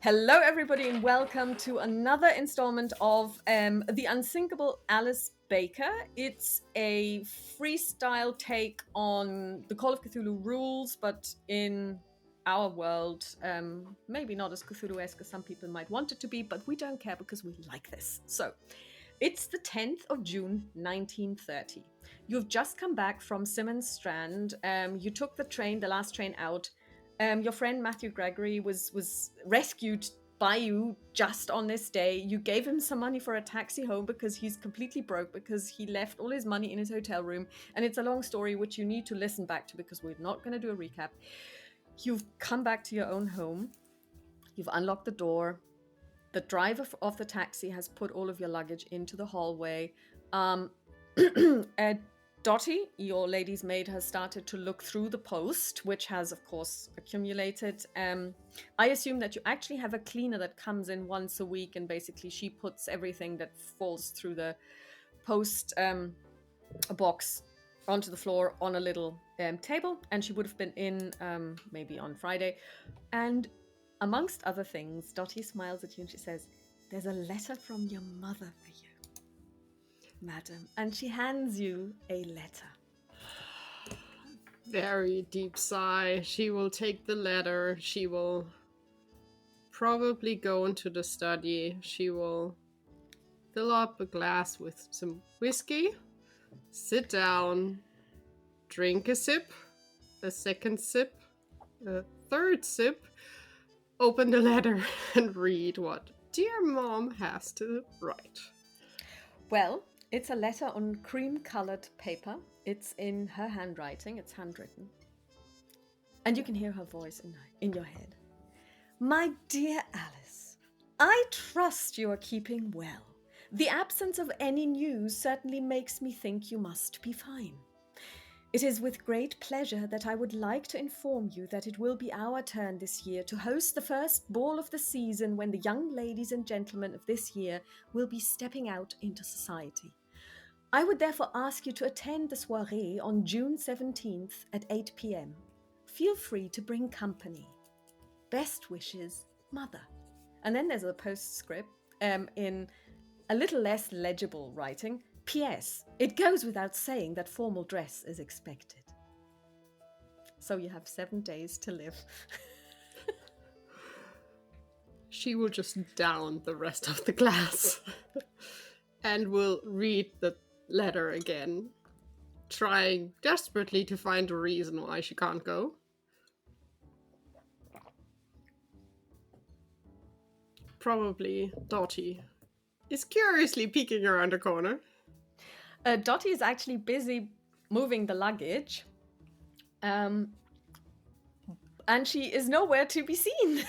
Hello, everybody, and welcome to another installment of The Unsinkable Alice Baker. It's a freestyle take on the Call of Cthulhu rules, but in our world, maybe not as Cthulhu-esque as some people might want it to be, but we don't care because we like this. So, it's the 10th of June, 1930. You've just come back from Simmons Strand. You took the train, the last train out. Your friend Matthew Gregory was rescued by you just on this day. You gave him some money for a taxi home because he's completely broke because he left all his money in his hotel room. And it's a long story which you need to listen back to because we're not going to do a recap. You've come back to your own home. You've unlocked the door. The driver of the taxi has put all of your luggage into the hallway. Dottie, your lady's maid, has started to look through the post, which has, of course, accumulated. I assume that you actually have a cleaner that comes in once a week, and basically she puts everything that falls through the post box onto the floor on a little table, and she would have been in maybe on Friday. And amongst other things, Dottie smiles at you and she says, "There's a letter from your mother for you, madam." And she hands you a letter. Very deep sigh. She will take the letter. She will probably go into the study. She will fill up a glass with some whiskey, sit down, drink a sip, a second sip, a third sip, open the letter, and read what dear mom has to write. Well, it's a letter on cream-colored paper. It's in her handwriting. It's handwritten. And you can hear her voice in your head. "My dear Alice, I trust you are keeping well. The absence of any news certainly makes me think you must be fine. It is with great pleasure that I would like to inform you that it will be our turn this year to host the first ball of the season when the young ladies and gentlemen of this year will be stepping out into society. I would therefore ask you to attend the soirée on June 17th at 8 p.m. Feel free to bring company. Best wishes, Mother." And then there's a postscript in a little less legible writing. "P.S. It goes without saying that formal dress is expected." So you have 7 days to live. She will just down the rest of the glass and will read the letter again, trying desperately to find a reason why she can't go. Probably Dottie is curiously peeking around the corner. Dottie is actually busy moving the luggage. And she is nowhere to be seen.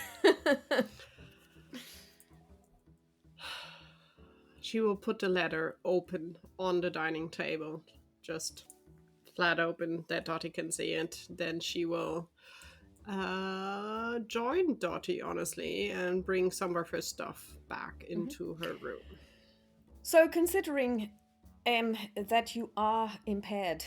She will put the letter open on the dining table, just flat open that Dottie can see it. Then she will join Dottie, honestly, and bring some of her stuff back into her room. So considering that you are impaired,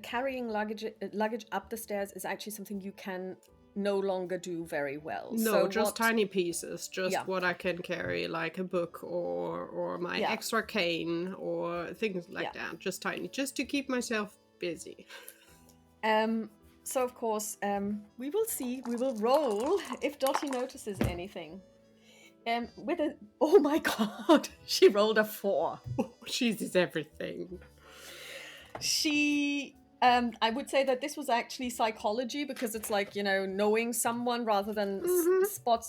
carrying luggage up the stairs is actually something you can no longer do very well. No, so just tiny pieces, just what I can carry, like a book or my extra cane or things like that. Just tiny, just to keep myself busy. So of course, we will see. We will roll if Dottie notices anything. Oh my god, she rolled a 4. Oh, she sees everything. I would say that this was actually psychology because it's like, knowing someone rather than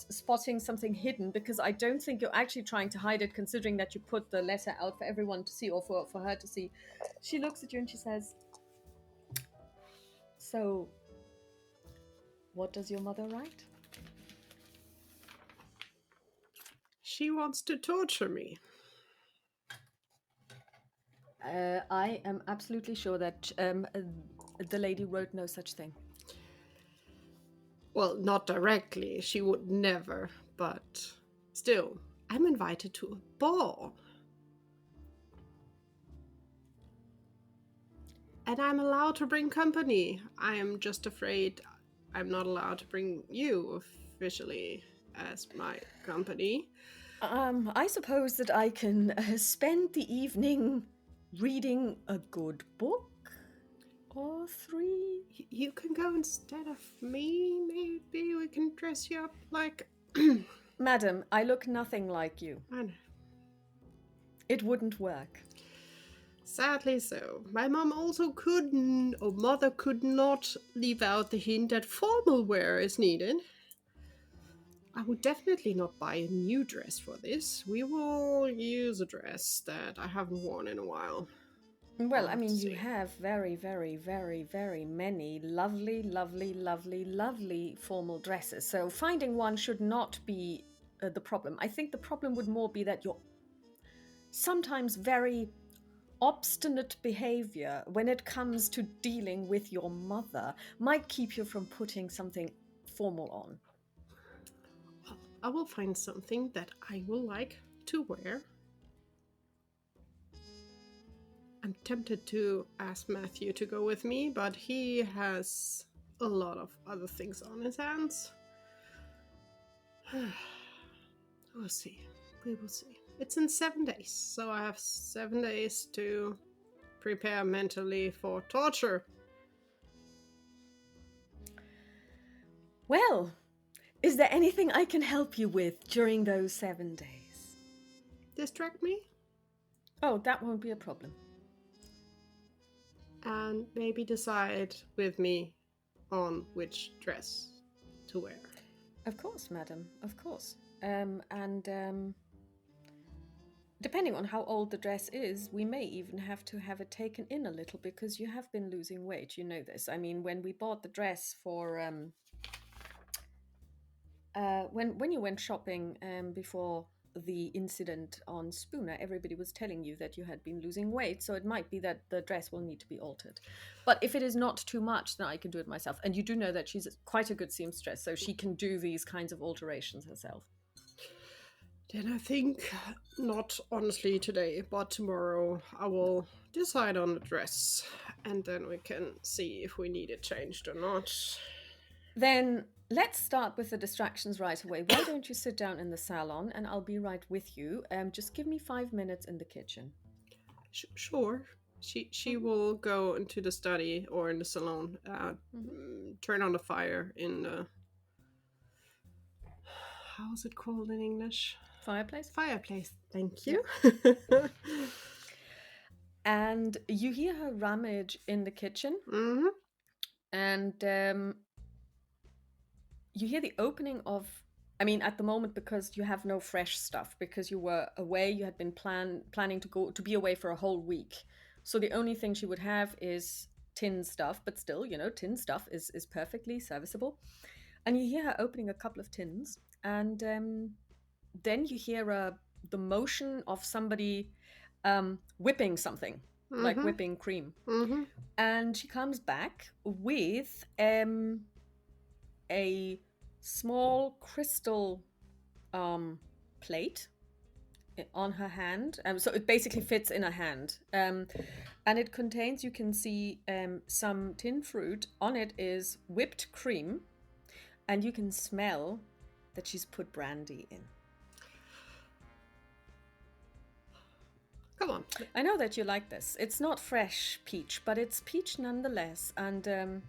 spotting something hidden, because I don't think you're actually trying to hide it considering that you put the letter out for everyone to see or for her to see. She looks at you and she says, "So, what does your mother write?" She wants to torture me. I am absolutely sure that the lady wrote no such thing. Well, not directly. She would never, but still, I'm invited to a ball. And I'm allowed to bring company. I am just afraid I'm not allowed to bring you officially. as my company. I suppose that I can spend the evening reading a good book or three. You can go instead of me. Maybe we can dress you up like. Madam, I look nothing like you. I know. It wouldn't work. Sadly so. My mom also couldn't, or mother could not leave out the hint that formal wear is needed. I would definitely not buy a new dress for this. We will use a dress that I haven't worn in a while. Well, I'll I mean, to you see. have very, very, very, very many lovely, lovely, lovely, lovely formal dresses. So finding one should not be the problem. I think the problem would more be that your sometimes very obstinate behavior when it comes to dealing with your mother might keep you from putting something formal on. Well, I will find something that I will like to wear. I'm tempted to ask Matthew to go with me, but he has a lot of other things on his hands. We'll see. We will see. It's in 7 days, so I have 7 days to prepare mentally for torture. Well, is there anything I can help you with during those 7 days? Distract me? Oh, that won't be a problem. And maybe decide with me on which dress to wear. Of course, madam, of course. Depending on how old the dress is, we may even have to have it taken in a little because you have been losing weight. You know this. I mean, when we bought the dress for when you went shopping before the incident on Spooner, everybody was telling you that you had been losing weight, so it might be that the dress will need to be altered. But if it is not too much, then I can do it myself. And you do know that she's quite a good seamstress, so she can do these kinds of alterations herself. Then I think not honestly today, but tomorrow I will decide on the dress, and then we can see if we need it changed or not. Then let's start with the distractions right away. Why don't you sit down in the salon and I'll be right with you. Just give me 5 minutes in the kitchen. Sure. She will go into the study or in the salon, turn on the fire in the... How is it called in English? Fireplace? Fireplace. Thank you. Yeah. And you hear her rummage in the kitchen. Mm-hmm. And you hear the opening of... I mean, at the moment, because you have no fresh stuff, because you were away, you had been planning to be away for a whole week. So the only thing she would have is tin stuff, but still, tin stuff is perfectly serviceable. And you hear her opening a couple of tins, and then you hear the motion of somebody whipping something, like whipping cream. Mm-hmm. And she comes back with a small crystal plate on her hand. So it basically fits in her hand. And it contains, you can see some tin fruit. On it is whipped cream. And you can smell that she's put brandy in. Come on. I know that you like this. It's not fresh peach, but it's peach nonetheless. And,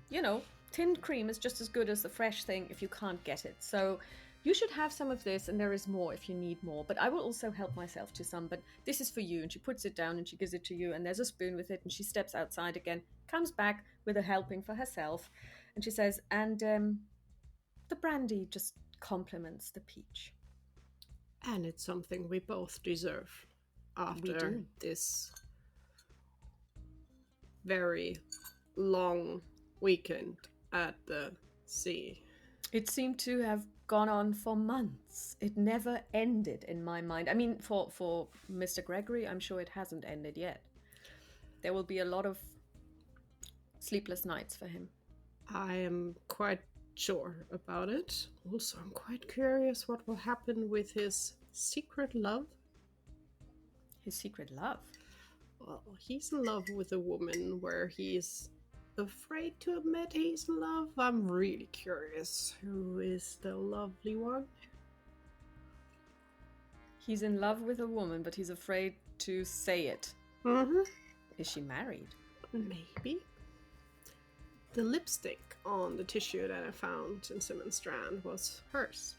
tinned cream is just as good as the fresh thing if you can't get it. So you should have some of this, and there is more if you need more. But I will also help myself to some. But this is for you. And she puts it down and she gives it to you. And there's a spoon with it. And she steps outside again, comes back with a helping for herself. And she says, and the brandy just complements the peach. And it's something we both deserve after this very long weekend at the sea. It seemed to have gone on for months. It never ended in my mind. I mean, for Mr. Gregory, I'm sure it hasn't ended yet. There will be a lot of sleepless nights for him. I am quite sure about it. Also, I'm quite curious what will happen with his secret love. His secret love? Well, he's in love with a woman where he's afraid to admit he's in love. I'm really curious. Who is the lovely one? He's in love with a woman, but he's afraid to say it. Mm-hmm. Is she married? Maybe. The lipstick on the tissue that I found in Simmons Strand was hers.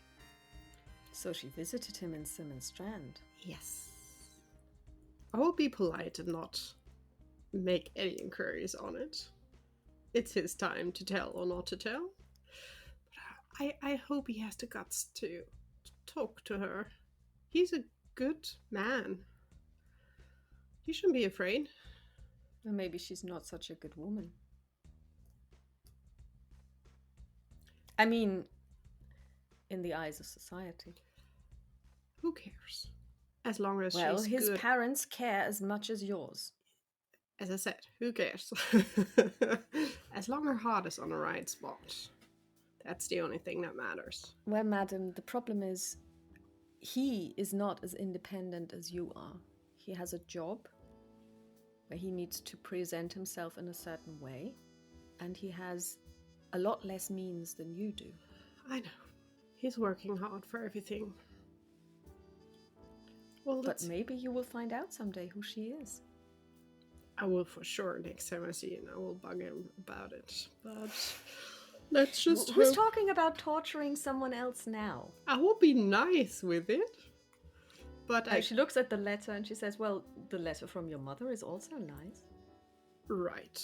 So she visited him in Simmons Strand. Yes. I will be polite and not make any inquiries on it. It's his time to tell or not to tell. But I hope he has the guts to talk to her. He's a good man. You shouldn't be afraid. Or maybe she's not such a good woman. I mean, in the eyes of society. Who cares? As long as Well, she's his good. parents care as much as yours. As I said, who cares? As long as her heart is on the right spot. That's the only thing that matters. Well, madam, the problem is he is not as independent as you are. He has a job where he needs to present himself in a certain way, and he has a lot less means than you do. I know. He's working hard for everything. Well, but maybe you will find out someday who she is. I will for sure next time I see him. I will bug him about it. But let's just Who's talking about torturing someone else now? I will be nice with it. But she looks at the letter and she says, well, the letter from your mother is also nice. Right.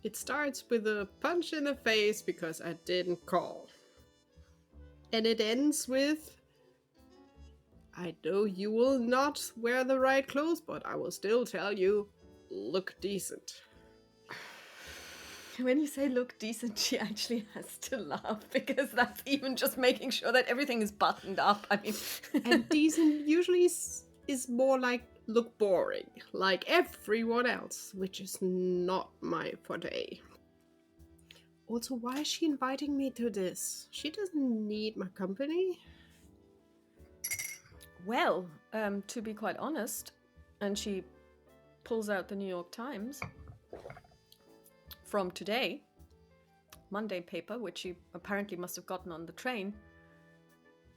It starts with a punch in the face because I didn't call. And it ends with, I know you will not wear the right clothes, but I will still tell you, look decent. When you say look decent, she actually has to laugh because that's even just making sure that everything is buttoned up. I mean, and decent usually is more like look boring, like everyone else, which is not my forte. Also, why is she inviting me to this? She doesn't need my company. Well, to be quite honest, and she pulls out the New York Times from today, Monday paper, which she apparently must have gotten on the train.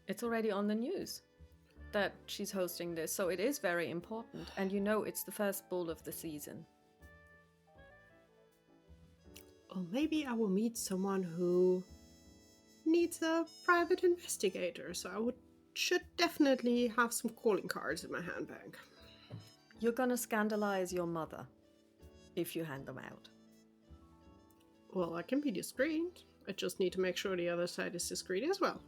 It's already on the news that she's hosting this, so it is very important. And you know it's the first bull of the season. Or maybe I will meet someone who needs a private investigator, so I should definitely have some calling cards in my handbag. You're gonna scandalize your mother if you hand them out. Well, I can be discreet. I just need to make sure the other side is discreet as well.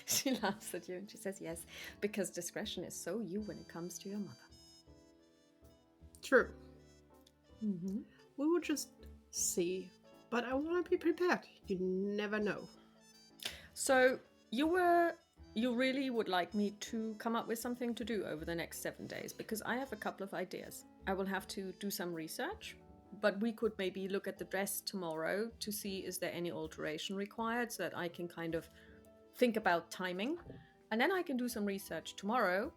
She laughs at you and she says yes, because discretion is so you when it comes to your mother. True. Mm-hmm. We will just see. But I want to be prepared. You never know. So, you really would like me to come up with something to do over the next 7 days, because I have a couple of ideas. I will have to do some research, but we could maybe look at the dress tomorrow to see is there any alteration required so that I can kind of think about timing. And then I can do some research tomorrow.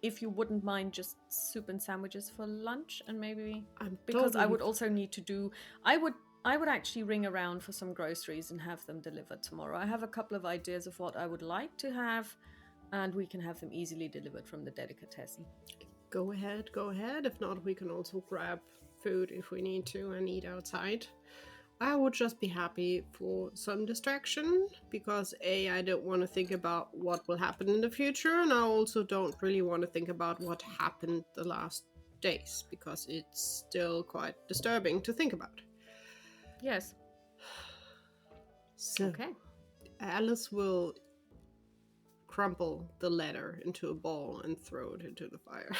If you wouldn't mind just soup and sandwiches for lunch, and maybe because I would also need to do, I would actually ring around for some groceries and have them delivered tomorrow. I have a couple of ideas of what I would like to have, and we can have them easily delivered from the delicatessen. Go ahead. If not, we can also grab food if we need to and eat outside. I would just be happy for some distraction because I don't want to think about what will happen in the future, and I also don't really want to think about what happened the last days because it's still quite disturbing to think about. Yes. So, okay. Alice will crumple the letter into a ball and throw it into the fire.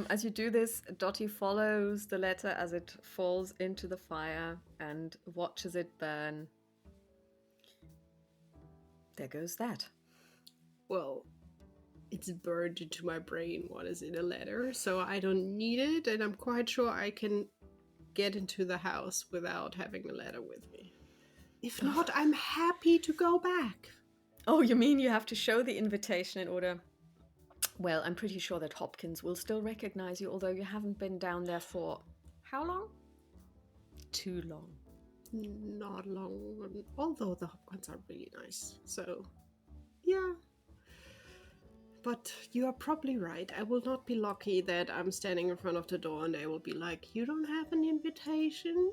As you do this, Dottie follows the letter as it falls into the fire and watches it burn. There goes that. Well, it's burned into my brain what is in a letter, so I don't need it, and I'm quite sure I can get into the house without having a letter with me. If not, I'm happy to go back. Oh, you mean you have to show the invitation in order... Well, I'm pretty sure that Hopkins will still recognize you, although you haven't been down there for... How long? Too long. not long, although the hopkins are really nice. So, yeah. But you are probably right. I will not be lucky that I'm standing in front of the door and they will be like, "You don't have an invitation?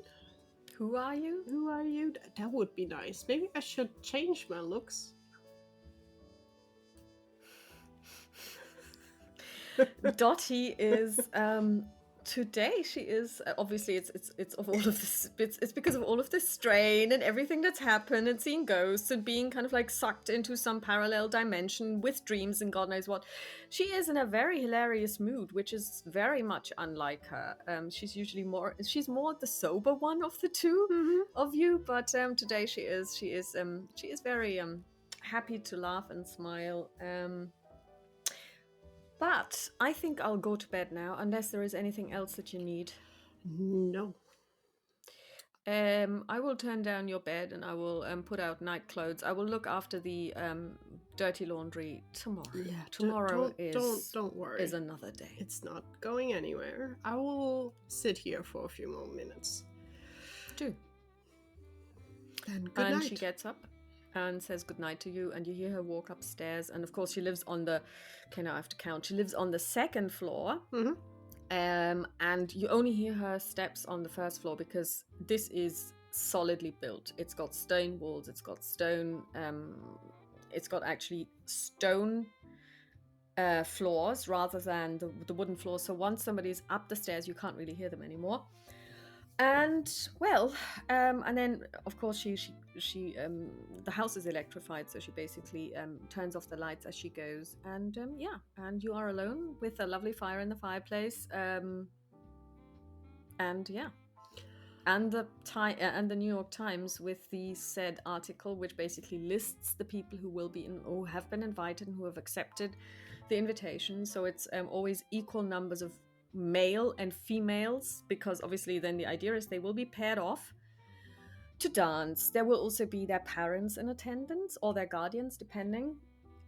Who are you? Who are you?" That would be nice. Maybe I should change my looks. Dottie is today she is obviously it's of all of this it's because of all of this strain and everything that's happened and seeing ghosts and being kind of like sucked into some parallel dimension with dreams and God knows what. She is in a very hilarious mood, which is very much unlike her. She's usually more the sober one of the two of you, but today she is very happy to laugh and smile. But I think I'll go to bed now, unless there is anything else that you need. No. I will turn down your bed and I will put out night clothes. I will look after the dirty laundry tomorrow. Yeah, tomorrow don't worry. Is another day. It's not going anywhere. I will sit here for a few more minutes. Do. And good night. And she gets up and says goodnight to you, and you hear her walk upstairs. And of course, she lives on the. Okay, now I have to count. She lives on the second floor. Mm-hmm. And you only hear her steps on the first floor because this is solidly built. It's got stone walls. It's got stone. It's got actually stone floors rather than the wooden floors. So once somebody's up the stairs, you can't really hear them anymore. And well, and then of course she the house is electrified, so she basically turns off the lights as she goes, and and you are alone with a lovely fire in the fireplace, and the New York Times with the said article, which basically lists the people who will be in or have been invited and who have accepted the invitation. So it's always equal numbers of male and females, because obviously then the idea is they will be paired off to dance. There will also be their parents in attendance or their guardians depending,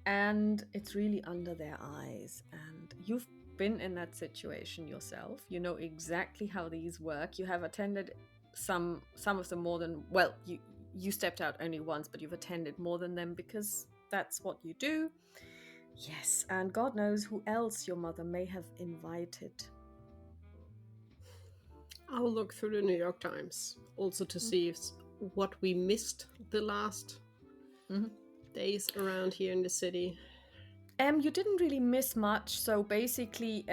and it's really under their eyes. And you've been in that situation yourself. You know exactly how these work. You have attended some of them more than, well, you stepped out only once, but you've attended more than them because that's what you do. Yes, and God knows who else your mother may have invited. I'll look through the New York Times also to see what we missed the last days around here in the city. You didn't really miss much. So basically,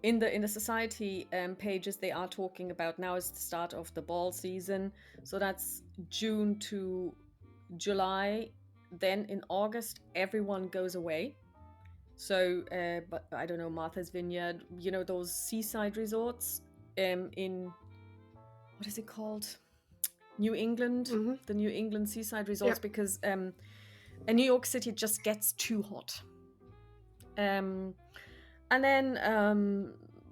in the society pages, they are talking about now is the start of the ball season. So that's June to July. Then in August, everyone goes away. So, but I don't know, Martha's Vineyard, you know, those seaside resorts in, what is it called? New England, the New England seaside resorts, because in New York City it just gets too hot. And then,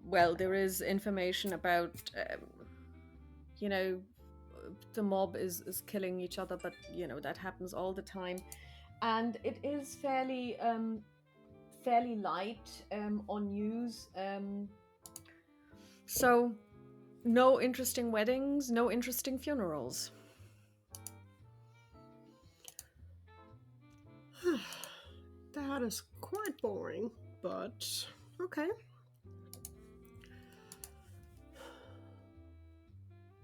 well, there is information about, you know, the mob is killing each other, but you know that happens all the time, and it is fairly light on news. So no interesting weddings, no interesting funerals. That is quite boring, but okay.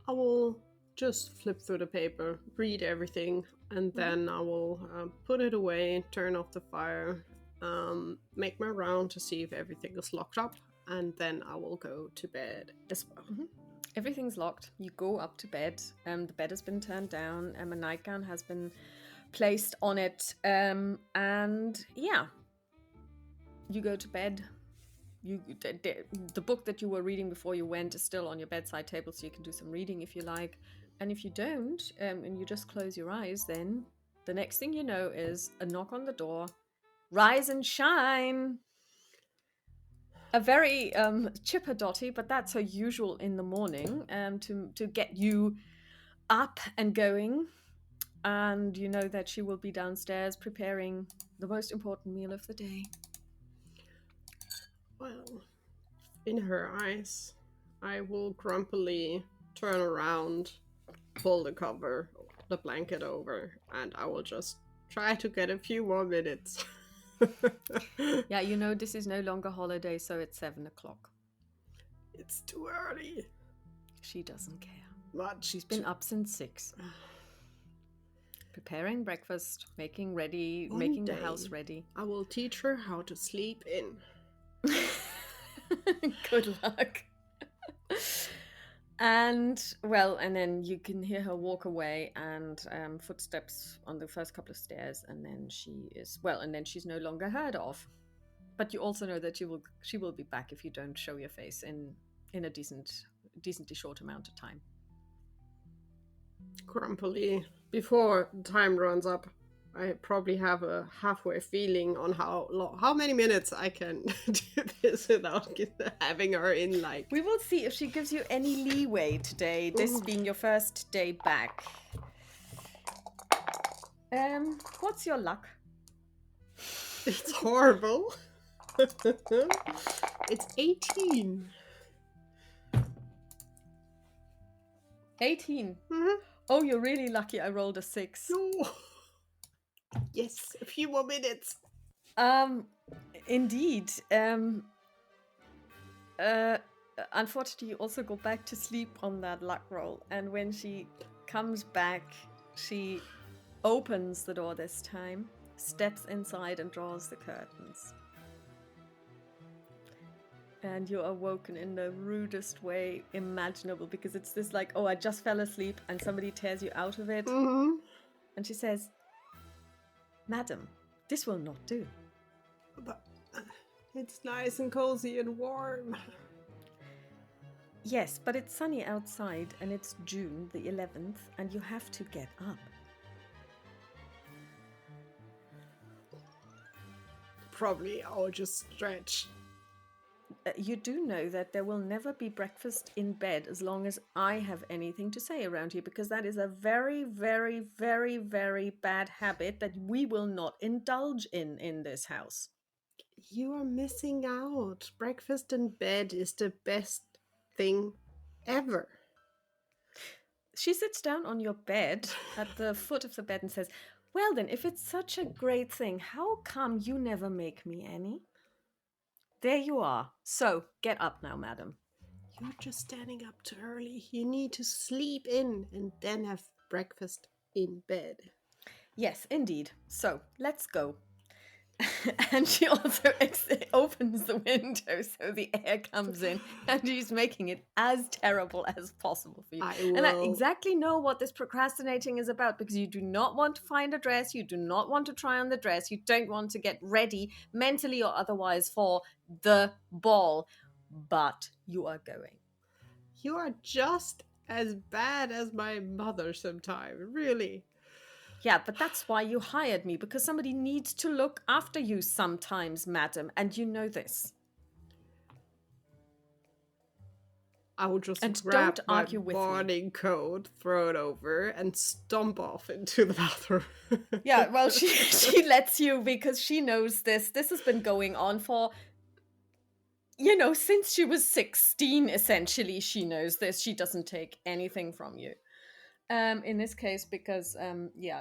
I will just flip through the paper, read everything, and then I will put it away, turn off the fire, make my round to see if everything is locked up, and then I will go to bed as well. Everything's locked. You go up to bed. The bed has been turned down, and a nightgown has been placed on it, and yeah, you go to bed. The book that you were reading before you went is still on your bedside table, so you can do some reading if you like. And if you don't, and you just close your eyes, then the next thing you know is a knock on the door. Rise and shine. A very chipper Dottie, but that's her usual in the morning, to get you up and going. And you know that she will be downstairs preparing the most important meal of the day. Well, in her eyes, I will grumpily turn around pull the blanket over, and I will just try to get a few more minutes. Yeah, you know, this is no longer holiday, so it's 7 o'clock. It's too early. She doesn't care. But She's been up since 6. Preparing breakfast, making the house ready. I will teach her how to sleep in. Good luck. And then you can hear her walk away, and footsteps on the first couple of stairs, and then she's no longer heard of. But you also know that she will be back if you don't show your face in a decently short amount of time. Grumpily, before time runs up, I probably have a halfway feeling on how many minutes I can do this without having her in. Like, we will see if she gives you any leeway today. This being your first day back. What's your luck? It's horrible. It's 18. 18. Mm-hmm. Oh, you're really lucky. I rolled a 6. No. Yes, a few more minutes. Indeed. Unfortunately, you also go back to sleep on that luck roll, and when she comes back, she opens the door this time, steps inside, and draws the curtains. And you're awoken in the rudest way imaginable, because it's this like, oh, I just fell asleep, and somebody tears you out of it. Mm-hmm. And she says, "Madam, this will not do." But it's nice and cozy and warm. Yes, but it's sunny outside, and it's June the 11th, and you have to get up. Probably I'll just stretch. You do know that there will never be breakfast in bed as long as I have anything to say around here, because that is a very, very, very, very bad habit that we will not indulge in this house. You are missing out. Breakfast in bed is the best thing ever. She sits down on your bed at the foot of the bed and says, "Well then, if it's such a great thing, how come you never make me any?" There you are. So, get up now, madam. You're just standing up too early. You need to sleep in and then have breakfast in bed. Yes, indeed. So, let's go. And she also opens the window so the air comes in, and she's making it as terrible as possible for you. And I exactly know what this procrastinating is about, because you do not want to find a dress, you do not want to try on the dress, you don't want to get ready mentally or otherwise for the ball, but you are going. You are just as bad as my mother sometimes, really. Yeah, but that's why you hired me, because somebody needs to look after you sometimes, madam, and you know this. I will just grab my morning coat, throw it over, and stomp off into the bathroom. Yeah, well, she lets you, because she knows this. This has been going on for, since she was 16, essentially. She knows this. She doesn't take anything from you. In this case, because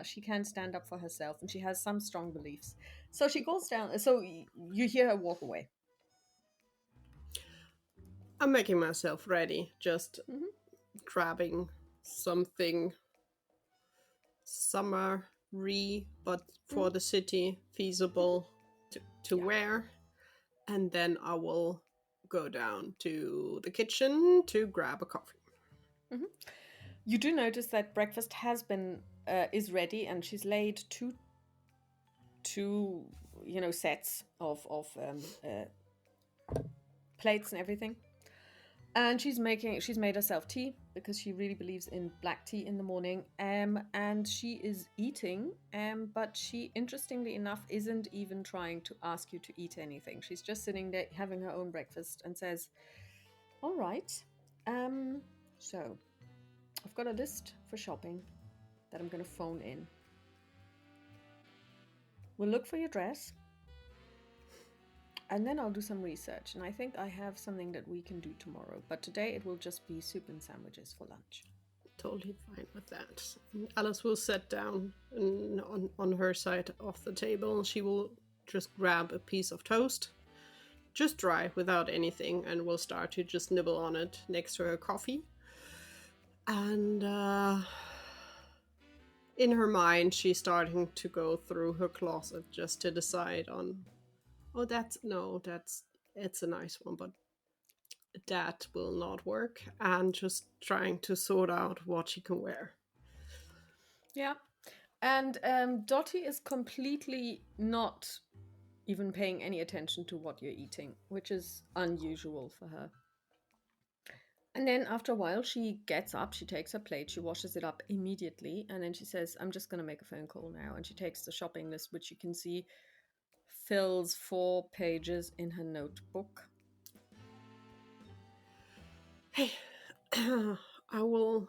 she can stand up for herself, and she has some strong beliefs. So she goes down. So you hear her walk away. I'm making myself ready, just grabbing something summery, but for the city, feasible to wear, and then I will go down to the kitchen to grab a coffee. Mm-hmm. You do notice that breakfast is ready, and she's laid two sets of plates and everything. And she's made herself tea, because she really believes in black tea in the morning. And she is eating, but she, interestingly enough, isn't even trying to ask you to eat anything. She's just sitting there having her own breakfast and says, "All right, so I've got a list for shopping that I'm going to phone in. We'll look for your dress, and then I'll do some research, and I think I have something that we can do tomorrow. But today it will just be soup and sandwiches for lunch." totally fine with that. And Alice will sit down on her side of the table. She will just grab a piece of toast, just dry, without anything, and will start to just nibble on it next to her coffee. And in her mind, she's starting to go through her closet just to decide on, it's a nice one, but that will not work, and just trying to sort out what she can wear. Yeah. And Dottie is completely not even paying any attention to what you're eating, which is unusual for her. And then after a while, she gets up, she takes her plate, she washes it up immediately, and then she says, I'm just going to make a phone call now. And she takes the shopping list, which you can see fills 4 pages in her notebook. Hey, I will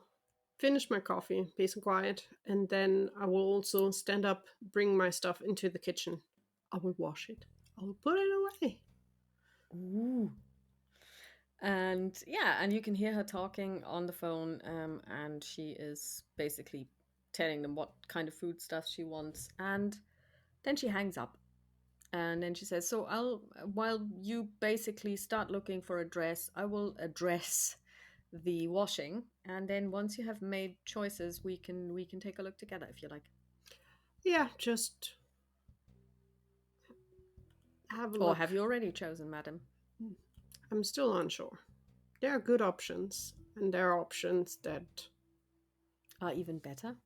finish my coffee, peace and quiet, and then I will also stand up, bring my stuff into the kitchen. I will wash it. I will put it away. Ooh. And yeah, and you can hear her talking on the phone, and she is basically telling them what kind of food stuff she wants. And then she hangs up. And then she says, so while you basically start looking for a dress, I will address the washing. And then once you have made choices, we can take a look together if you like. Yeah, just have a Or look. have you already chosen, madam? I'm still unsure. There are good options, and there are options that Are even better.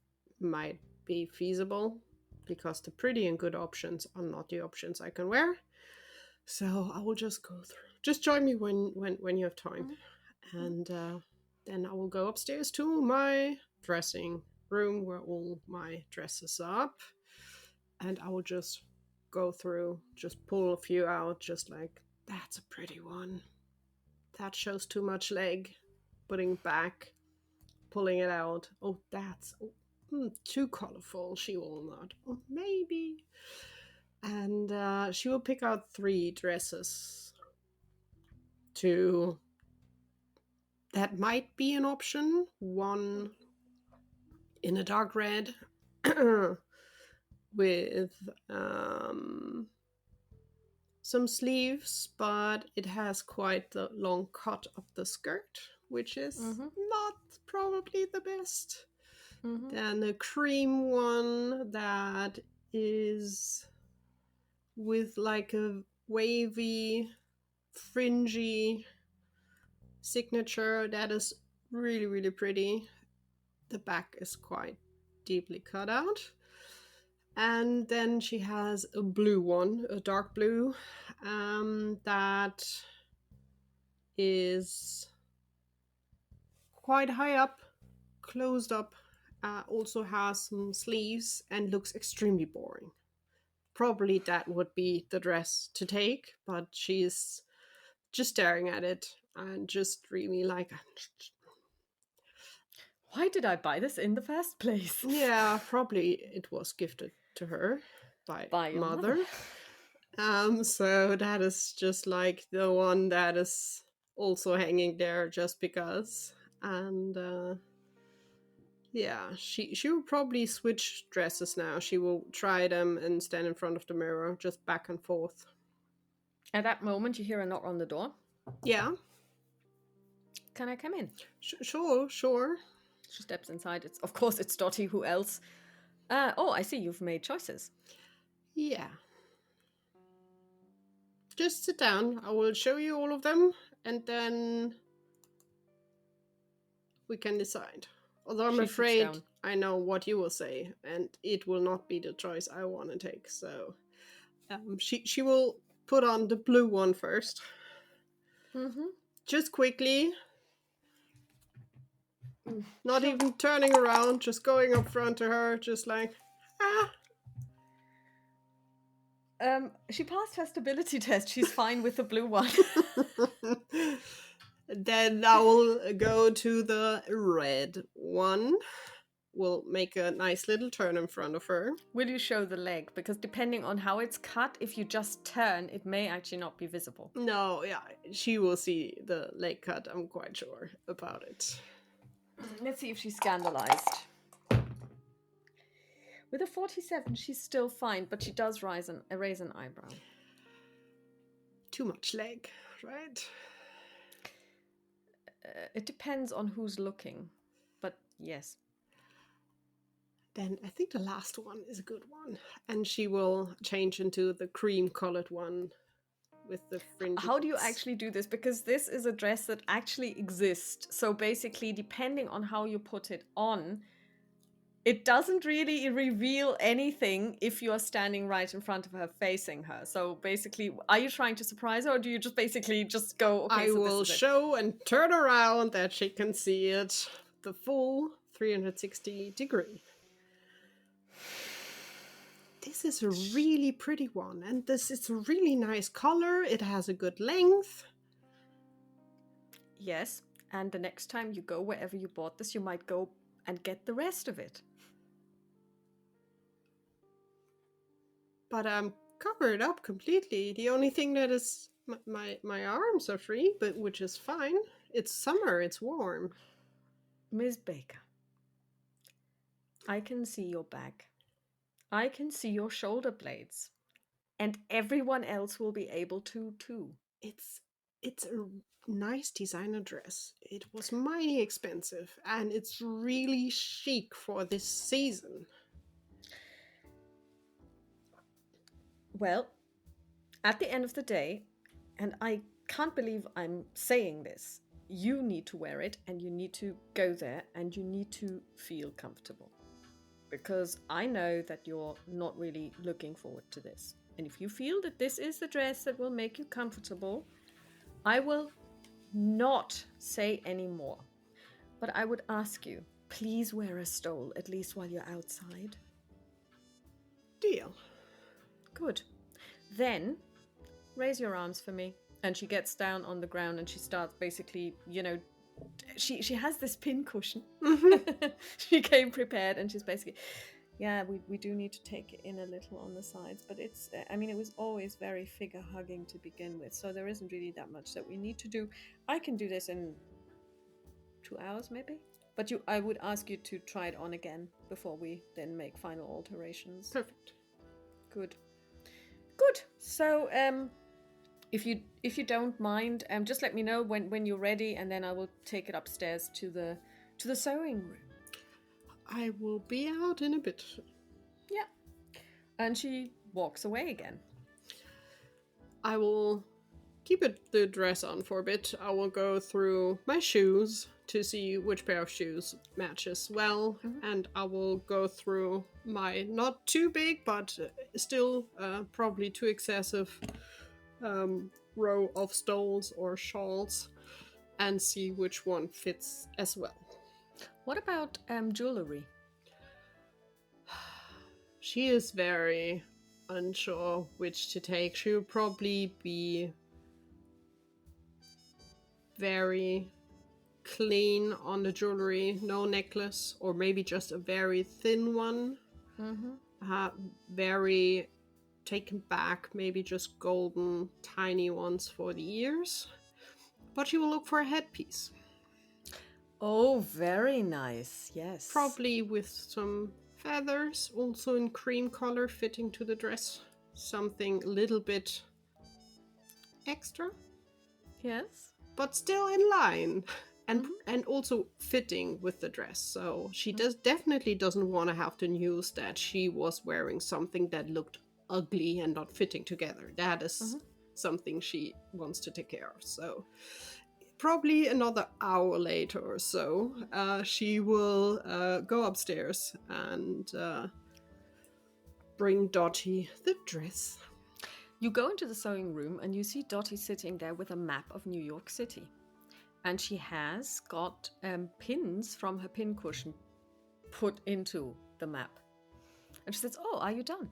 might be feasible, because the pretty and good options are not the options I can wear. So I will just go through. Just join me when you have time. Mm-hmm. And then I will go upstairs to my dressing room where all my dresses are up. And I will just go through, just pull a few out, just like, that's a pretty one. That shows too much leg. Putting back, pulling it out. Oh, that's too colorful. She will not. Oh, maybe. And she will pick out 3 dresses that might be an option. One in a dark red with some sleeves, but it has quite the long cut of the skirt, which is not probably the best. Then a cream one that is with like a wavy, fringy signature that is really, really pretty. The back is quite deeply cut out. And then she has a blue one, a dark blue, that is quite high up, closed up, also has some sleeves and looks extremely boring. Probably that would be the dress to take, but she's just staring at it and just really like, why did I buy this in the first place? yeah, probably it was gifted to her by your mother. So that is just like the one that is also hanging there just because. And yeah, she will probably switch dresses now. She will try them and stand in front of the mirror, just back and forth. At that moment, you hear a knock on the door. Yeah. Can I come in? Sure. She steps inside. Of course, it's Dottie. Who else? Oh, I see. You've made choices. Yeah. Just sit down. I will show you all of them, and then we can decide. Although I'm afraid I know what you will say, and it will not be the choice I want to take. So she will put on the blue one first. Just quickly. Not even turning around, just going up front to her, just like, ah. She passed her stability test. She's fine with the blue one. Then I will go to the red one. We'll make a nice little turn in front of her. Will you show the leg? Because depending on how it's cut, if you just turn, it may actually not be visible. No, yeah, she will see the leg cut. I'm quite sure about it. Let's see if she's scandalized. With a 47, she's still fine, but she does raise an eyebrow. Too much leg, right? It depends on who's looking, but yes. Then I think the last one is a good one. And she will change into the cream-colored one with the fringy How do you bits. actually do this? Because this is a dress that actually exists. So basically, depending on how you put it on, it doesn't really reveal anything if you are standing right in front of her, facing her. So basically, are you trying to surprise her, or do you just basically just go, okay, I so will this is it? show and turn around that she can see it the full 360 degree. This is a really pretty one, and this is a really nice color. It has a good length. Yes, and the next time you go wherever you bought this, you might go and get the rest of it. But I'm covered up completely. The only thing that is my arms are free, but which is fine. It's summer, it's warm. Ms. Baker, I can see your back. I can see your shoulder blades. And everyone else will be able to too. It's a nice designer dress. It was mighty expensive, and it's really chic for this season. Well, at the end of the day, and I can't believe I'm saying this, you need to wear it and you need to go there and you need to feel comfortable. Because I know that you're not really looking forward to this. And if you feel that this is the dress that will make you comfortable, I will not say any more. But I would ask you, please wear a stole, at least while you're outside. Deal. Good. Then, raise your arms for me. And she gets down on the ground and she starts basically, she has this pin cushion. She came prepared and she's basically, we do need to take it in a little on the sides, but it was always very figure hugging to begin with, so there isn't really that much that we need to do. I can do this in 2 hours maybe, but I would ask you to try it on again before we then make final alterations. Perfect. Good. So if you don't mind, just let me know when you're ready, and then I will take it upstairs to the sewing room. I will be out in a bit. Yeah. And she walks away again. I will keep the dress on for a bit. I will go through my shoes to see which pair of shoes matches well, and I will go through my not too big, but still probably too excessive row of stoles or shawls, and see which one fits as well. What about jewelry? She is very unsure which to take. She'll probably be very clean on the jewelry, no necklace, or maybe just a very thin one. Very taken back, maybe just golden tiny ones for the ears. But she will look for a headpiece. Oh, very nice. Yes. Probably with some feathers, also in cream color, fitting to the dress. Something a little bit extra. Yes. But still in line. And also fitting with the dress. So she definitely doesn't want to have the news that she was wearing something that looked ugly and not fitting together. That is something she wants to take care of. So probably another hour later or so, she will go upstairs and bring Dottie the dress. You go into the sewing room and you see Dottie sitting there with a map of New York City. And she has got pins from her pin cushion put into the map. And she says, "Oh, are you done?"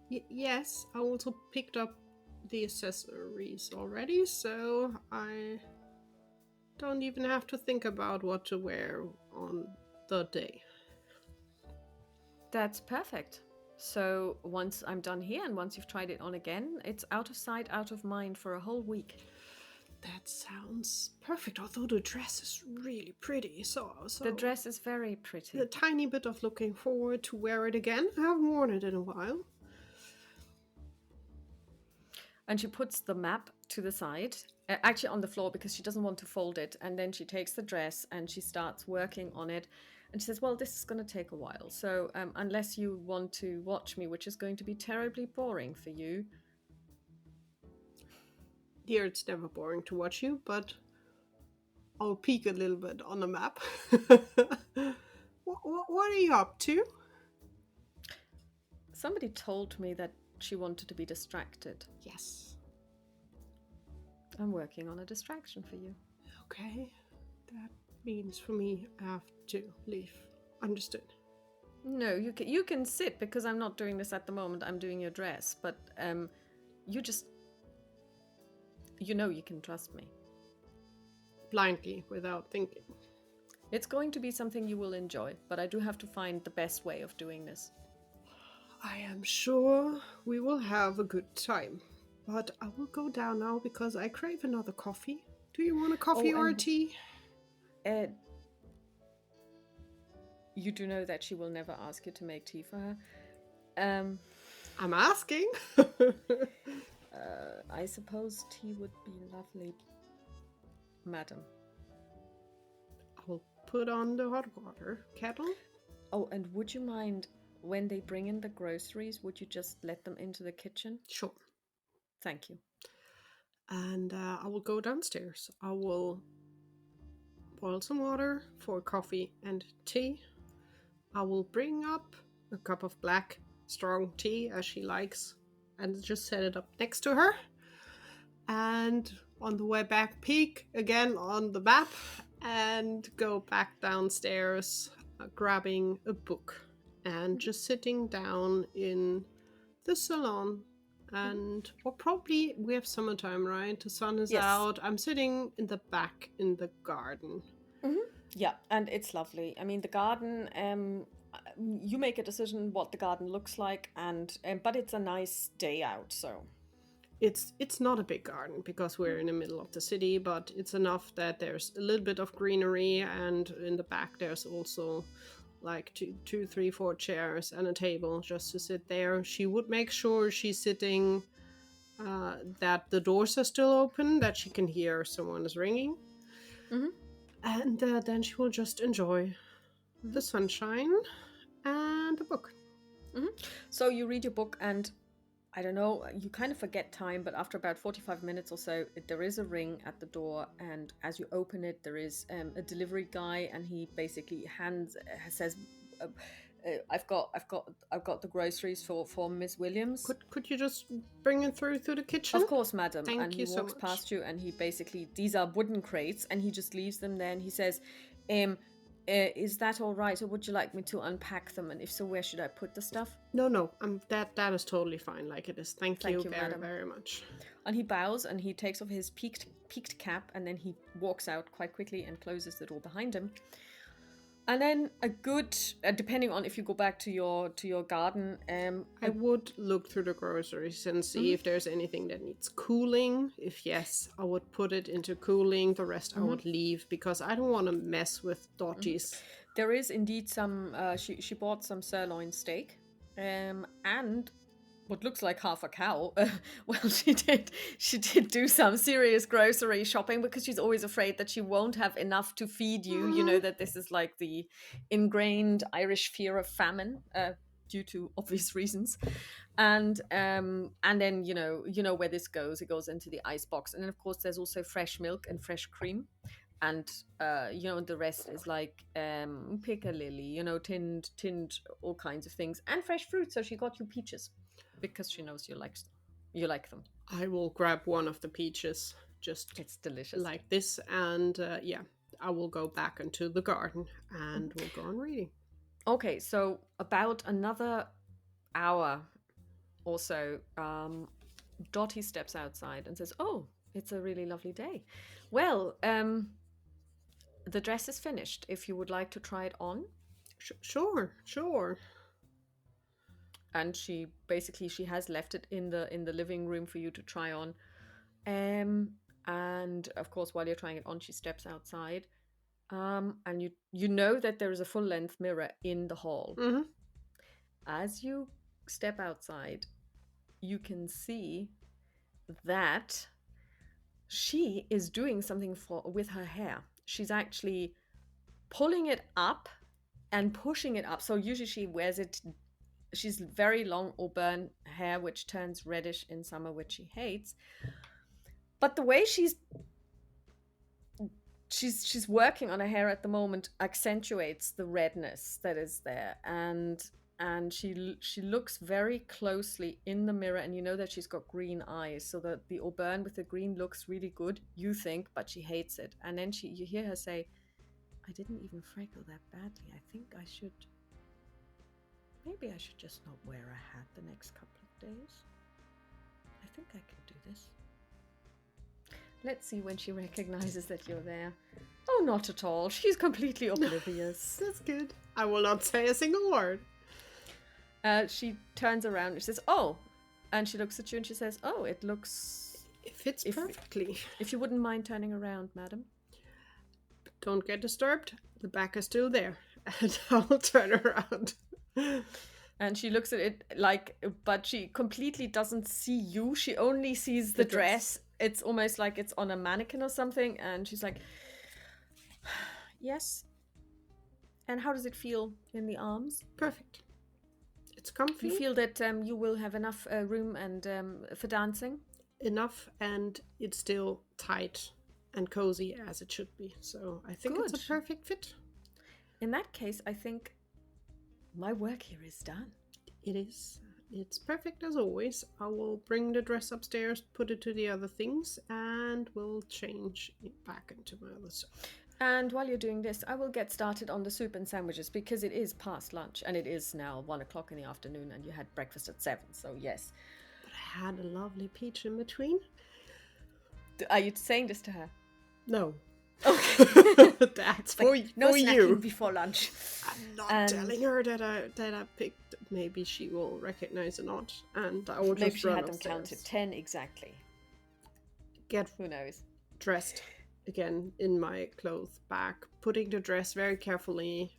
Yes, I also picked up the accessories already, so I don't even have to think about what to wear on the day. That's perfect. So once I'm done here and once you've tried it on again, it's out of sight, out of mind for a whole week. That sounds perfect. Although the dress is really pretty, so The dress is very pretty. a tiny bit of looking forward to wear it again. I haven't worn it in a while. And she puts the map to the side, actually on the floor because she doesn't want to fold it. And then she takes the dress and she starts working on it. And she says, well, this is going to take a while. So unless you want to watch me, which is going to be terribly boring for you. Dear, it's never boring to watch you, but I'll peek a little bit on the map. What are you up to? Somebody told me that she wanted to be distracted. Yes. I'm working on a distraction for you. Okay. That means for me I have to leave. Understood. No, you can sit because I'm not doing this at the moment. I'm doing your dress, but you just you can trust me. Blindly, without thinking. It's going to be something you will enjoy, but I do have to find the best way of doing this. I am sure we will have a good time. But I will go down now because I crave another coffee. Do you want a coffee or a tea? You do know that she will never ask you to make tea for her. I'm asking. I suppose tea would be lovely, madam. I will put on the hot water kettle. Oh, and would you mind when they bring in the groceries, would you just let them into the kitchen? Sure. Thank you. And I will go downstairs. I will boil some water for coffee and tea. I will bring up a cup of black, strong tea as she likes and just set it up next to her. And on the way back, peek again on the map and go back downstairs, grabbing a book and just sitting down in the salon. And or probably we have summertime, right? The sun is out. I'm sitting in the back in the garden. Yeah, and it's lovely. I mean, the garden. You make a decision what the garden looks like, and but it's a nice day out, so. It's not a big garden because we're in the middle of the city, but it's enough that there's a little bit of greenery, and in the back there's also like two, three, 4 chairs and a table just to sit there. She would make sure she's sitting, that the doors are still open, that she can hear someone is ringing. And then she will just enjoy the sunshine and the book. So you read your book, and I don't know, you kind of forget time, but after about 45 minutes or so, there is a ring at the door, and as you open it, there is a delivery guy, and he basically says, "I've got the groceries for Miss Williams." Could you just bring it through the kitchen? Of course, madam. Thank and you he so walks much. past you, and he basically, these are wooden crates, and he just leaves them there, and he says, is that all right, or would you like me to unpack them? And if so, where should I put the stuff? No, that is totally fine like it is. Thank you very, madam. very much. And he bows, and he takes off his peaked cap, and then he walks out quite quickly and closes the door behind him. And then a good, depending on if you go back to your garden, I would look through the groceries and see if there's anything that needs cooling. If yes, I would put it into cooling. The rest I would leave because I don't want to mess with Dotties. There is indeed some. She bought some sirloin steak, and what looks like half a cow. Well, she did do some serious grocery shopping because she's always afraid that she won't have enough to feed you. You know that this is like the ingrained Irish fear of famine, due to obvious reasons. And then you know where this goes. It goes into the ice box, and then of course there's also fresh milk and fresh cream. And the rest is like piccalilli, tinned all kinds of things, and fresh fruit. So she got you peaches because she knows you like them. I will grab one of the peaches, It's delicious, like this, and I will go back into the garden and we'll go on reading. Okay, so about another hour or so, Dottie steps outside and says, "Oh, it's a really lovely day. Well, the dress is finished. If you would like to try it on." Sure. And she has left it in the living room for you to try on. And of course, while you're trying it on, she steps outside. And you know that there is a full-length mirror in the hall. Mm-hmm. As you step outside, you can see that she is doing something with her hair. She's actually pulling it up and pushing it up. So usually she wears it. She's very long auburn hair, which turns reddish in summer, which she hates. But the way she's working on her hair at the moment accentuates the redness that is there, and she looks very closely in the mirror, and you know that she's got green eyes, so that the auburn with the green looks really good, you think, but she hates it. And then you hear her say, I didn't even freckle that badly. Maybe I should just not wear a hat the next couple of days. I think I can do this. Let's see when she recognizes that you're there. Oh, not at all. She's completely oblivious. That's good. I will not say a single word. She turns around and she says, oh, and she looks at you and she says, oh, it fits perfectly. If you wouldn't mind turning around, madam. Don't get disturbed. The back is still there. And I'll turn around. And she looks at it but she completely doesn't see you. She only sees the dress. It's almost like it's on a mannequin or something. And she's like, yes. And how does it feel in the arms? Perfect. It's comfy. You feel that you will have enough room and for dancing? Enough, and it's still tight and cozy as it should be. So I think Good. It's a perfect fit. In that case, I think my work here is done. It is. It's perfect as always. I will bring the dress upstairs, put it to the other things, and we'll change it back into my other stuff. And while you're doing this, I will get started on the soup and sandwiches, because it is past lunch, and it is now 1 o'clock in the afternoon, and you had breakfast at 7, so yes. But I had a lovely peach in between. Are you saying this to her? No. Okay. That's for no you. You. Before lunch. I'm not telling her that I picked. Maybe she will recognize or not, and I will just maybe she run had them upstairs. counted 10 exactly. Who knows? Dressed again in my clothes bag, putting the dress very carefully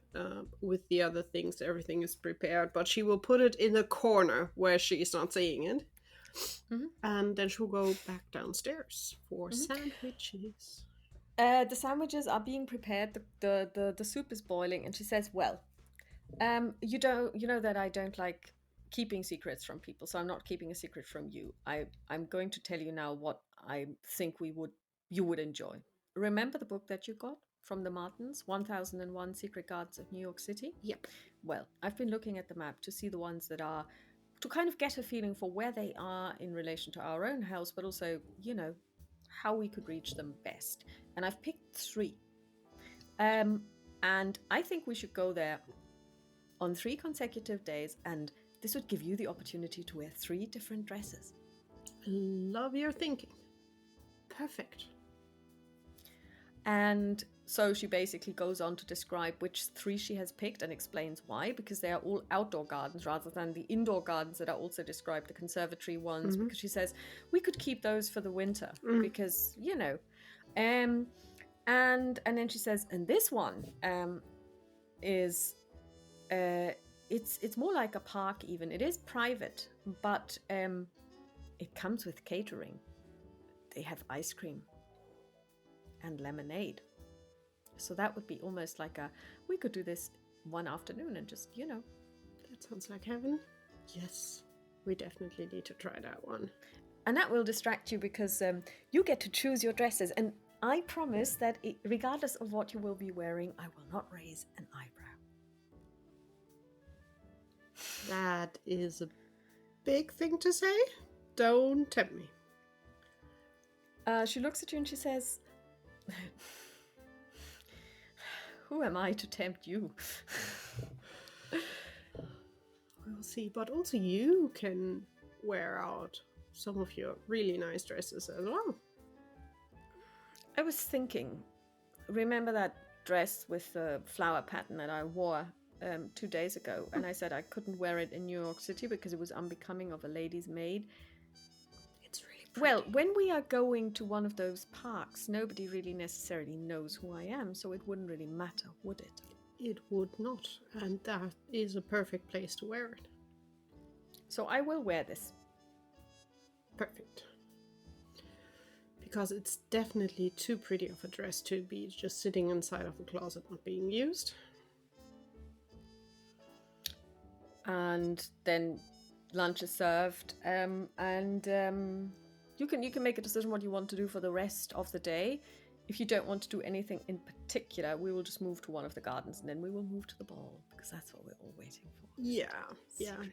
with the other things. Everything is prepared, but she will put it in the corner where she's not seeing it. Mm-hmm. And then she'll go back downstairs for sandwiches. The sandwiches are being prepared. The soup is boiling, and she says, well, you know that I don't like keeping secrets from people, so I'm not keeping a secret from you. I'm going to tell you now what I think you would enjoy. Remember the book that you got from the Martins, 1001 Secret Gardens of New York City? Yep. Well, I've been looking at the map to see the ones that are, to kind of get a feeling for where they are in relation to our own house, but also, how we could reach them best. And I've picked 3. And I think we should go there on 3 consecutive days, and this would give you the opportunity to wear 3 different dresses. Love your thinking. Perfect. And so she basically goes on to describe which 3 she has picked and explains why, because they are all outdoor gardens rather than the indoor gardens that are also described, the conservatory ones, because she says we could keep those for the winter because, and then she says, and this one is it's more like a park even. It is private, but it comes with catering. They have ice cream and lemonade. So that would be almost like we could do this one afternoon and just, That sounds like heaven. Yes, we definitely need to try that one. And that will distract you because you get to choose your dresses. And I promise that regardless of what you will be wearing, I will not raise an eyebrow. That is a big thing to say. Don't tempt me. She looks at you and she says, who am I to tempt you? We'll see, but also you can wear out some of your really nice dresses as well. I was thinking, remember that dress with the flower pattern that I wore 2 days ago, and I said I couldn't wear it in New York City because it was unbecoming of a lady's maid. It's really Well, when we are going to one of those parks, nobody really necessarily knows who I am, so it wouldn't really matter, would it? It would not, and that is a perfect place to wear it. So I will wear this. Perfect. Because it's definitely too pretty of a dress to be just sitting inside of a closet not being used. And then lunch is served, and you can make a decision what you want to do for the rest of the day. If you don't want to do anything in particular, we will just move to one of the gardens, and then we will move to the ball, because that's what we're all waiting for. Yeah.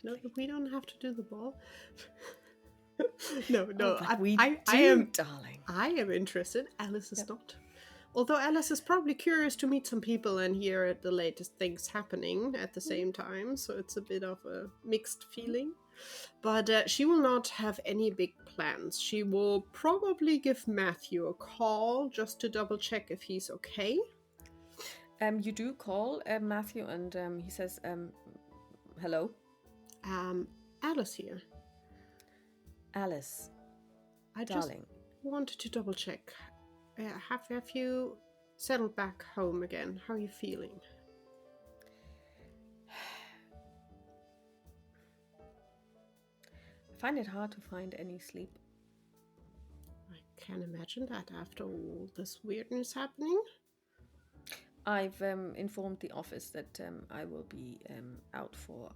No, we don't have to do the ball. No. I am, darling. I am interested. Alice is not. Although Alice is probably curious to meet some people and hear the latest things happening at the same time, so it's a bit of a mixed feeling. But she will not have any big plans. She will probably give Matthew a call just to double check if he's okay. You do call Matthew, and he says, hello? Alice here. Alice, darling. Just wanted to double check. Have you settled back home again? How are you feeling? I find it hard to find any sleep. I can imagine that after all this weirdness happening. I've informed the office that I will be out for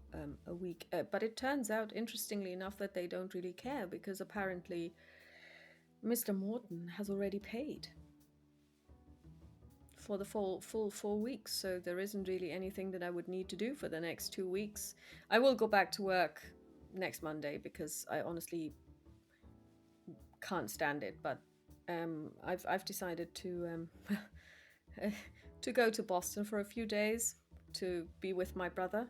a week. But it turns out, interestingly enough, that they don't really care, because apparently Mr. Morton has already paid for the full 4 weeks. So there isn't really anything that I would need to do for the next 2 weeks. I will go back to work next Monday, because I honestly can't stand it. But I've decided to... to go to Boston for a few days to be with my brother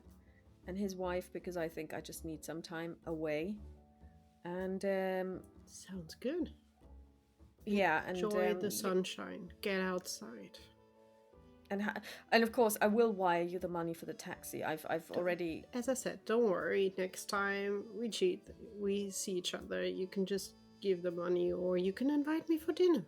and his wife, because I think I just need some time away. And sounds good. Yeah, and enjoy the sunshine. Get outside. And of course, I will wire you the money for the taxi. I've already. As I said, don't worry. Next time we see each other, you can just give the money, or you can invite me for dinner.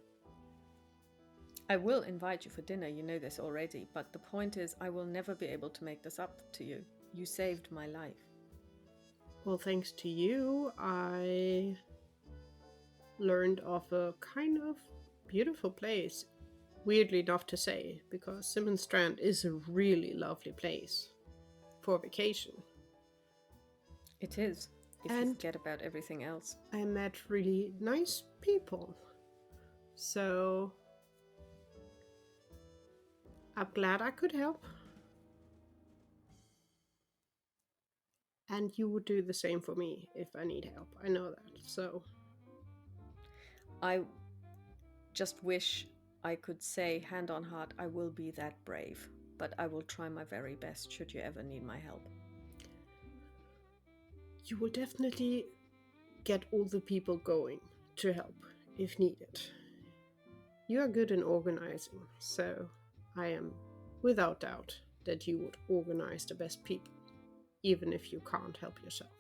I will invite you for dinner, you know this already, but the point is I will never be able to make this up to you. You saved my life. Well, thanks to you, I learned of a kind of beautiful place. Weirdly enough to say, because Simmons Strand is a really lovely place for vacation. It is, if you forget about everything else. I met really nice people. So... I'm glad I could help. And you would do the same for me if I need help. I know that, so... I just wish I could say, hand on heart, I will be that brave. But I will try my very best should you ever need my help. You will definitely get all the people going to help if needed. You are good in organizing, so... I am without doubt that you would organize the best people, even if you can't help yourself.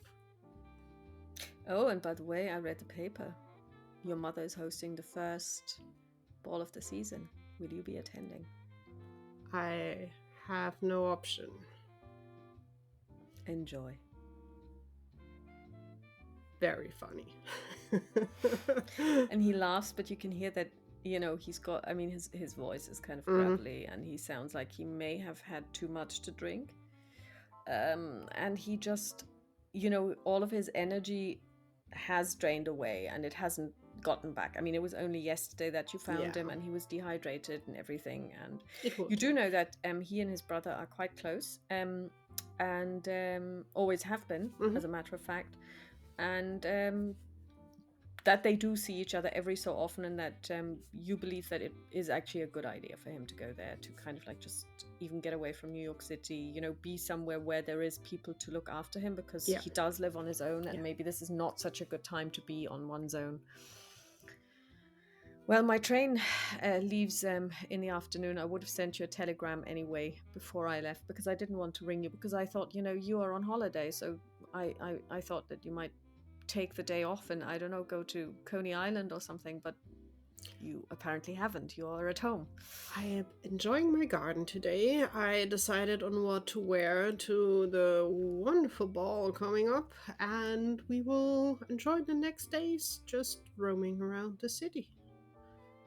Oh, and by the way, I read the paper. Your mother is hosting the first ball of the season. Will you be attending? I have no option. Enjoy. Very funny. And he laughs, but you can hear that. You know, he's got, I mean, his voice is kind of gravelly, and he sounds like he may have had too much to drink. And he just, you know, all of his energy has drained away, and it hasn't gotten back. I mean, it was only yesterday that you found him, and he was dehydrated and everything. And you do know that he and his brother are quite close, and always have been, as a matter of fact. And that they do see each other every so often, and that you believe that it is actually a good idea for him to go there, to kind of like just even get away from New York City, you know, be somewhere where there is people to look after him, because he does live on his own, and maybe this is not such a good time to be on one's own. Well, my train leaves in the afternoon. I would have sent you a telegram anyway before I left, because I didn't want to ring you, because I thought, you know, you are on holiday, so I thought that you might take the day off and, I don't know, go to Coney Island or something, but you apparently haven't. You're at home. I am enjoying my garden today. I decided on what to wear to the wonderful ball coming up, and we will enjoy the next days just roaming around the city.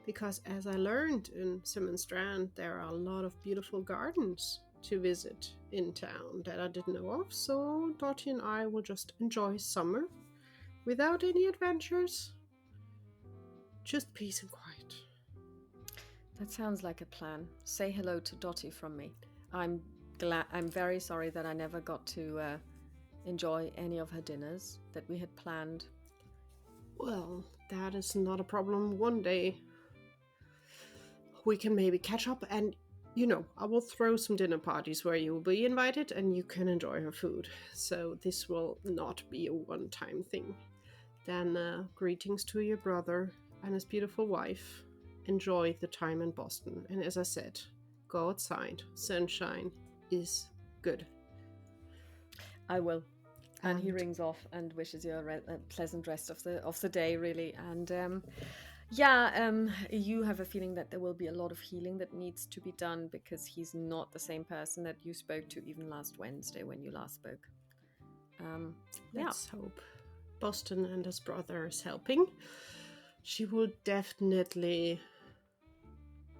Because as I learned in Simmons Strand, there are a lot of beautiful gardens to visit in town that I didn't know of, so Dottie and I will just enjoy summer without any adventures, just peace and quiet. That sounds like a plan. Say hello to Dottie from me. I'm glad. I'm very sorry that I never got to enjoy any of her dinners that we had planned. Well, that is not a problem. One day we can maybe catch up, and I will throw some dinner parties where you will be invited and you can enjoy her food. So this will not be a one-time thing. Then greetings to your brother and his beautiful wife. Enjoy the time in Boston. And as I said, go outside. Sunshine is good. I will. And he rings off and wishes you a pleasant rest of the day, really. And you have a feeling that there will be a lot of healing that needs to be done, because he's not the same person that you spoke to even last Wednesday when you last spoke. Let's hope Boston and his brother is helping. She will definitely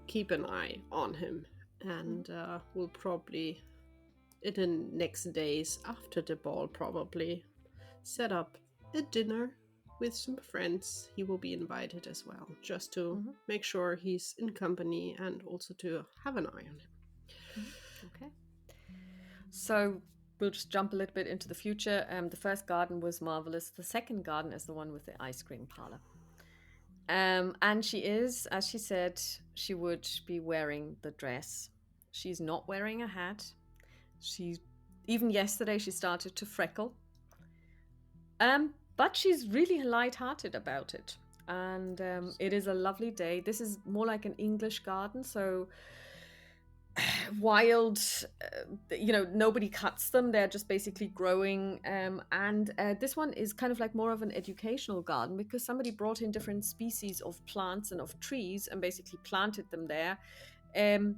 keep an eye on him, and will probably, in the next days after the ball, probably set up a dinner with some friends. He will be invited as well, just to make sure he's in company and also to have an eye on him. Okay. So we'll just jump a little bit into the future. The first garden was marvelous. The second garden is the one with the ice cream parlor. And she is, as she said, she would be wearing the dress. She's not wearing a hat. Even yesterday she started to freckle. But she's really light-hearted about it. And it is a lovely day. This is more like an English garden, so wild, nobody cuts them. They're just basically growing. And this one is kind of like more of an educational garden, because somebody brought in different species of plants and of trees and basically planted them there. And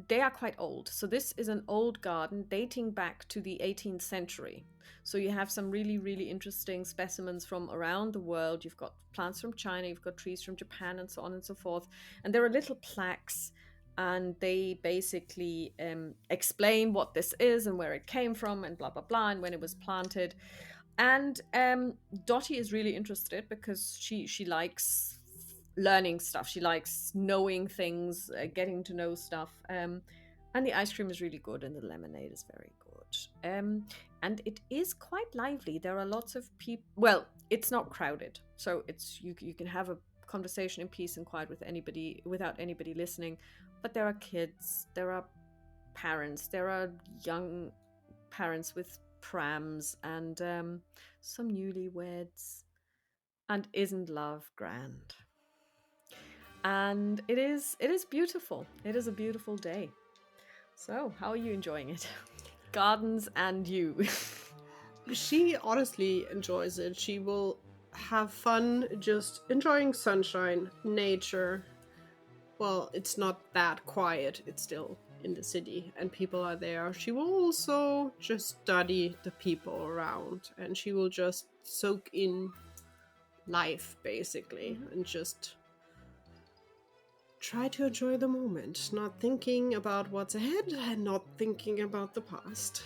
they are quite old. So this is an old garden dating back to the 18th century. So you have some really, really interesting specimens from around the world. You've got plants from China, you've got trees from Japan, and so on and so forth. And there are little plaques, and they basically explain what this is and where it came from and blah, blah, blah, and when it was planted. And Dottie is really interested because she likes learning stuff. She likes knowing things, getting to know stuff. And the ice cream is really good, and the lemonade is very good. And it is quite lively. There are lots of people. Well, it's not crowded, so it's you can have a conversation in peace and quiet with anybody without anybody listening. But there are kids, there are parents, there are young parents with prams, and some newlyweds. And isn't love grand? And it is beautiful. It is a beautiful day. So how are you enjoying it? Gardens and you. She honestly enjoys it. She will have fun just enjoying sunshine, nature. Well, it's not that quiet. It's still in the city and people are there. She will also just study the people around, and she will just soak in life, basically, and just try to enjoy the moment, not thinking about what's ahead and not thinking about the past.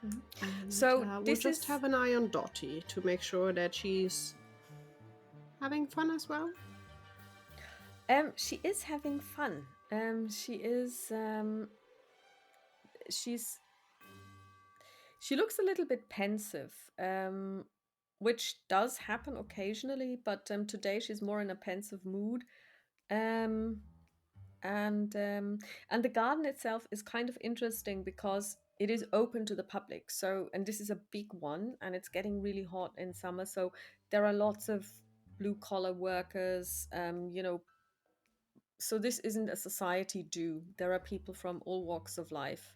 And, so we'll just have an eye on Dottie to make sure that she's having fun as well. She is having fun. She looks a little bit pensive, which does happen occasionally, but today she's more in a pensive mood. And the garden itself is kind of interesting because it is open to the public. So, and this is a big one, and it's getting really hot in summer. So there are lots of blue collar workers, so this isn't a society do. There are people from all walks of life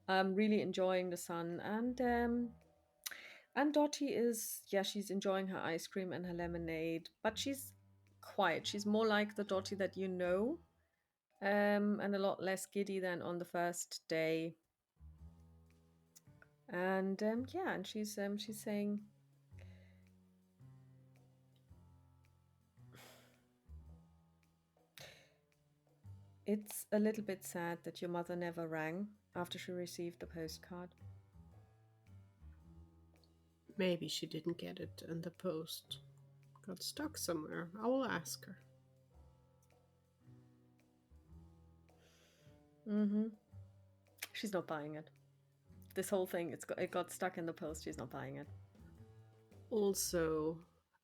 really enjoying the sun. And And Dottie is, yeah, she's enjoying her ice cream and her lemonade, but she's quiet. She's more like the Dottie that you know, and a lot less giddy than on the first day. And yeah, and she's saying, it's a little bit sad that your mother never rang after she received the postcard. Maybe she didn't get it in the post. Got stuck somewhere. I will ask her. Mm-hmm. She's not buying it. This whole thing, it got stuck in the post. She's not buying it. Also,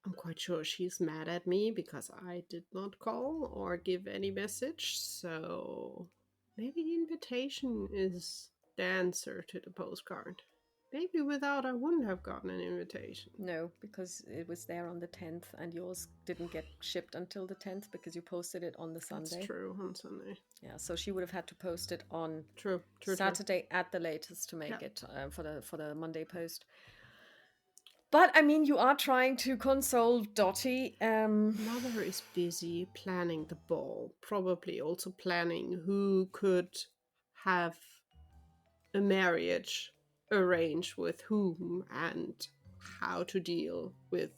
I'm quite sure she's mad at me because I did not call or give any message, so maybe the invitation is the answer to the postcard. Maybe without I wouldn't have gotten an invitation. No, because it was there on the 10th and yours didn't get shipped until the 10th because you posted it on the That's Sunday. true, on Sunday. Yeah, so she would have had to post it on True. Saturday at the latest to make Yeah. it for the Monday post. But I mean, you are trying to console Dottie. Mother is busy planning the ball, probably also planning who could have a marriage arranged with whom and how to deal with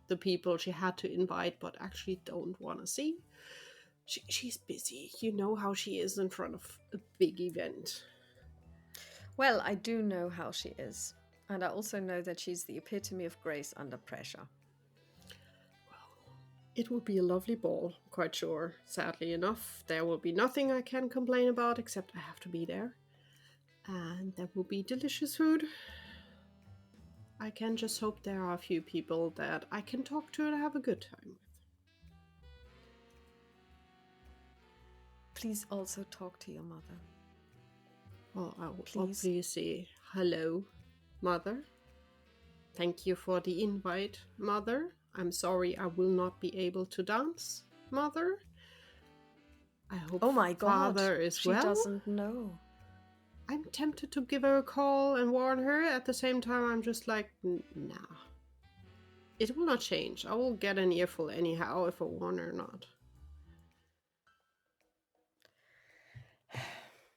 the people she had to invite but actually don't want to see. She's busy. You know how she is in front of a big event. Well, I do know how she is. And I also know that she's the epitome of grace under pressure. It will be a lovely ball, quite sure. Sadly enough, there will be nothing I can complain about except I have to be there. And there will be delicious food. I can just hope there are a few people that I can talk to and have a good time with. Please also talk to your mother. Well, I will Please. obviously say hello, Mother. Thank you for the invite, Mother. I'm sorry I will not be able to dance, Mother. I hope Oh my God, Father is she well. doesn't know. I'm tempted to give her a call and warn her. At the same time, I'm just like, nah. It will not change. I will get an earful anyhow if I warn her or not.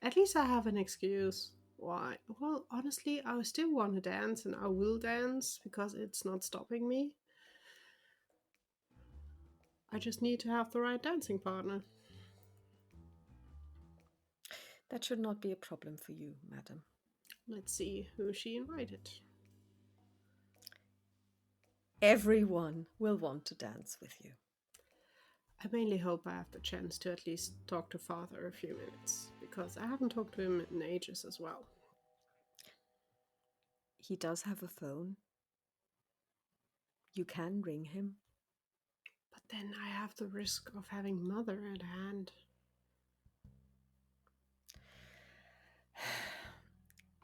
At least I have an excuse. Why? Well, honestly, I still want to dance and I will dance because it's not stopping me. I just need to have the right dancing partner. That should not be a problem for you, madam. Let's see who she invited. Everyone will want to dance with you. I mainly hope I have the chance to at least talk to Father a few minutes, because I haven't talked to him in ages as well. He does have a phone. You can ring him. But then I have the risk of having Mother at hand.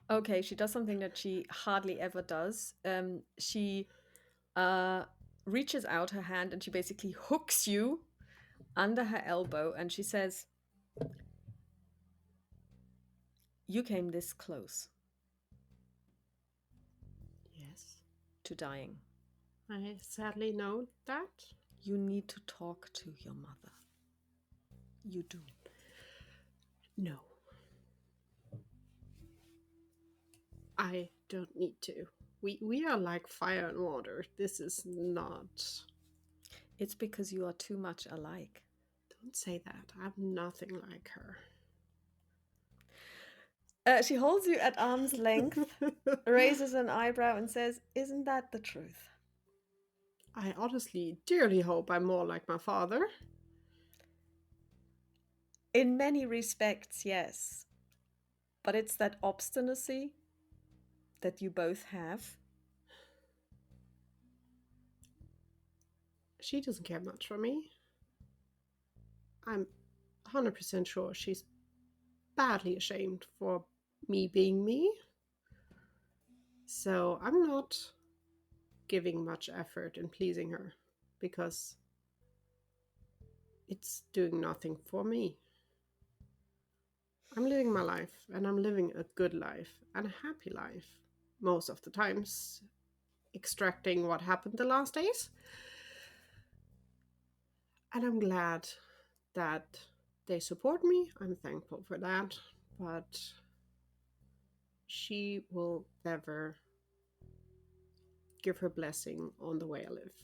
Okay, she does something that she hardly ever does. She reaches out her hand and she basically hooks you under her elbow and she says, "You came this close Yes. to dying. I sadly know that. You need to talk to your mother. You do." No. I don't need to. We are like fire and water. This is not... It's because you are too much alike. Don't say that. I'm nothing like her. She holds you at arm's length, raises an eyebrow and says, "Isn't that the truth?" I honestly dearly hope I'm more like my father. In many respects, yes. But it's that obstinacy that you both have. She doesn't care much for me. I'm 100% sure she's badly ashamed for me being me. So I'm not giving much effort in pleasing her because it's doing nothing for me. I'm living my life and I'm living a good life and a happy life most of the times. extracting what happened the last days. And I'm glad that they support me. I'm thankful for that. But she will never give her blessing on the way I live.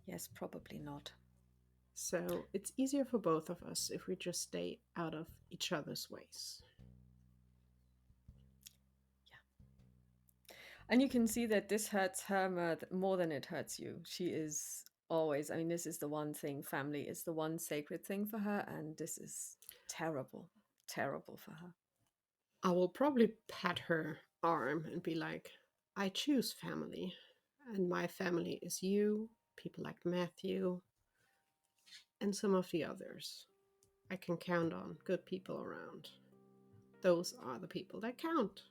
Yes, probably not. So it's easier for both of us if we just stay out of each other's ways. And you can see that this hurts her more than it hurts you. She is always, I mean, this is the one thing, family is the one sacred thing for her, and this is terrible, terrible for her. I will probably pat her arm and be like, I choose family. And my family is you, people like Matthew, and some of the others. I can count on good people around. Those are the people that count.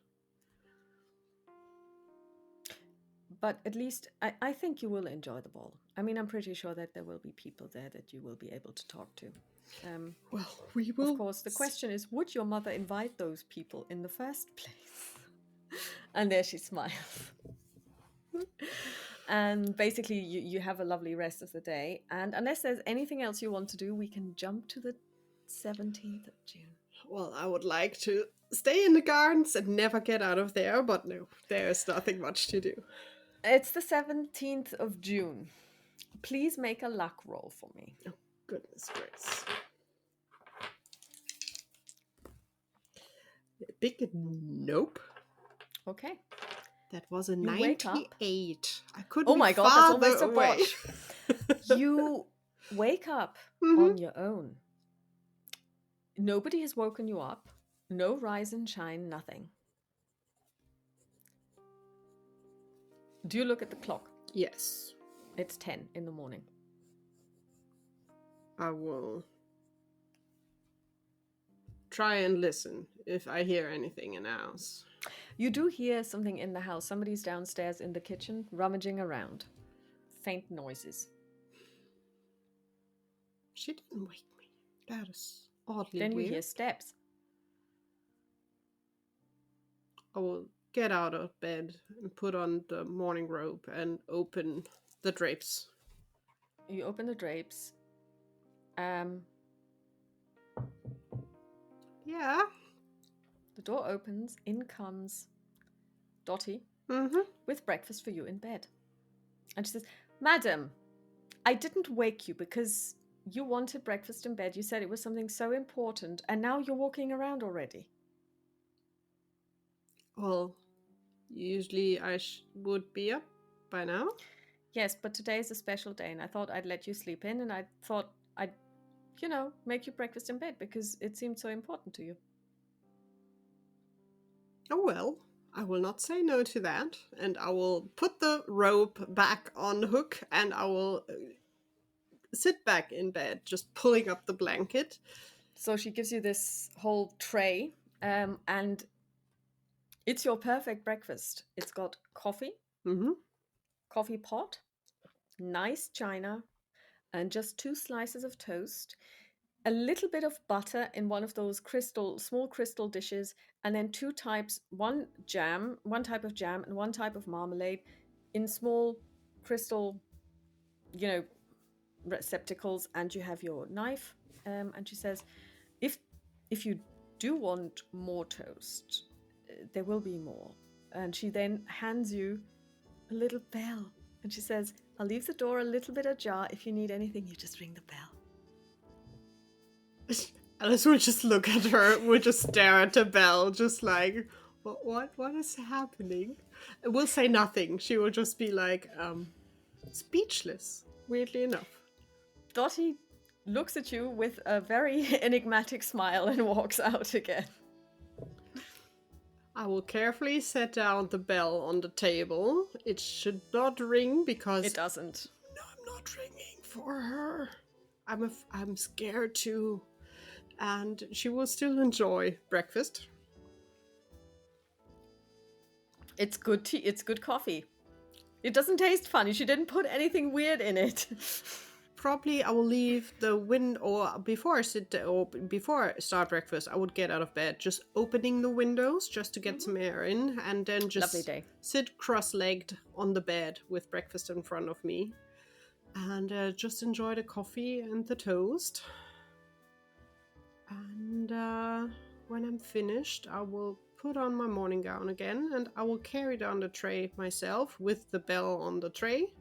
But at least I think you will enjoy the ball. I mean, I'm pretty sure that there will be people there that you will be able to talk to. Well, we will. Of course, the question is, would your mother invite those people in the first place? And there she smiles. And basically, you have a lovely rest of the day. And unless there's anything else you want to do, we can jump to the 17th of June. Well, I would like to stay in the gardens and never get out of there, but no, there's nothing much to do. It's the 17th of June. Please make a luck roll for me. Oh, goodness gracious. Big nope. Okay. That was a You wake up. 98. I couldn't Oh my be god, that's farther almost a away. botch. You wake up on your own. Nobody has woken you up. No rise and shine, nothing. Do you look at the clock? Yes. It's 10 in the morning. I will try and listen if I hear anything in the house. You do hear something in the house. Somebody's downstairs in the kitchen rummaging around. Faint noises. She didn't wake me. That is oddly Then you weird. hear steps. I will get out of bed and put on the morning robe and open the drapes. You open the drapes. Yeah. The door opens. In comes Dottie with breakfast for you in bed. And she says, Madam, I didn't wake you because you wanted breakfast in bed. You said it was something so important, and now you're walking around already. Well, usually I would be up by now. Yes, but today is a special day, and I thought I'd let you sleep in, and I thought I'd, make you breakfast in bed because it seemed so important to you. Oh well, I will not say no to that, and I will put the rope back on the hook, and I will sit back in bed, just pulling up the blanket. So she gives you this whole tray, and it's your perfect breakfast. It's got coffee, coffee pot, nice china, and just 2 slices of toast, a little bit of butter in one of those small crystal dishes, and then 2 types, one type of jam and one type of marmalade in small crystal, receptacles, and you have your knife. And she says, if you do want more toast, there will be more. And she then hands you a little bell, and she says, I'll leave the door a little bit ajar. If you need anything, you just ring the bell. Alice will just look at her, will just stare at the bell, just like, what is happening? We'll say nothing. She will just be like, speechless, weirdly enough. Dottie looks at you with a very enigmatic smile and walks out again. I will carefully set down the bell on the table. It should not ring because... It doesn't. No, I'm not ringing for her. I'm scared too. And she will still enjoy breakfast. It's good tea. It's good coffee. It doesn't taste funny. She didn't put anything weird in it. Probably I will leave the window, or before I start breakfast, I would get out of bed, just opening the windows just to get some air in, and then Lovely just day. sit cross-legged on the bed with breakfast in front of me, and just enjoy the coffee and the toast. And when I'm finished, I will put on my morning gown again, and I will carry down the tray myself with the bell on the tray.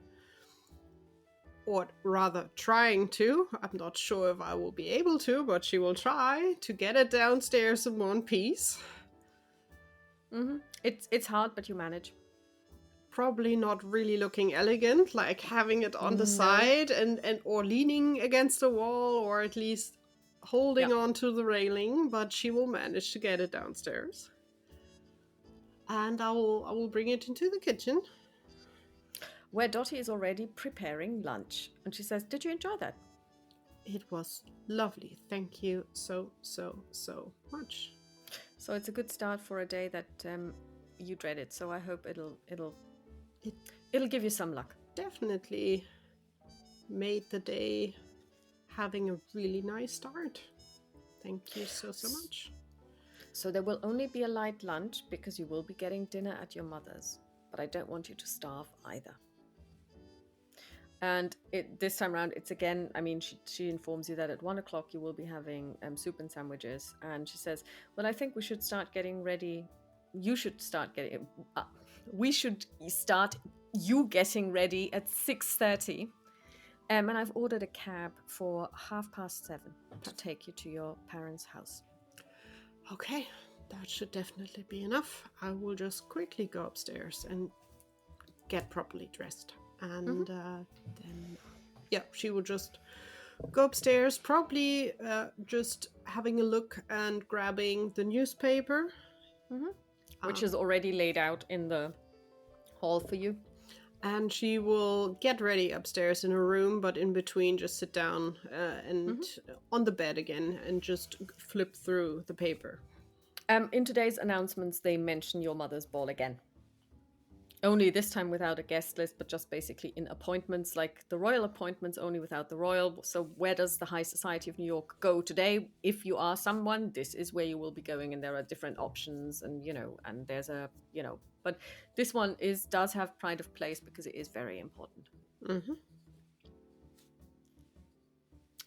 Or rather, trying to. I'm not sure if I will be able to, but she will try to get it downstairs in one piece. It's hard, but you manage. Probably not really looking elegant, like having it on the side and or leaning against the wall, or at least holding on to the railing, but she will manage to get it downstairs. And I will bring it into the kitchen, where Dottie is already preparing lunch. And she says, "Did you enjoy that?" It was lovely. Thank you so much. So it's a good start for a day that you dreaded. So I hope it'll give you some luck. Definitely made the day having a really nice start. Thank you so much. So there will only be a light lunch because you will be getting dinner at your mother's. But I don't want you to starve either. And this time around, it's again, I mean, she informs you that at 1 o'clock you will be having soup and sandwiches. And she says, well, I think we should start getting ready. You should start getting, we should start you getting ready at 6:30. And I've ordered a cab for 7:30 to take you to your parents' house. Okay, that should definitely be enough. I will just quickly go upstairs and get properly dressed. And then, she will just go upstairs, probably just having a look and grabbing the newspaper. Which is already laid out in the hall for you. And she will get ready upstairs in her room, but in between just sit down and on the bed again and just flip through the paper. In today's announcements, they mention your mother's ball again. Only this time without a guest list, but just basically in appointments, like the royal appointments, only without the royal. So where does the High Society of New York go today? If you are someone, this is where you will be going, and there are different options, and and there's a but this one does have pride of place because it is very important.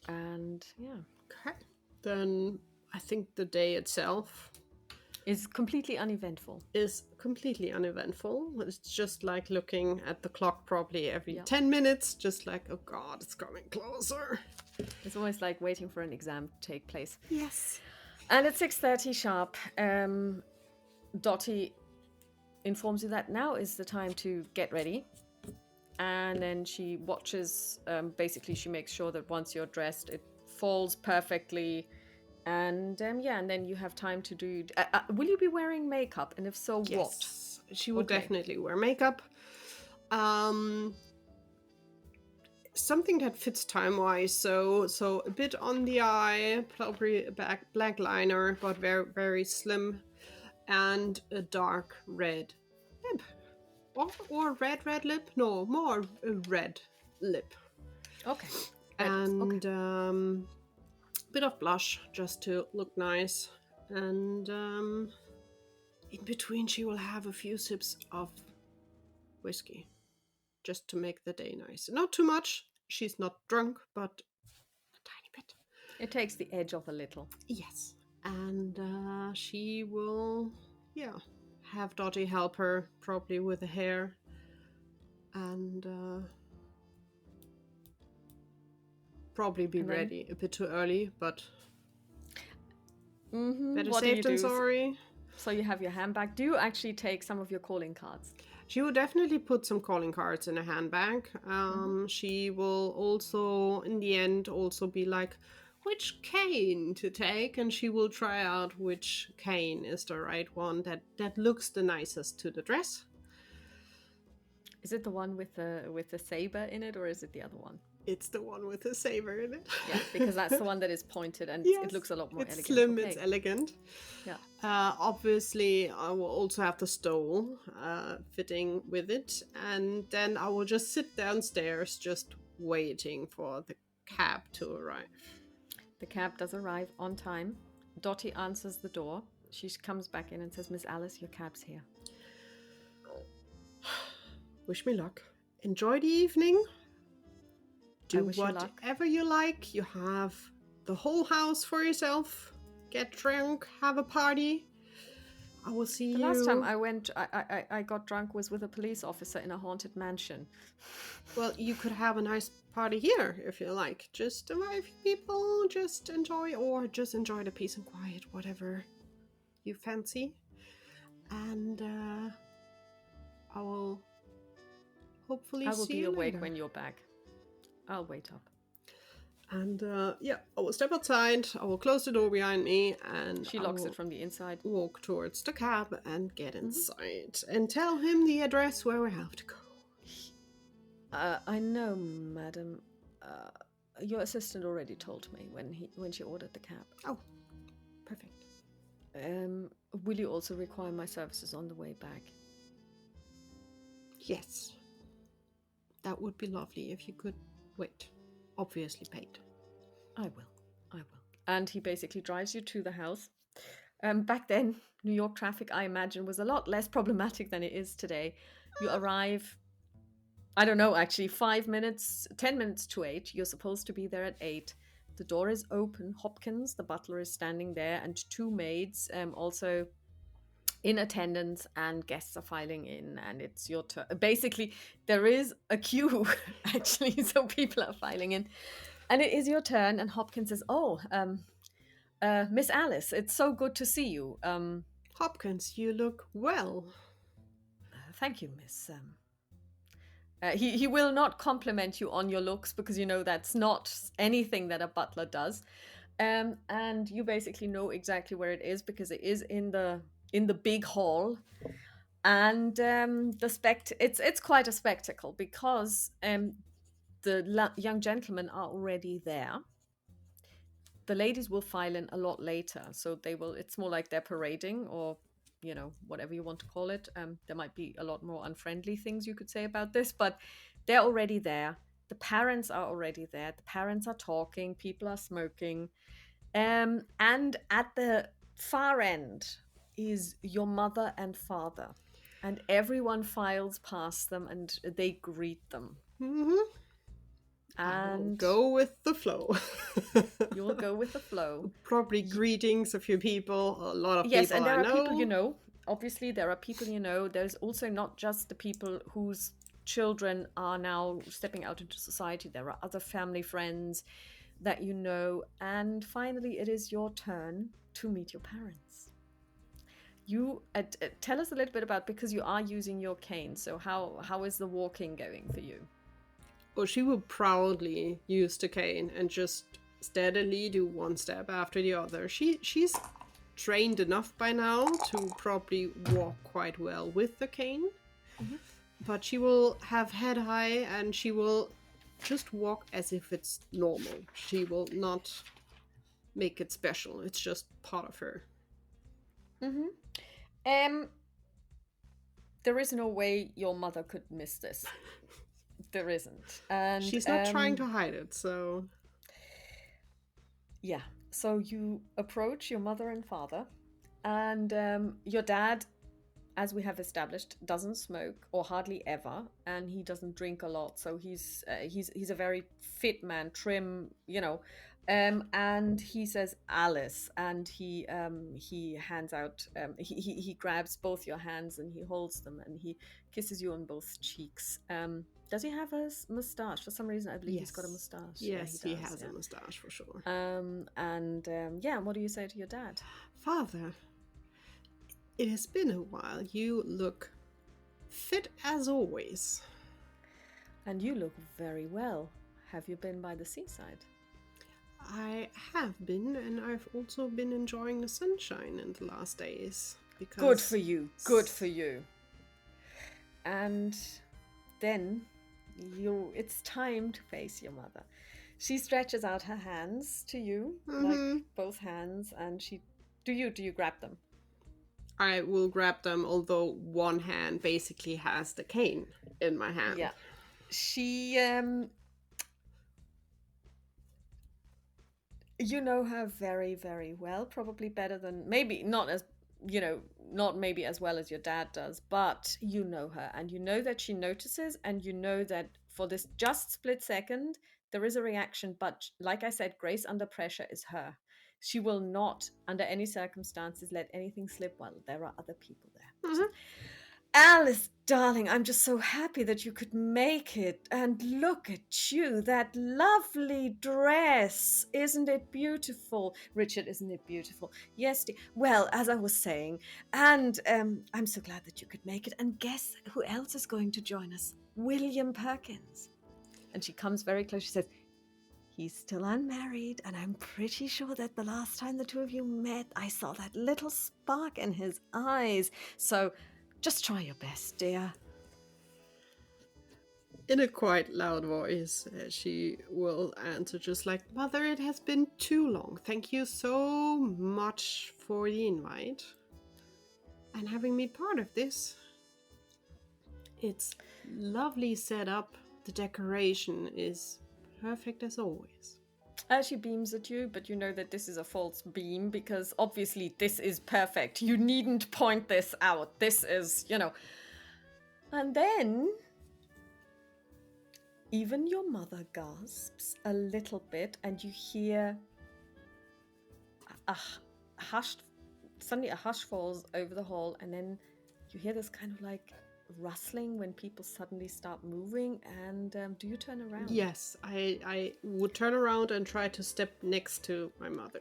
And okay, then I think the day itself is completely uneventful. It's just like looking at the clock probably every 10 minutes, just like, oh God, it's coming closer. It's almost like waiting for an exam to take place. Yes. And at 6:30 sharp, Dottie informs you that now is the time to get ready. And then she watches, basically she makes sure that once you're dressed, it falls perfectly. And and then you have time to do... will you be wearing makeup? And if so, yes, what? She will definitely wear makeup. Something that fits time-wise. So a bit on the eye, probably a black liner, but very, very slim. And a dark red lip. Or red lip? No, more a red lip. Okay. And... bit of blush just to look nice, and in between she will have a few sips of whiskey just to make the day nice. Not too much, she's not drunk, but a tiny bit. It takes the edge off a little. Yes. And she will have Dottie help her probably with the hair, and probably be ready a bit too early, but better safe than sorry. So you have your handbag. Do you actually take some of your calling cards? She will definitely put some calling cards in a handbag. She will also, in the end, also be like, which cane to take, and she will try out which cane is the right one that looks the nicest to the dress. Is it the one with the saber in it, or is it the other one? It's the one with the saber in it. Yeah, because that's the one that is pointed, and it looks a lot more elegant. It's slim, it's elegant. Yeah. Obviously, I will also have the stole fitting with it, and then I will just sit downstairs, just waiting for the cab to arrive. The cab does arrive on time. Dottie answers the door. She comes back in and says, Miss Alice, your cab's here. Wish me luck. Enjoy the evening. Do wish you luck. whatever you like. You have the whole house for yourself. Get drunk, have a party. I will see The you. last time I got drunk was with a police officer in a haunted mansion. Well, you could have a nice party here if you like. Just a few people, just enjoy, or just enjoy the peace and quiet, whatever you fancy. And I will hopefully I will see be you awake later. when you're back. I'll wait up. And I will step outside. I will close the door behind me, and She locks it from the inside. Walk towards the cab and get inside, and tell him the address where we have to go. I know, madam. Your assistant already told me when she ordered the cab. Oh, perfect. Will you also require my services on the way back? Yes. That would be lovely if you could wait. Obviously paid. I will. And he basically drives you to the house. Back then, New York traffic, I imagine, was a lot less problematic than it is today. You arrive, I don't know, actually, 10 minutes to 8. You're supposed to be there at 8. The door is open. Hopkins, the butler, is standing there, and 2 maids also in attendance, and guests are filing in, and it's your turn. Basically, there is a queue, actually, so people are filing in. And it is your turn, and Hopkins says, Miss Alice, it's so good to see you. Hopkins, you look well. Thank you, miss. He will not compliment you on your looks, because you know that's not anything that a butler does. And you basically know exactly where it is, because it is in the big hall. And it's quite a spectacle, because the young gentlemen are already there. The ladies will file in a lot later, so it's more like they're parading, or whatever you want to call it. There might be a lot more unfriendly things you could say about this, but they're already there. The parents are already there. The parents are talking, people are smoking, and at the far end is your mother and father, and everyone files past them and they greet them. Mm-hmm. And go with the flow. You'll go with the flow. Probably greetings, a few people, a lot of people. Yes, and there are people you know. Obviously, there are people you know. There's also not just the people whose children are now stepping out into society. There are other family friends that you know. And finally, it is your turn to meet your parents. You tell us a little bit about, because you are using your cane. So how is the walking going for you? Well, she will proudly use the cane and just steadily do one step after the other. She's trained enough by now to probably walk quite well with the cane. Mm-hmm. But she will have head high, and she will just walk as if it's normal. She will not make it special. It's just part of her. Mm-hmm. There is no way your mother could miss this. There isn't. And she's not trying to hide it, so... Yeah. So you approach your mother and father, and your dad, as we have established, doesn't smoke, or hardly ever, and he doesn't drink a lot. So he's a very fit man, trim, and he says Alice, and he hands out, he grabs both your hands and he holds them and he kisses you on both cheeks. Does he have a moustache? For some reason, I believe he's got a moustache. Yes, he has a moustache for sure. What do you say to your dad? Father, it has been a while. You look fit as always. And you look very well. Have you been by the seaside? I have been, and I've also been enjoying the sunshine in the last days. Because Good for you. Good for you. And then it's time to face your mother. She stretches out her hands to you, like both hands, and do you grab them? I will grab them, although one hand basically has the cane in my hand. Yeah. She You know her very, very well, probably better than, maybe not as, not maybe as well as your dad does, but you know her, and you know that she notices, and you know that for this just split second, there is a reaction. But like I said, Grace under pressure is her. She will not, under any circumstances, let anything slip while there are other people there. Mhm. Alice, darling, I'm just so happy that you could make it. And look at you, that lovely dress. Isn't it beautiful? Richard, isn't it beautiful? Yes, dear. Well, as I was saying, and I'm so glad that you could make it. And guess who else is going to join us? William Perkins. And she comes very close. She says, he's still unmarried, and I'm pretty sure that the last time the two of you met, I saw that little spark in his eyes. So just try your best, dear. In a quite loud voice, she will answer just like, Mother, it has been too long. Thank you so much for the invite and having me part of this. It's lovely set up. The decoration is perfect as always. She beams at you, but you know that this is a false beam because obviously this is perfect. You needn't point this out. This is, And then even your mother gasps a little bit, and you hear a hush. Suddenly a hush falls over the hall, and then you hear this kind of like rustling when people suddenly start moving. And do you turn around? Yes, I would turn around and try to step next to my mother.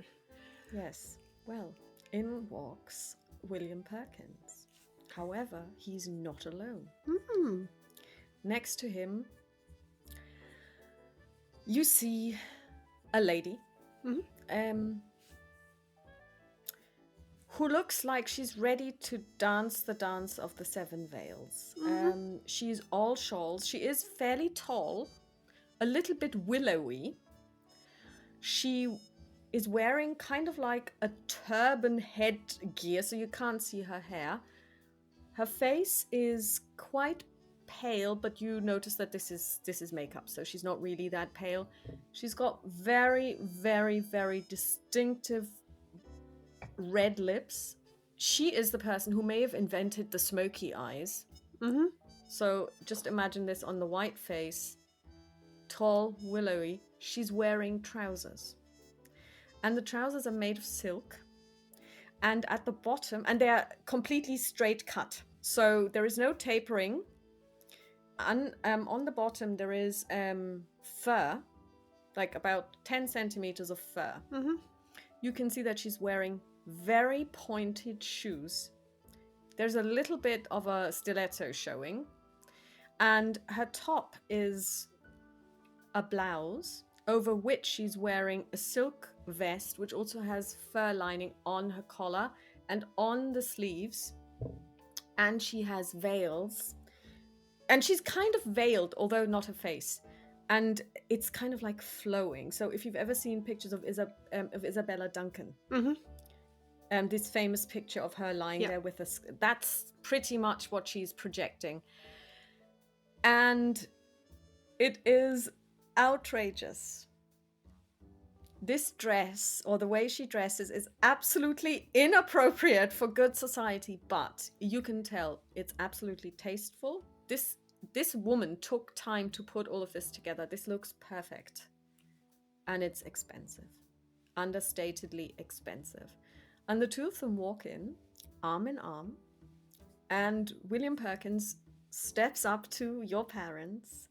Yes. Well, in walks William Perkins. However, he's not alone. Mm-hmm. Next to him, you see a lady. Mm-hmm. Who looks like she's ready to dance the dance of the seven veils. Mm-hmm. She's all shawls. She is fairly tall, a little bit willowy. She is wearing kind of like a turban headgear, so you can't see her hair. Her face is quite pale, but you notice that this is makeup, so she's not really that pale. She's got very, very, very distinctive red lips. She is the person who may have invented the smoky eyes. Mm-hmm. So just imagine this on the white face, tall, willowy. She's wearing trousers. And the trousers are made of silk. And at the bottom, and they are completely straight cut. So there is no tapering. On the bottom, there is fur, like about 10 centimeters of fur. Mm-hmm. You can see that she's wearing very pointed shoes. There's a little bit of a stiletto showing. And her top is a blouse over which she's wearing a silk vest, which also has fur lining on her collar and on the sleeves. And she has veils. And she's kind of veiled, although not her face. And it's kind of like flowing. So if you've ever seen pictures of Isabella Duncan, this famous picture of her lying there with us, that's pretty much what she's projecting. And it is outrageous. This dress, or the way she dresses, is absolutely inappropriate for good society, but you can tell it's absolutely tasteful. This woman took time to put all of this together. This looks perfect. And it's expensive. Understatedly expensive. And the two of them walk in, arm in arm, and William Perkins steps up to your parents,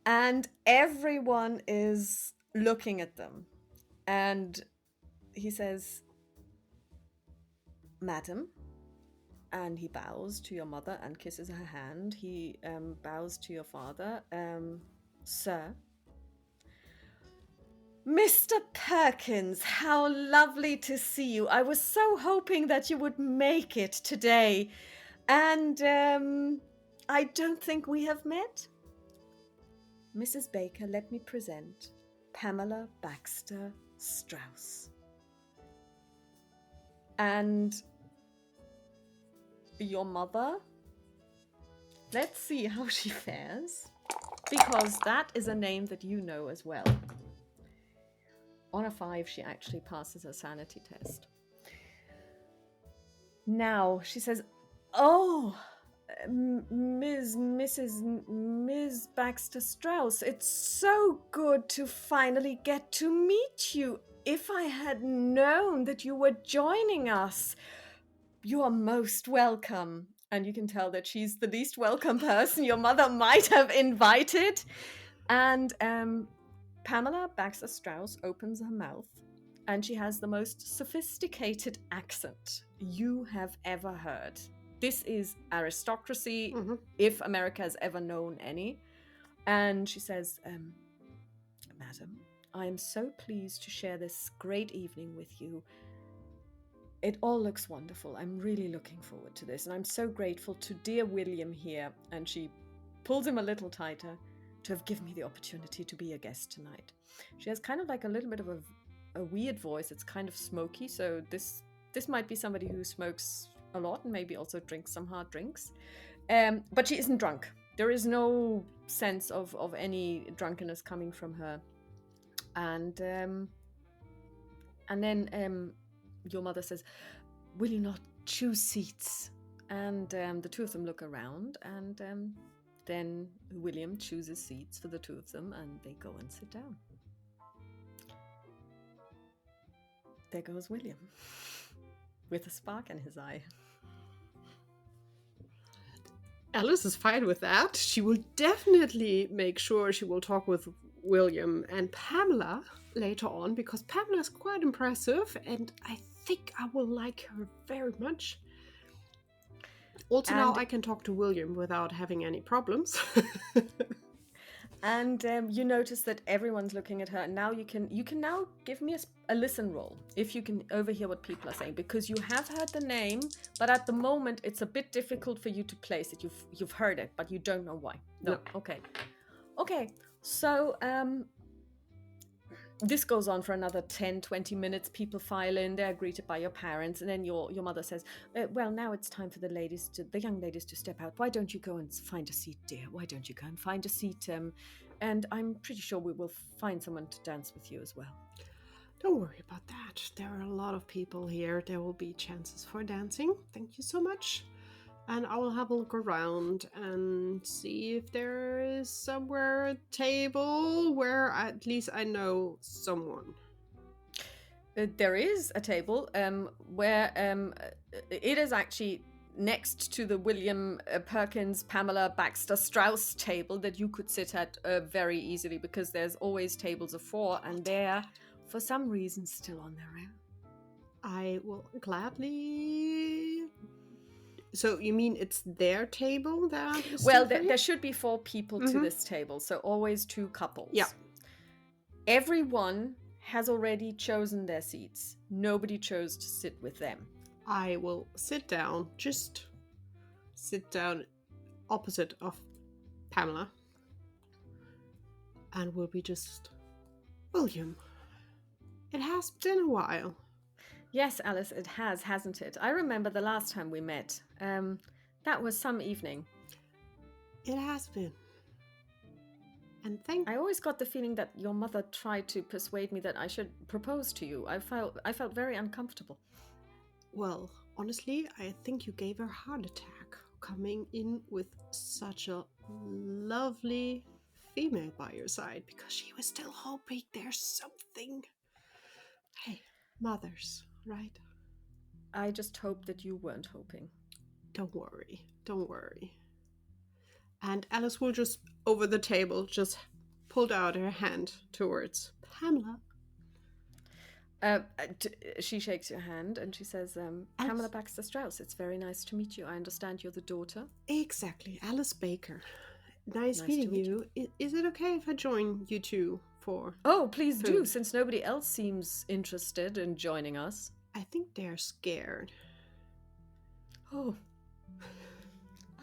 and everyone is looking at them. And he says, Madam, and he bows to your mother and kisses her hand. He bows to your father. Sir. Mr. Perkins, how lovely to see you. I was so hoping that you would make it today. And I don't think we have met. Mrs. Baker, let me present Pamela Baxter Strauss. And your mother, let's see how she fares, because that is a name that you know as well. On a 5, she actually passes her sanity test. Now she says, "Oh, Ms. Baxter Strauss, it's so good to finally get to meet you. If I had known that you were joining us, you are most welcome." And you can tell that she's the least welcome person your mother might have invited. And Pamela Baxter Strauss opens her mouth, and she has the most sophisticated accent you have ever heard. This is aristocracy, if America has ever known any. And she says, "Madam, I am so pleased to share this great evening with you. It all looks wonderful. I'm really looking forward to this. And I'm so grateful to dear William here." And she pulls him a little tighter, "to have given me the opportunity to be a guest tonight." She has kind of like a little bit of a weird voice. It's kind of smoky. So this might be somebody who smokes a lot and maybe also drinks some hard drinks. But she isn't drunk. There is no sense of any drunkenness coming from her. And then your mother says, "Will you not choose seats?" And the two of them look around, and then William chooses seats for the two of them, and they go and sit down. There goes William, with a spark in his eye. Alice is fine with that. She will definitely make sure she will talk with William and Pamela later on, because Pamela is quite impressive and I think I will like her very much. Also, now I can talk to William without having any problems. And you notice that everyone's looking at her, and now you can now give me a listen roll if you can overhear what people are saying, because you have heard the name, but at the moment it's a bit difficult for you to place it. You've heard it, but you don't know why. No. Okay. So this goes on for another 10-20 minutes. People file in, they're greeted by your parents, and then your mother says, "Well, now it's time for the young ladies to step out. Why don't you go and find a seat, dear? Why don't you go and find a seat? And I'm pretty sure we will find someone to dance with you as well." Don't worry about that. There are a lot of people here. There will be chances for dancing. Thank you so much. And I will have a look around and see if there is somewhere a table where at least I know someone. There is a table where it is actually next to the William Perkins, Pamela Baxter Strauss table that you could sit at very easily, because there's always tables of 4, and they're, for some reason, still on their own. I will gladly... So you mean it's their table that is... Well, there should be 4 people to this table, so always 2 couples. Yeah. Everyone has already chosen their seats. Nobody chose to sit with them. I will sit down, just sit down opposite of Pamela. And we'll be just... William, it has been a while. Yes, Alice, it has, hasn't it? I remember the last time we met. That was some evening. It has been. And I always got the feeling that your mother tried to persuade me that I should propose to you. I felt very uncomfortable. Well, honestly, I think you gave her a heart attack coming in with such a lovely female by your side, because she was still hoping there's something. Hey, mothers, right? I just hoped that you weren't hoping. Don't worry. And Alice will just, over the table, just pulled out her hand towards Pamela. She shakes your hand and she says, "Pamela Baxter Strauss, it's very nice to meet you. I understand you're the daughter." Exactly, Alice Baker. Nice meeting you. Is it okay if I join you two for... Oh, please do, since nobody else seems interested in joining us. I think they're scared. Oh.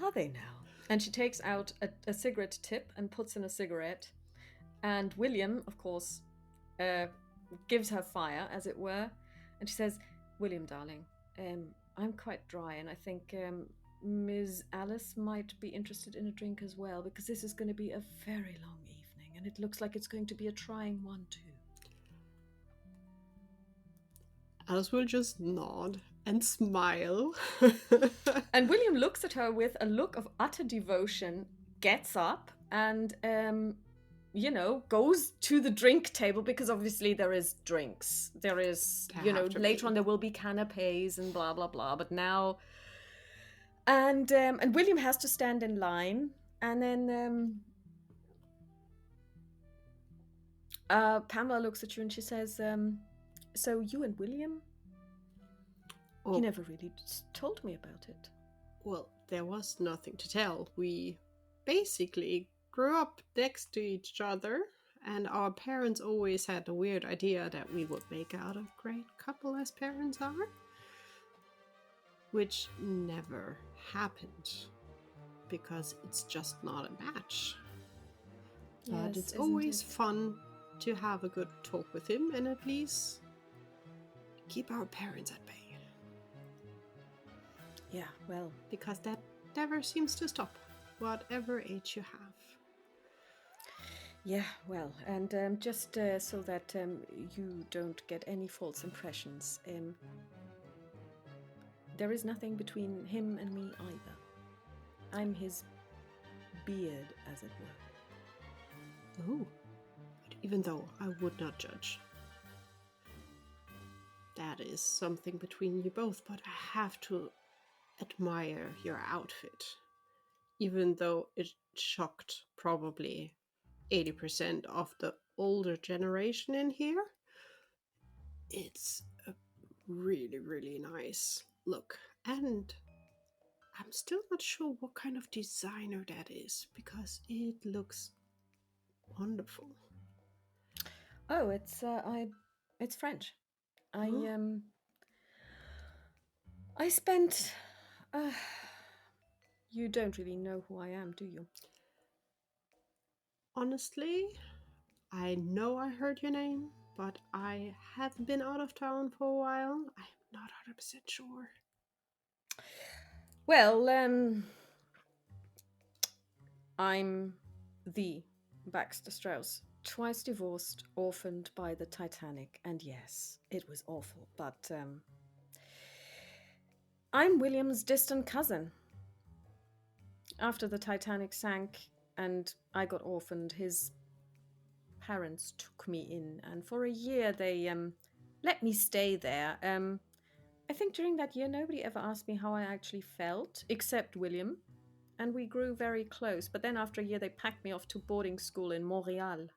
Are they now? And she takes out a cigarette tip and puts in a cigarette. And William, of course, gives her fire, as it were. And she says, "William, darling, I'm quite dry, and I think Ms. Alice might be interested in a drink as well, because this is going to be a very long evening, and it looks like it's going to be a trying one too." Alice will just nod and smile. And William looks at her with a look of utter devotion, gets up, and goes to the drink table, because obviously there is drinks. There is, later on there will be canapes and blah blah blah. But now, and William has to stand in line, and then Pamela looks at you and she says, "So you and William? He never really told me about it." Well, there was nothing to tell. We basically grew up next to each other, and our parents always had the weird idea that we would make out a great couple, as parents are, which never happened because it's just not a match. But it's always fun to have a good talk with him and at least keep our parents at bay. Yeah, well, because that never seems to stop, whatever age you have. Yeah, well, and just so that you don't get any false impressions, there is nothing between him and me either. I'm his beard, as it were. Oh, but even though I would not judge. That is something between you both, but I have to admire your outfit. Even though it shocked probably 80% of the older generation in here, it's a really, really nice look. And I'm still not sure what kind of designer that is, because it looks wonderful. Oh, it's French. I spent. You don't really know who I am, do you? Honestly, I know I heard your name, but I have been out of town for a while. I'm not 100% sure. Well, I'm the Baxter Strauss, twice divorced, orphaned by the Titanic, and yes, it was awful, but I'm William's distant cousin. After the Titanic sank and I got orphaned, his parents took me in, and for a year they let me stay there. I think during that year nobody ever asked me how I actually felt, except William, and we grew very close. But then after a year they packed me off to boarding school in Montreal.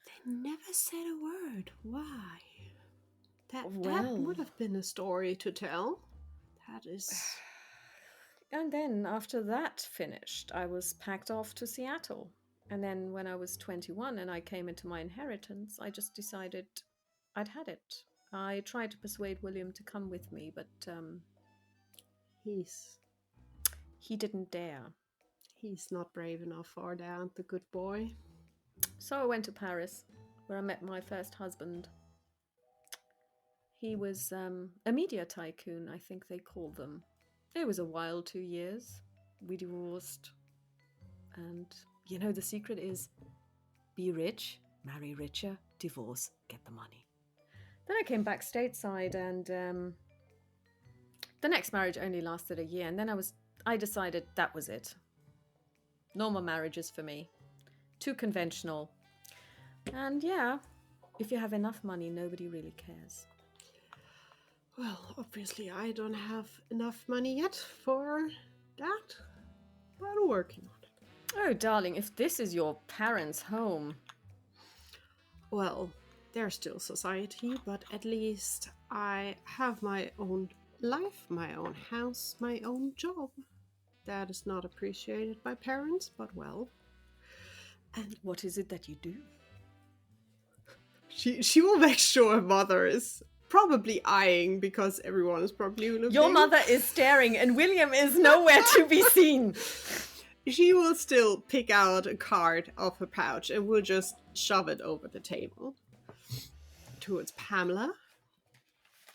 They never said a word. Why? That would have been a story to tell. That is... And then after that finished, I was packed off to Seattle. And then when I was 21 and I came into my inheritance, I just decided I'd had it. I tried to persuade William to come with me, but he didn't dare. He's not brave enough for that, the good boy. So I went to Paris, where I met my first husband. He was a media tycoon, I think they called them. It was a wild 2 years. We divorced. And, the secret is be rich, marry richer, divorce, get the money. Then I came back stateside, and the next marriage only lasted a year. And then I decided that was it. No more marriages for me. Too conventional. And yeah, if you have enough money, nobody really cares. Well, obviously I don't have enough money yet for that, but I'm working on it. Oh, darling, if this is your parents' home... Well, they're still society, but at least I have my own life, my own house, my own job. That is not appreciated by parents, but well. And what is it that you do? She will make sure her mother is probably eyeing, because everyone is probably looking. Your mother is staring and William is nowhere to be seen. She will still pick out a card off her pouch and will just shove it over the table towards Pamela.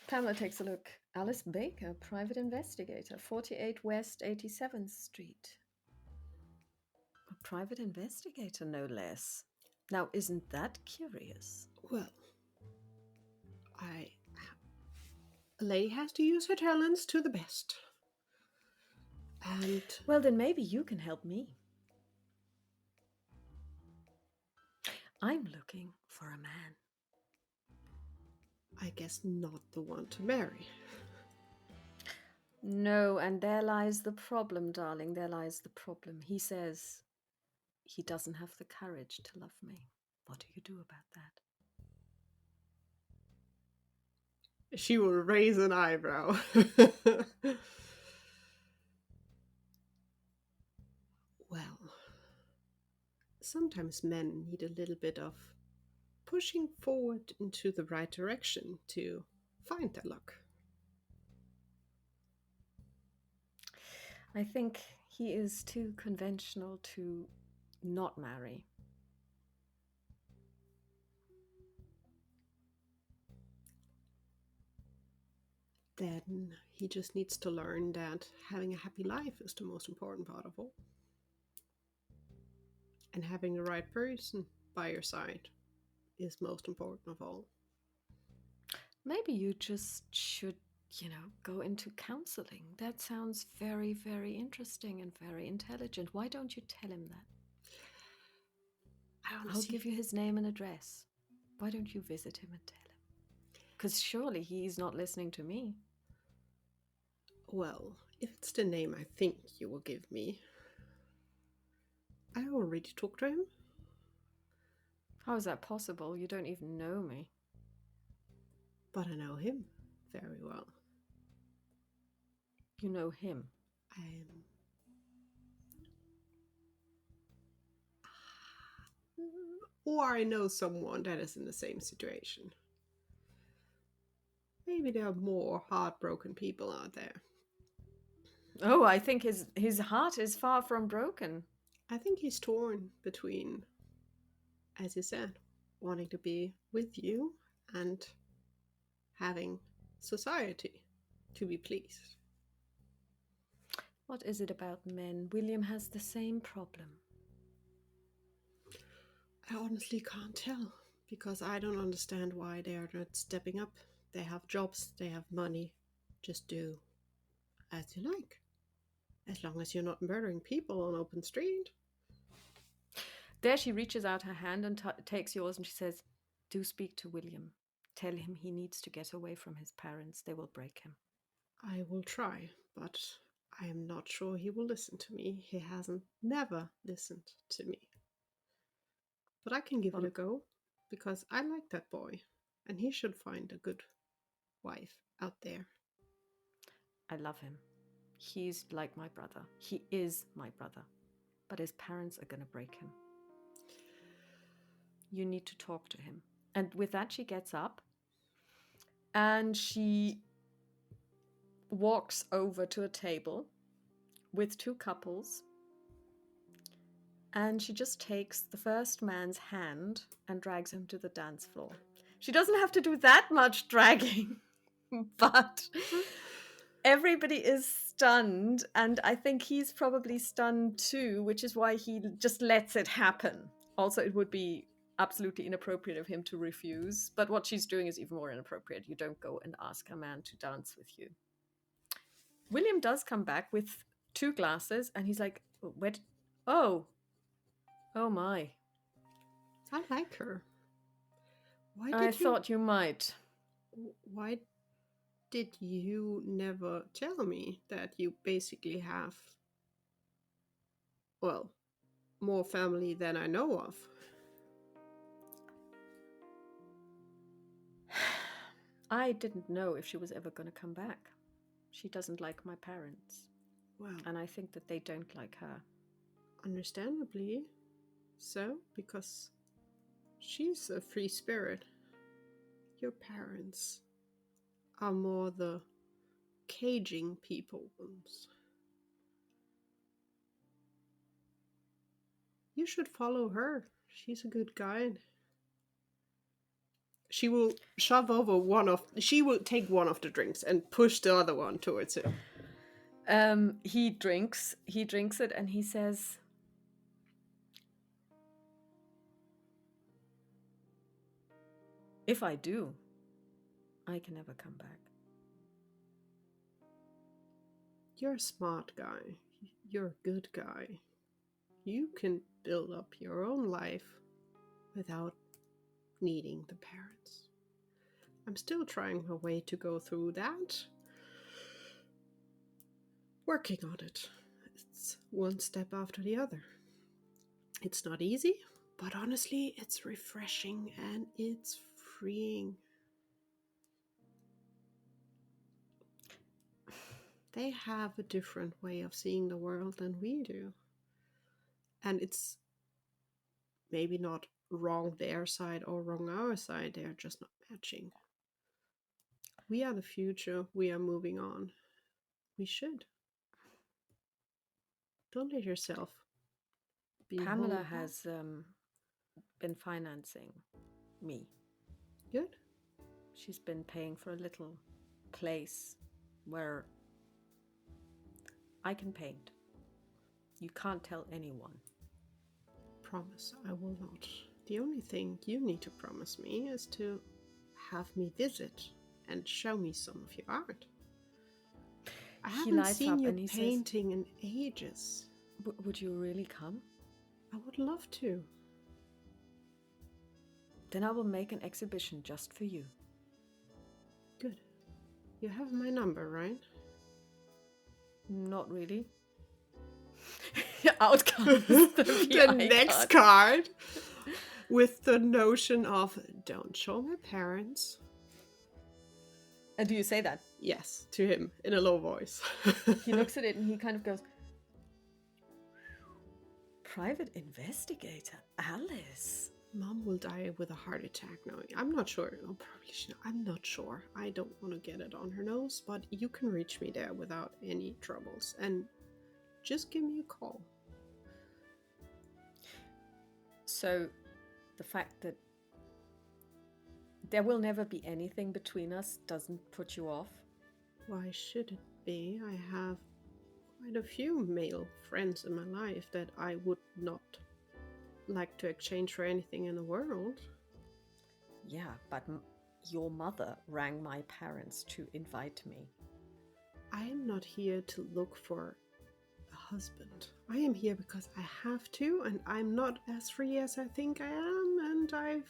Pamela takes a look. Alice Baker, private investigator, 48 West 87th Street. A private investigator, no less. Now, isn't that curious? Well, I A lady has to use her talents to the best. And Well, then maybe you can help me. I'm looking for a man. I guess not the one to marry. No, and there lies the problem, darling. There lies the problem. He says he doesn't have the courage to love me. What do you do about that? She will raise an eyebrow. Well, sometimes men need a little bit of pushing forward into the right direction to find their luck. I think he is too conventional to not marry. Then he just needs to learn that having a happy life is the most important part of all. And having the right person by your side is most important of all. Maybe you just should, go into counseling. That sounds very, very interesting and very intelligent. Why don't you tell him that? I'll give you his name and address. Why don't you visit him and tell him? Because surely he's not listening to me. Well, if it's the name I think you will give me, I already talked to him. How is that possible? You don't even know me. But I know him very well. You know him. Or I know someone that is in the same situation. Maybe there are more heartbroken people out there. Oh, I think his heart is far from broken. I think he's torn between, as you said, wanting to be with you and having society to be pleased. What is it about men? William has the same problem. I honestly can't tell, because I don't understand why they are not stepping up. They have jobs, they have money. Just do as you like. As long as you're not murdering people on open street. There she reaches out her hand and takes yours and she says, "Do speak to William. Tell him he needs to get away from his parents. They will break him." I will try, but I am not sure he will listen to me. He hasn't never listened to me. But I can give it a go, because I like that boy, and he should find a good wife out there. I love him. He's like my brother. He is my brother. But his parents are going to break him. You need to talk to him. And with that, she gets up and she walks over to a table with two couples. And she just takes the first man's hand and drags him to the dance floor. She doesn't have to do that much dragging, but everybody is stunned. And I think he's probably stunned too, which is why he just lets it happen. Also, it would be absolutely inappropriate of him to refuse. But what she's doing is even more inappropriate. You don't go and ask a man to dance with you. William does come back with two glasses and he's like, oh my. I like her. I thought you might. Why did you never tell me that you basically have, well, more family than I know of? I didn't know if she was ever going to come back. She doesn't like my parents. Well, and I think that they don't like her. Understandably so, because she's a free spirit. Your parents are more the caging people ones. You should follow her. She's a good guide. She will she will take one of the drinks and push the other one towards him. He drinks it and he says, "If I do, I can never come back." You're a smart guy. You're a good guy. You can build up your own life without needing the parents. I'm still trying my way to go through that. Working on it. It's one step after the other. It's not easy, but honestly, it's refreshing and it's freeing. They have a different way of seeing the world than we do. And it's maybe not wrong their side or wrong our side, they're just not matching. We are the future, we are moving on. We should. Don't let yourself be Pamela hung up. has been financing me. Good. She's been paying for a little place where I can paint. You can't tell anyone. Promise, I will not. The only thing you need to promise me is to have me visit and show me some of your art. I haven't seen you painting in ages. Would you really come? I would love to. Then I will make an exhibition just for you. Good. You have my number, right? Not really. Out comes the next card with the notion of don't show my parents. And do you say that? Yes, to him in a low voice. He looks at it and he kind of goes, private investigator, Alice. Mom will die with a heart attack now. I'm not sure. Oh, probably she, I'm not sure. I don't want to get it on her nose, but you can reach me there without any troubles. And just give me a call. So, the fact that there will never be anything between us doesn't put you off? Why should it be? I have quite a few male friends in my life that I would not like to exchange for anything in the world. Yeah, but your mother rang my parents to invite me. I am not here to look for a husband. I am here because I have to, and I'm not as free as I think I am, and I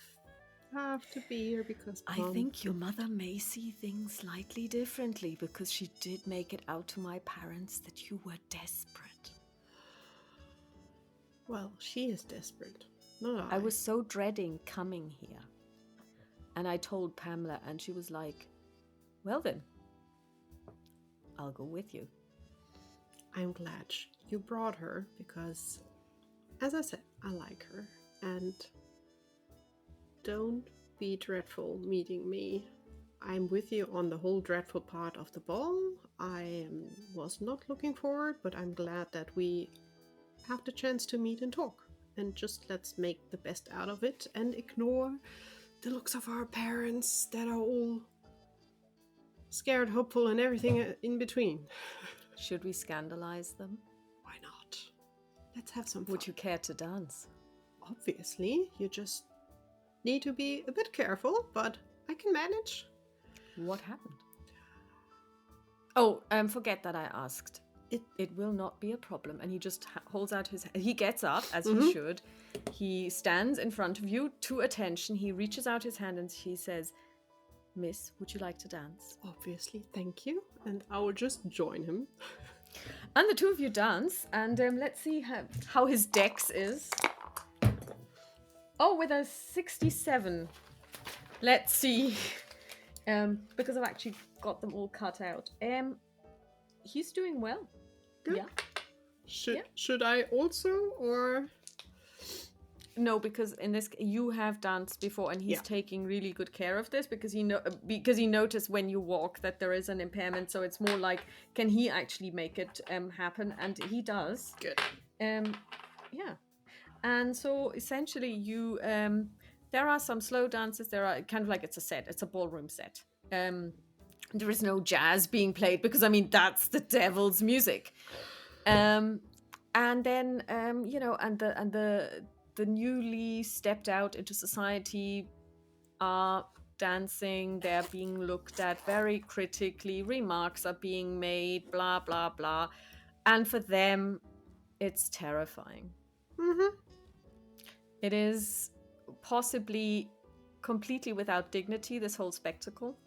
have to be here because I think your mother may see things slightly differently, because she did make it out to my parents that you were desperate. Well, she is desperate, not I. I was so dreading coming here. And I told Pamela, and she was like, well then, I'll go with you. I'm glad you brought her because, as I said, I like her. And don't be dreadful meeting me. I'm with you on the whole dreadful part of the ball. I was not looking forward, but I'm glad that we have the chance to meet and talk. And just let's make the best out of it and ignore the looks of our parents that are all scared, hopeful, and everything in between. Should we scandalize them? Why not? Let's have some fun. Would you care to dance? Obviously, you just need to be a bit careful, but I can manage. What happened? Oh, forget that I asked. It will not be a problem. And he just holds out his hand. He gets up, as he should. He stands in front of you to attention. He reaches out his hand and he says, Miss, would you like to dance? Obviously, thank you. And I will just join him. And the two of you dance. And let's see how his dex is. Oh, with a 67. Let's see. Because I've actually got them all cut out. He's doing well. Good. Yeah. Should I also, or? No, because in this you have danced before, and he's taking really good care of this because he noticed when you walk that there is an impairment. So it's more like, can he actually make it happen? And he does. Good. Yeah. And so essentially, you there are some slow dances. There are kind of like it's a ballroom set. There is no jazz being played because that's the devil's music. And then and the newly stepped out into society are dancing. They're being looked at very critically. Remarks are being made, blah, blah, blah. And for them, it's terrifying. Mm-hmm. It is possibly completely without dignity, this whole spectacle.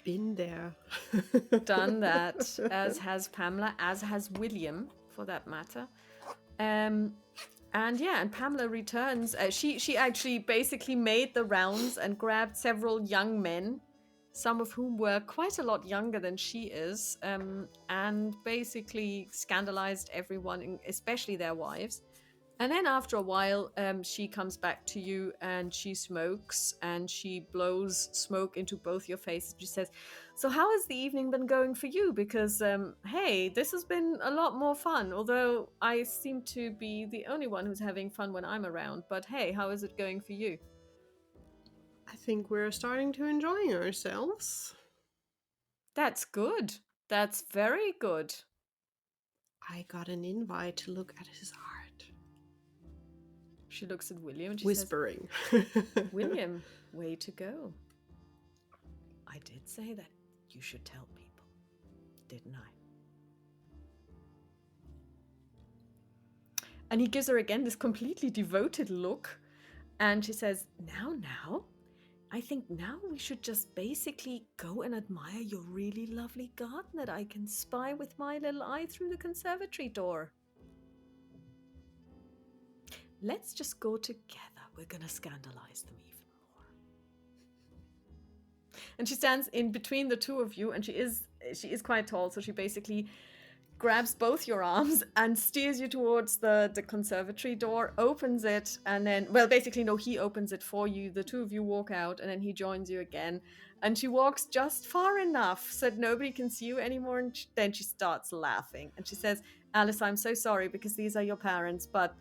Been there. Done that, as has Pamela, as has William, for that matter. And Pamela returns. She actually basically made the rounds and grabbed several young men, some of whom were quite a lot younger than she is, and basically scandalized everyone, especially their wives. And then after a while, she comes back to you and she smokes and she blows smoke into both your faces. She says, "So how has the evening been going for you? Because, hey, this has been a lot more fun, although I seem to be the only one who's having fun when I'm around. But hey, how is it going for you?" I think we're starting to enjoy ourselves. That's good. That's very good. I got an invite to look at his art. She looks at William and she Whispering. says, "William, way to go. I did say that you should tell people, didn't I?" And he gives her again this completely devoted look. And she says, now, I think now we should just basically go and admire your really lovely garden that I can spy with my little eye through the conservatory door. Let's just go together. We're going to scandalize them even more. And she stands in between the two of you, and she is quite tall, so she basically grabs both your arms and steers you towards the conservatory door, opens it, and then, well, basically, no, he opens it for you. The two of you walk out, and then he joins you again. And she walks just far enough so that nobody can see you anymore, and then she starts laughing. And she says, "Alice, I'm so sorry because these are your parents, but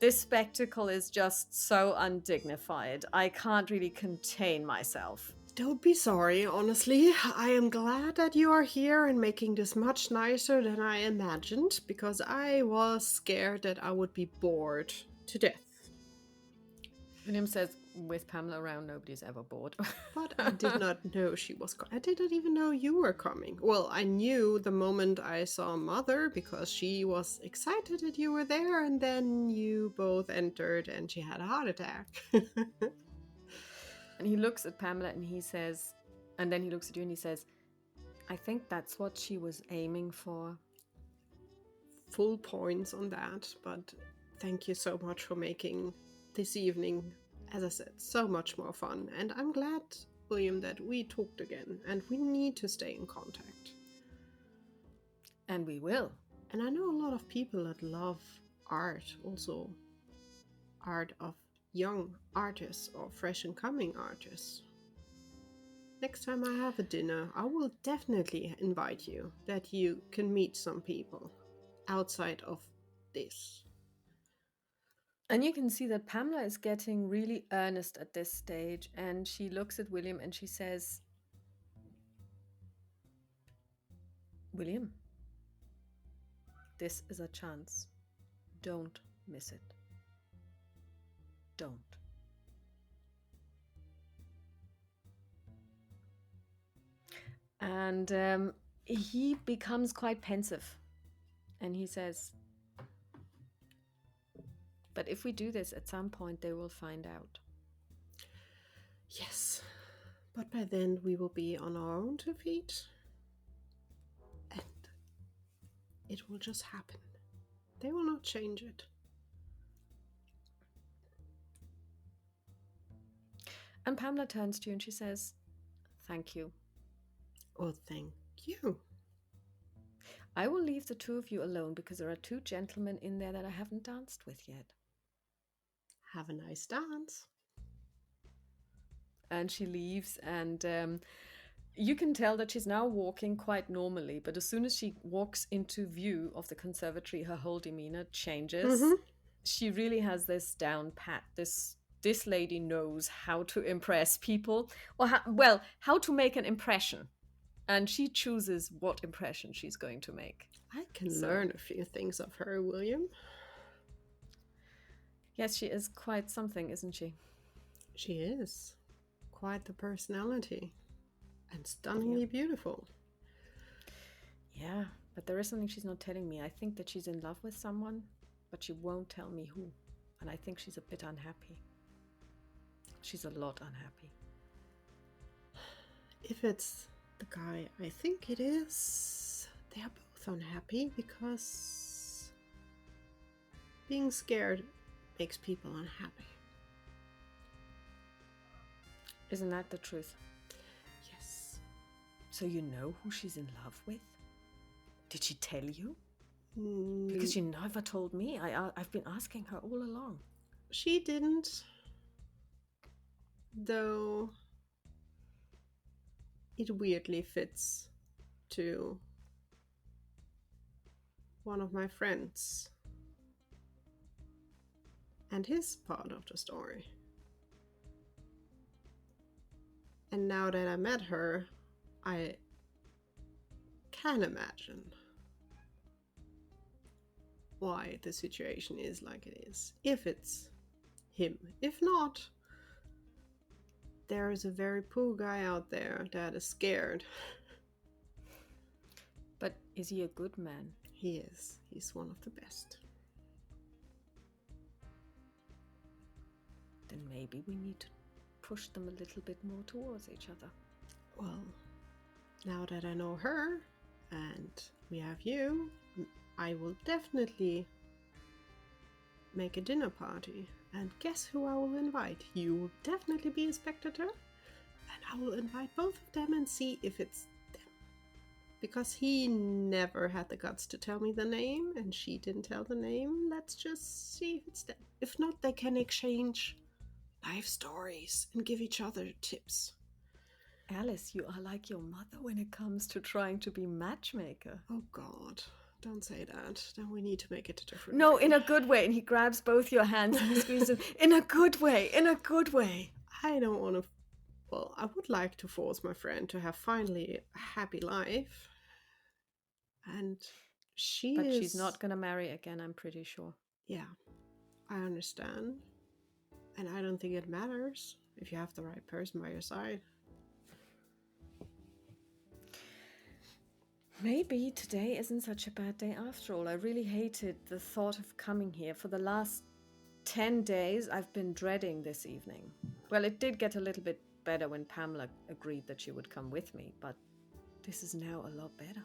this spectacle is just so undignified. I can't really contain myself." Don't be sorry, honestly. I am glad that you are here and making this much nicer than I imagined, because I was scared that I would be bored to death. William says, "With Pamela around, nobody's ever bored." But I did not know she was coming. I did not even know you were coming. Well, I knew the moment I saw Mother because she was excited that you were there, and then you both entered and she had a heart attack. And he looks at Pamela and he says, and then he looks at you and he says, "I think that's what she was aiming for." Full points on that, but thank you so much for making this evening, as I said, so much more fun. And I'm glad, William, that we talked again, and we need to stay in contact. And we will. And I know a lot of people that love art, also art of young artists or fresh and coming artists. Next time I have a dinner, I will definitely invite you, that you can meet some people outside of this. And you can see that Pamela is getting really earnest at this stage, and she looks at William and she says, "William, this is a chance. Don't miss it. Don't." And he becomes quite pensive. And he says, "But if we do this, at some point they will find out." Yes, but by then we will be on our own 2 feet. And it will just happen. They will not change it. And Pamela turns to you and she says, "Thank you. Oh, thank you. I will leave the two of you alone because there are 2 gentlemen in there that I haven't danced with yet." Have a nice dance. And she leaves, and you can tell that she's now walking quite normally, but as soon as she walks into view of the conservatory, her whole demeanor changes. Mm-hmm. She really has this down pat. This lady knows how to impress people, or how to make an impression. And she chooses what impression she's going to make. I can learn a few things of her, William. Yes, she is quite something, isn't she? She is. quite the personality. And stunningly beautiful. Yeah, but there is something she's not telling me. I think that she's in love with someone, but she won't tell me who. And I think she's a bit unhappy. She's a lot unhappy. If it's the guy I think it is, they are both unhappy because being scared makes people unhappy. Isn't that the truth? Yes. So you know who she's in love with? Did she tell you? Mm, Because she never told me. I've been asking her all along. she didn't. Though it weirdly fits to one of my friends and his part of the story. And now that I met her, I can imagine why the situation is like it is. If it's him. If not, there is a very poor guy out there that is scared. But is he a good man? He is. He's one of the best. Then maybe we need to push them a little bit more towards each other. Well, now that I know her and we have you, I will definitely make a dinner party. And guess who I will invite? You will definitely be a spectator. And I will invite both of them and see if it's them. Because he never had the guts to tell me the name and she didn't tell the name. Let's just see if it's them. If not, they can exchange life stories and give each other tips. Alice, you are like your mother when it comes to trying to be matchmaker. Oh God, don't say that. Then we need to make it a different No, way. in a good way. And he grabs both your hands and he squeezes them. In a good way, in a good way. I don't want to... Well, I would like to force my friend to have finally a happy life. And But she's not going to marry again, I'm pretty sure. Yeah, I understand. And I don't think it matters if you have the right person by your side. Maybe today isn't such a bad day after all. I really hated the thought of coming here. For the last 10 days, I've been dreading this evening. Well, it did get a little bit better when Pamela agreed that she would come with me, but this is now a lot better.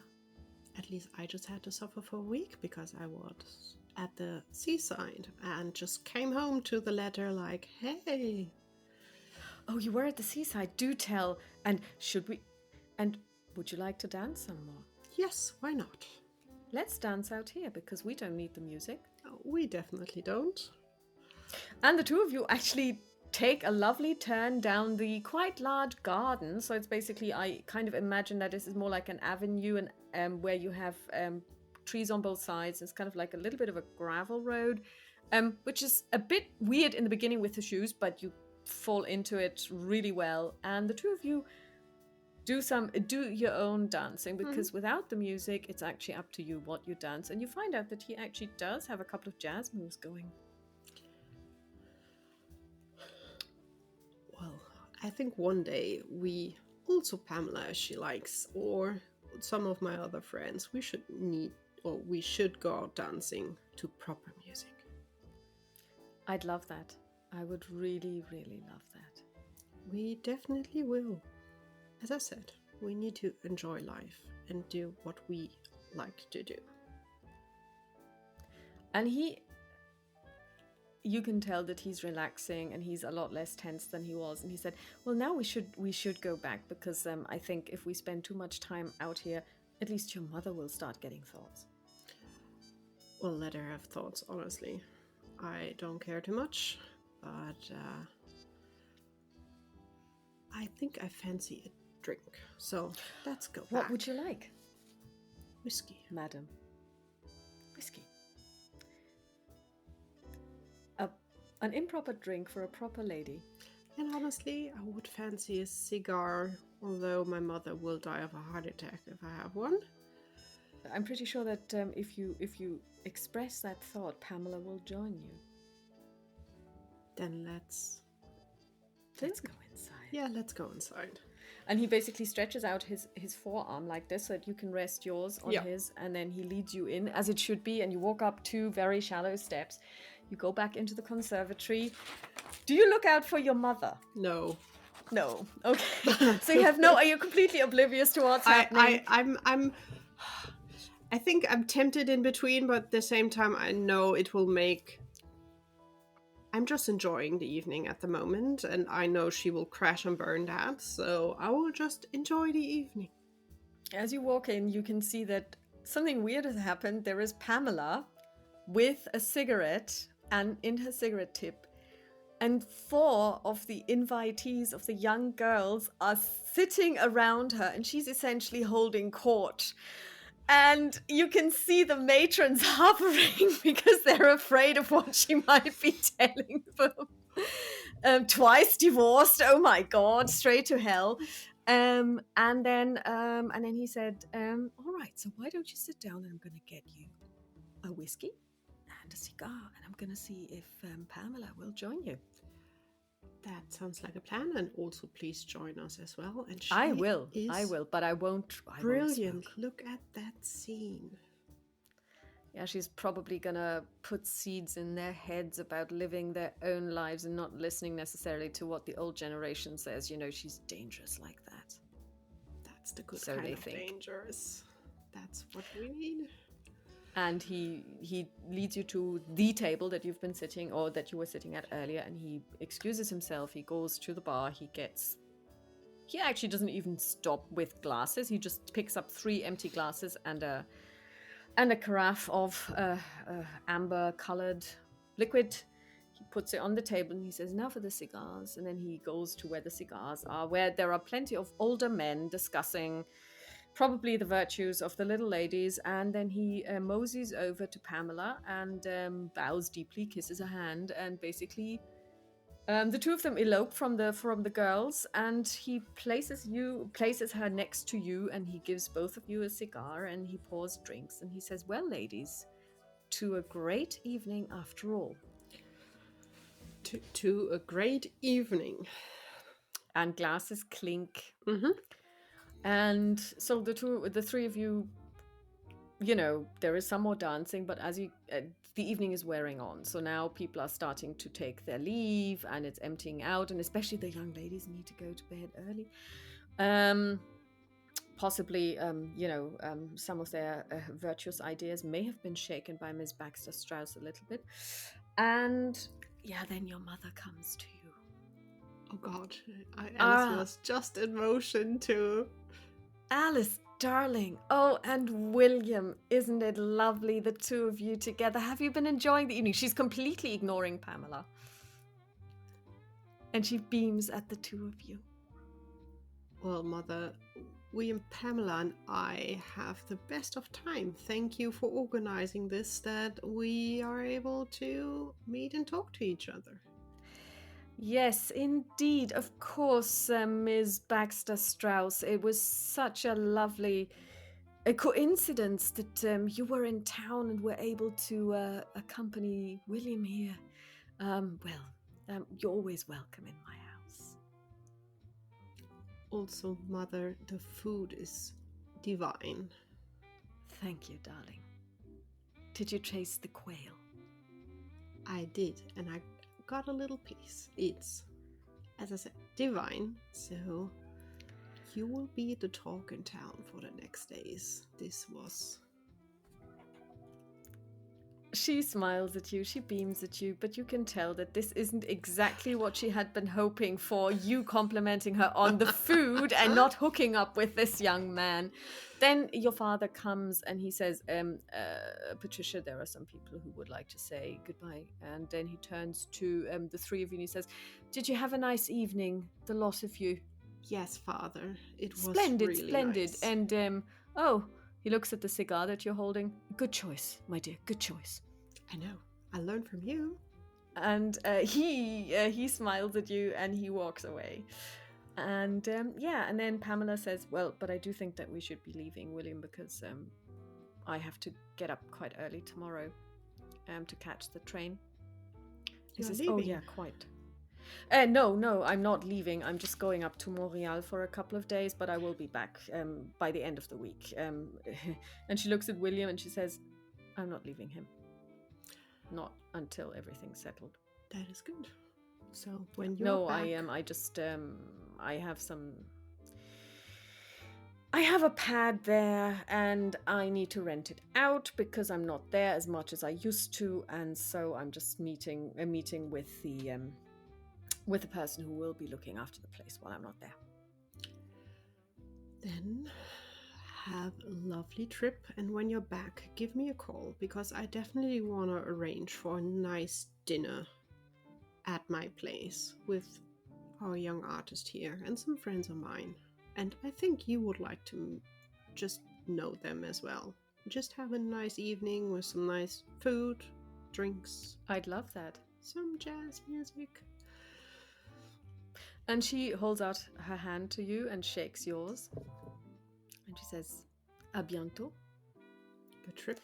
At least I just had to suffer for a week because I was at the seaside and just came home to the letter like, hey. Oh, you were at the seaside. Do tell. And should we... And would you like to dance some more? Yes, why not? Let's dance out here because we don't need the music. Oh, we definitely don't. And the two of you actually take a lovely turn down the quite large garden. So it's basically, I kind of imagine that this is more like an avenue and where you have trees on both sides. It's kind of like a little bit of a gravel road, which is a bit weird in the beginning with the shoes, but you fall into it really well. And the two of you do your own dancing because without the music, it's actually up to you what you dance. And you find out that he actually does have a couple of jazz moves going. Well, I think one day we, also Pamela as she likes, or some of my other friends, we should go out dancing to proper music. I'd love that. I would really, really love that. We definitely will. As I said, we need to enjoy life and do what we like to do. And you can tell that he's relaxing and he's a lot less tense than he was. And he said, well, now we should go back because I think if we spend too much time out here, at least your mother will start getting thoughts. Well, let her have thoughts, honestly. I don't care too much, but I think I fancy a drink. So let's go back. What would you like? Whiskey. Madam. Whiskey. An improper drink for a proper lady. And honestly, I would fancy a cigar, although my mother will die of a heart attack if I have one. I'm pretty sure that if you express that thought, Pamela will join you. Then let's Let's go inside. Yeah, let's go inside. And he basically stretches out his forearm like this so that you can rest yours on his, and then he leads you in, as it should be, and you walk up 2 very shallow steps. You go back into the conservatory. Do you look out for your mother? No. No. Okay. So you have no... Are you completely oblivious to what's happening? I think I'm tempted in between, but at the same time, I know it will make... I'm just enjoying the evening at the moment, and I know she will crash and burn that, so I will just enjoy the evening. As you walk in, you can see that something weird has happened. There is Pamela with a cigarette, and in her cigarette tip, and 4 of the invitees of the young girls are sitting around her, and she's essentially holding court. And you can see the matrons hovering because they're afraid of what she might be telling them. Twice divorced, oh my God, straight to hell. And then he said, all right, so why don't you sit down and I'm going to get you a whiskey and a cigar, and I'm going to see if Pamela will join you. That sounds like a plan, and also please join us as well. And I will, but I won't. Brilliant. Look at that scene. Yeah, she's probably gonna put seeds in their heads about living their own lives and not listening necessarily to what the old generation says. You know, she's dangerous like that. That's the good kind of dangerous. That's what we need. And he leads you to the table that you've been sitting, or that you were sitting at earlier, and he excuses himself. He goes to the bar. He actually doesn't even stop with glasses. He just picks up 3 empty glasses and a carafe of amber-colored liquid. He puts it on the table and he says, now for the cigars. And then he goes to where the cigars are, where there are plenty of older men discussing probably the virtues of the little ladies, and then he moseys over to Pamela and bows deeply, kisses her hand, and basically the 2 of them elope from the girls, and he places her next to you, and he gives both of you a cigar, and he pours drinks, and he says, well, ladies, to a great evening after all. To a great evening. And glasses clink. Mm-hmm. And so the 3 of you, you know, there is some more dancing, but as the evening is wearing on, so now people are starting to take their leave, and it's emptying out, and especially the young ladies need to go to bed early. Possibly, some of their virtuous ideas may have been shaken by Miss Baxter Strauss a little bit, and then your mother comes to you. Oh God, Alice was just in motion too. Alice, darling. Oh, and William, isn't it lovely, the 2 of you together? Have you been enjoying the evening? She's completely ignoring Pamela. And she beams at the 2 of you. Well, Mother, William, Pamela, and I have the best of time. Thank you for organizing this, that we are able to meet and talk to each other. Yes, indeed. Of course, Ms. Baxter Strauss. It was such a lovely coincidence that you were in town and were able to accompany William here. You're always welcome in my house. Also, Mother, the food is divine. Thank you, darling. Did you taste the quail? I did, and I got a little piece. It's, as I said, divine, so you will be the talk in town for the next days. This was... She smiles at you, she beams at you, but you can tell that this isn't exactly what she had been hoping for, you complimenting her on the food and not hooking up with this young man. Then your father comes and he says, Patricia, there are some people who would like to say goodbye. And then he turns to the 3 of you and he says, did you have a nice evening, the lot of you? Yes, Father. It was splendid, really splendid. Nice. And, he looks at the cigar that you're holding. Good choice, my dear, good choice. I know. I learned from you. And he smiles at you and he walks away. And and then Pamela says, well, but I do think that we should be leaving, William, because I have to get up quite early tomorrow to catch the train. He says, oh yeah, quite. No, I'm not leaving. I'm just going up to Montreal for a couple of days, but I will be back by the end of the week. And she looks at William and she says, I'm not leaving him. Not until everything's settled. That is good. So when you're No, back... I have a pad there and I need to rent it out because I'm not there as much as I used to, and so I'm just meeting with the person who will be looking after the place while I'm not there. Then have a lovely trip, and when you're back, give me a call, because I definitely want to arrange for a nice dinner at my place with our young artist here and some friends of mine. And I think you would like to just know them as well. Just have a nice evening with some nice food, drinks. I'd love that. Some jazz music. And she holds out her hand to you and shakes yours. And she says, "À bientôt." Good trip.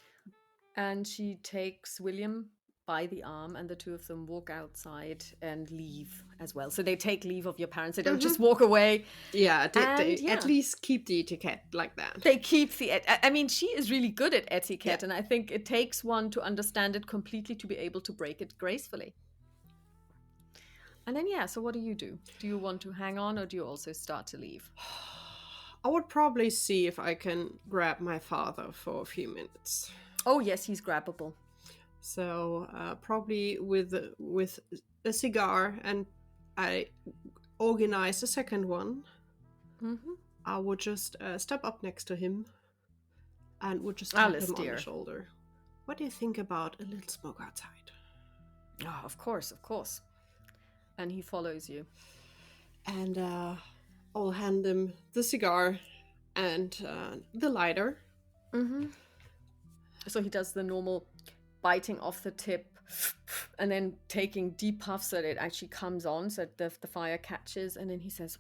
And she takes William by the arm, and the two of them walk outside and leave as well. So they take leave of your parents. They don't just walk away. Yeah, they at least keep the etiquette like that. They keep the... I mean, she is really good at etiquette, and I think it takes one to understand it completely to be able to break it gracefully. And then, so what do you do? Do you want to hang on, or do you also start to leave? I would probably see if I can grab my father for a few minutes. Oh, yes, he's grabbable. So probably with a cigar, and I organize a second one. Mm-hmm. I would just step up next to him and would just tap him on the shoulder. What do you think about a little smoke outside? Oh, of course. And he follows you. And I'll hand him the cigar and the lighter. Mm-hmm. So he does the normal biting off the tip and then taking deep puffs so that it actually comes on, so that the fire catches. And then he says,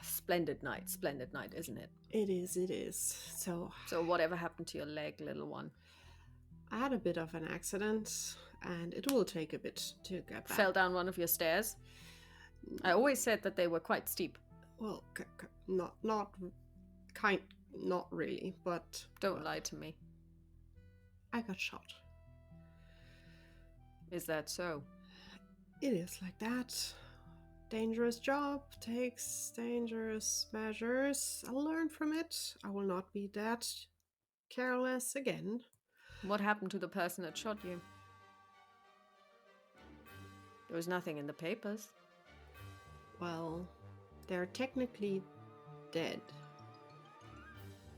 splendid night, isn't it? It is. So whatever happened to your leg, little one? I had a bit of an accident, and it will take a bit to get back. Fell down one of your stairs? I always said that they were quite steep. Well, not really, but... Don't lie to me. I got shot. Is that so? It is like that. Dangerous job takes dangerous measures. I'll learn from it. I will not be that careless again. What happened to the person that shot you? There was nothing in the papers. Well, they're technically dead.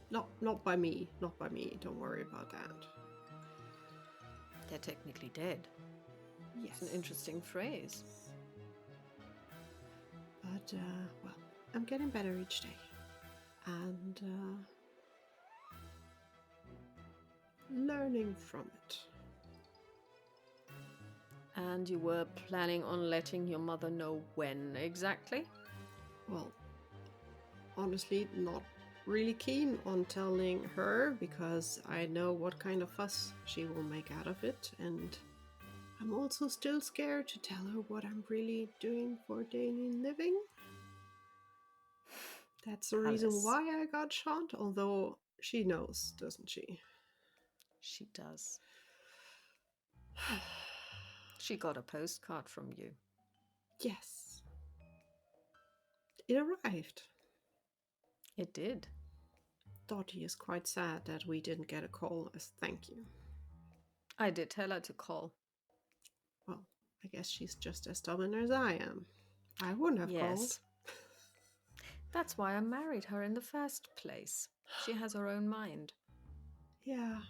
Not by me. Don't worry about that. They're technically dead. Yes. It's an interesting phrase. But, well, I'm getting better each day. And, learning from it. And you were planning on letting your mother know when exactly? Well, honestly, not really keen on telling her, because I know what kind of fuss she will make out of it, and I'm also still scared to tell her what I'm really doing for daily living. That's the reason why I got shot, although she knows, doesn't she? She does. She got a postcard from you. Yes. It arrived. It did. Dottie is quite sad that we didn't get a call as thank you. I did tell her to call. Well, I guess she's just as stubborn as I am. I wouldn't have called. That's why I married her in the first place. She has her own mind. Yeah.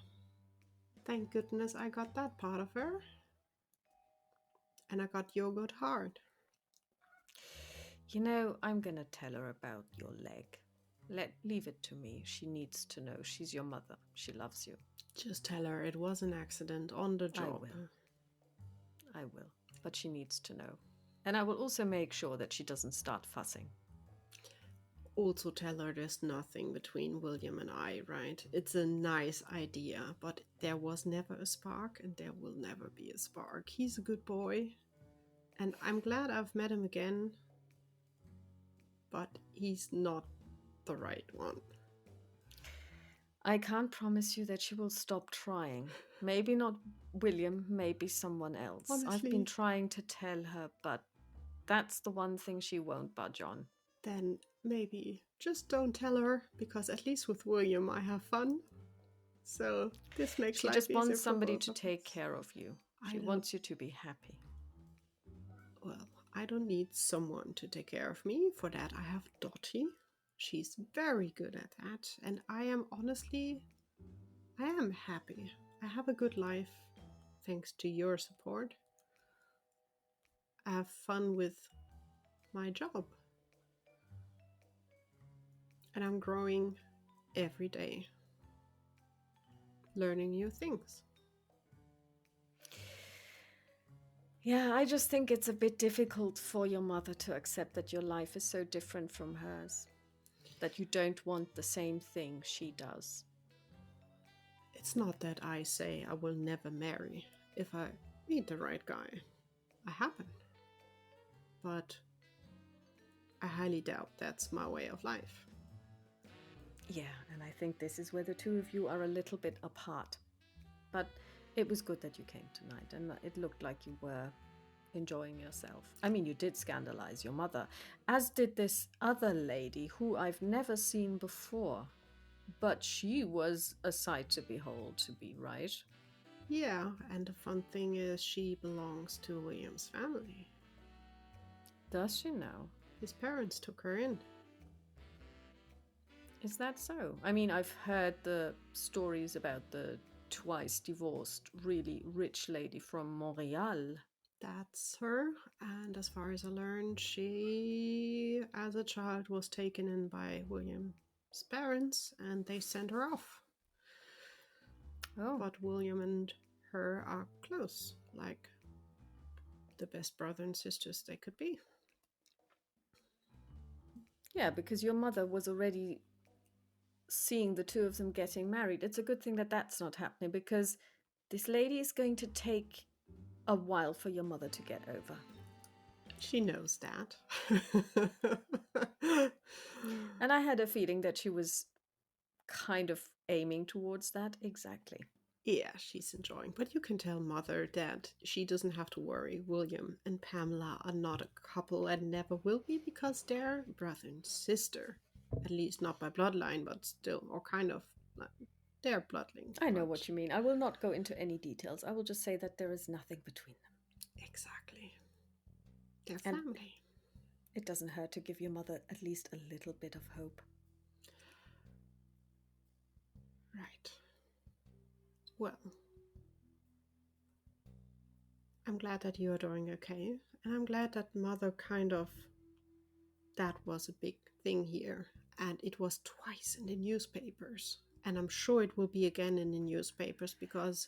Thank goodness I got that part of her. And I got your good heart. You know, I'm gonna tell her about your leg. Leave it to me. She needs to know. She's your mother. She loves you. Just tell her it was an accident on the job. I will. But she needs to know. And I will also make sure that she doesn't start fussing. Also tell her there's nothing between William and I, right? It's a nice idea, but there was never a spark, and there will never be a spark. He's a good boy. And I'm glad I've met him again, but he's not the right one. I can't promise you that she will stop trying. Maybe not William, maybe someone else. I've been Honestly, trying to tell her, but that's the one thing she won't budge on. then maybe just don't tell her, because at least with William I have fun. So this makes She life just easier wants for somebody both to of take us. care of you. I She know. wants you to be happy. Well, I don't need someone to take care of me. For that, I have Dottie. She's very good at that. And I am happy. I have a good life thanks to your support. I have fun with my job. And I'm growing every day, learning new things. Yeah, I just think it's a bit difficult for your mother to accept that your life is so different from hers, that you don't want the same thing she does. It's not that I say I will never marry if I meet the right guy. I happen. But I highly doubt that's my way of life. Yeah, and I think this is where the two of you are a little bit apart. But it was good that you came tonight, and it looked like you were enjoying yourself. I mean, you did scandalize your mother, as did this other lady who I've never seen before. But she was a sight to behold, to be right. Yeah, and the fun thing is she belongs to William's family. Does she now? His parents took her in. Is that so? I mean, I've heard the stories about the twice divorced, really rich lady from Montreal. That's her, and as far as I learned, she, as a child, was taken in by William's parents and they sent her off. Oh, But William and her are close, like the best brother and sisters they could be. yeah, because your mother was already seeing the two of them getting married. It's a good thing that that's not happening because this lady is going to take a while for your mother to get over. She knows that. And I had a feeling that she was kind of aiming towards that exactly. Yeah, she's enjoying. But you can tell Mother that she doesn't have to worry. William and Pamela are not a couple and never will be because they're brother and sister. At least not by bloodline, but still, or kind of. Like, they're bloodlings. I know But what you mean. I will not go into any details. I will just say that there is nothing between them. exactly. They're And family. it doesn't hurt to give your mother at least a little bit of hope. Right. Well, I'm glad that you are doing okay. And I'm glad that Mother kind of. That was a big thing here. And it was twice in the newspapers. And I'm sure it will be again in the newspapers because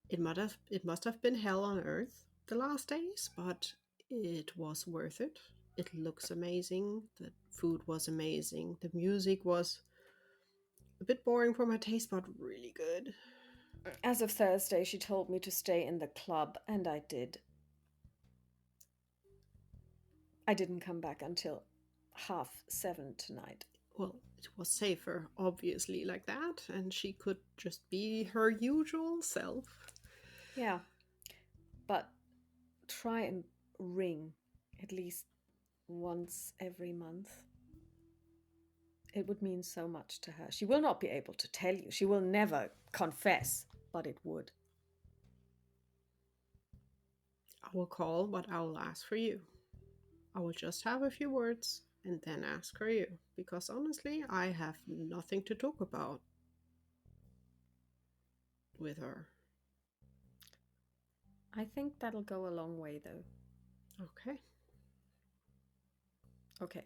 it must have been hell on earth the last days, but it was worth it. It looks amazing. The food was amazing. The music was a bit boring for my taste, but really good. As of Thursday, she told me to stay in the club, and I did. I didn't come back until 7:30 tonight. Well, it was safer, obviously, like that, and she could just be her usual self. Yeah, but try and ring at least once every month. It would mean so much to her. She will not be able to tell you. She will never confess, but it would. I will call, but I will ask for you. I will just have a few words and then ask for you, because honestly, I have nothing to talk about with her. I think that'll go a long way, though. Okay, Okay.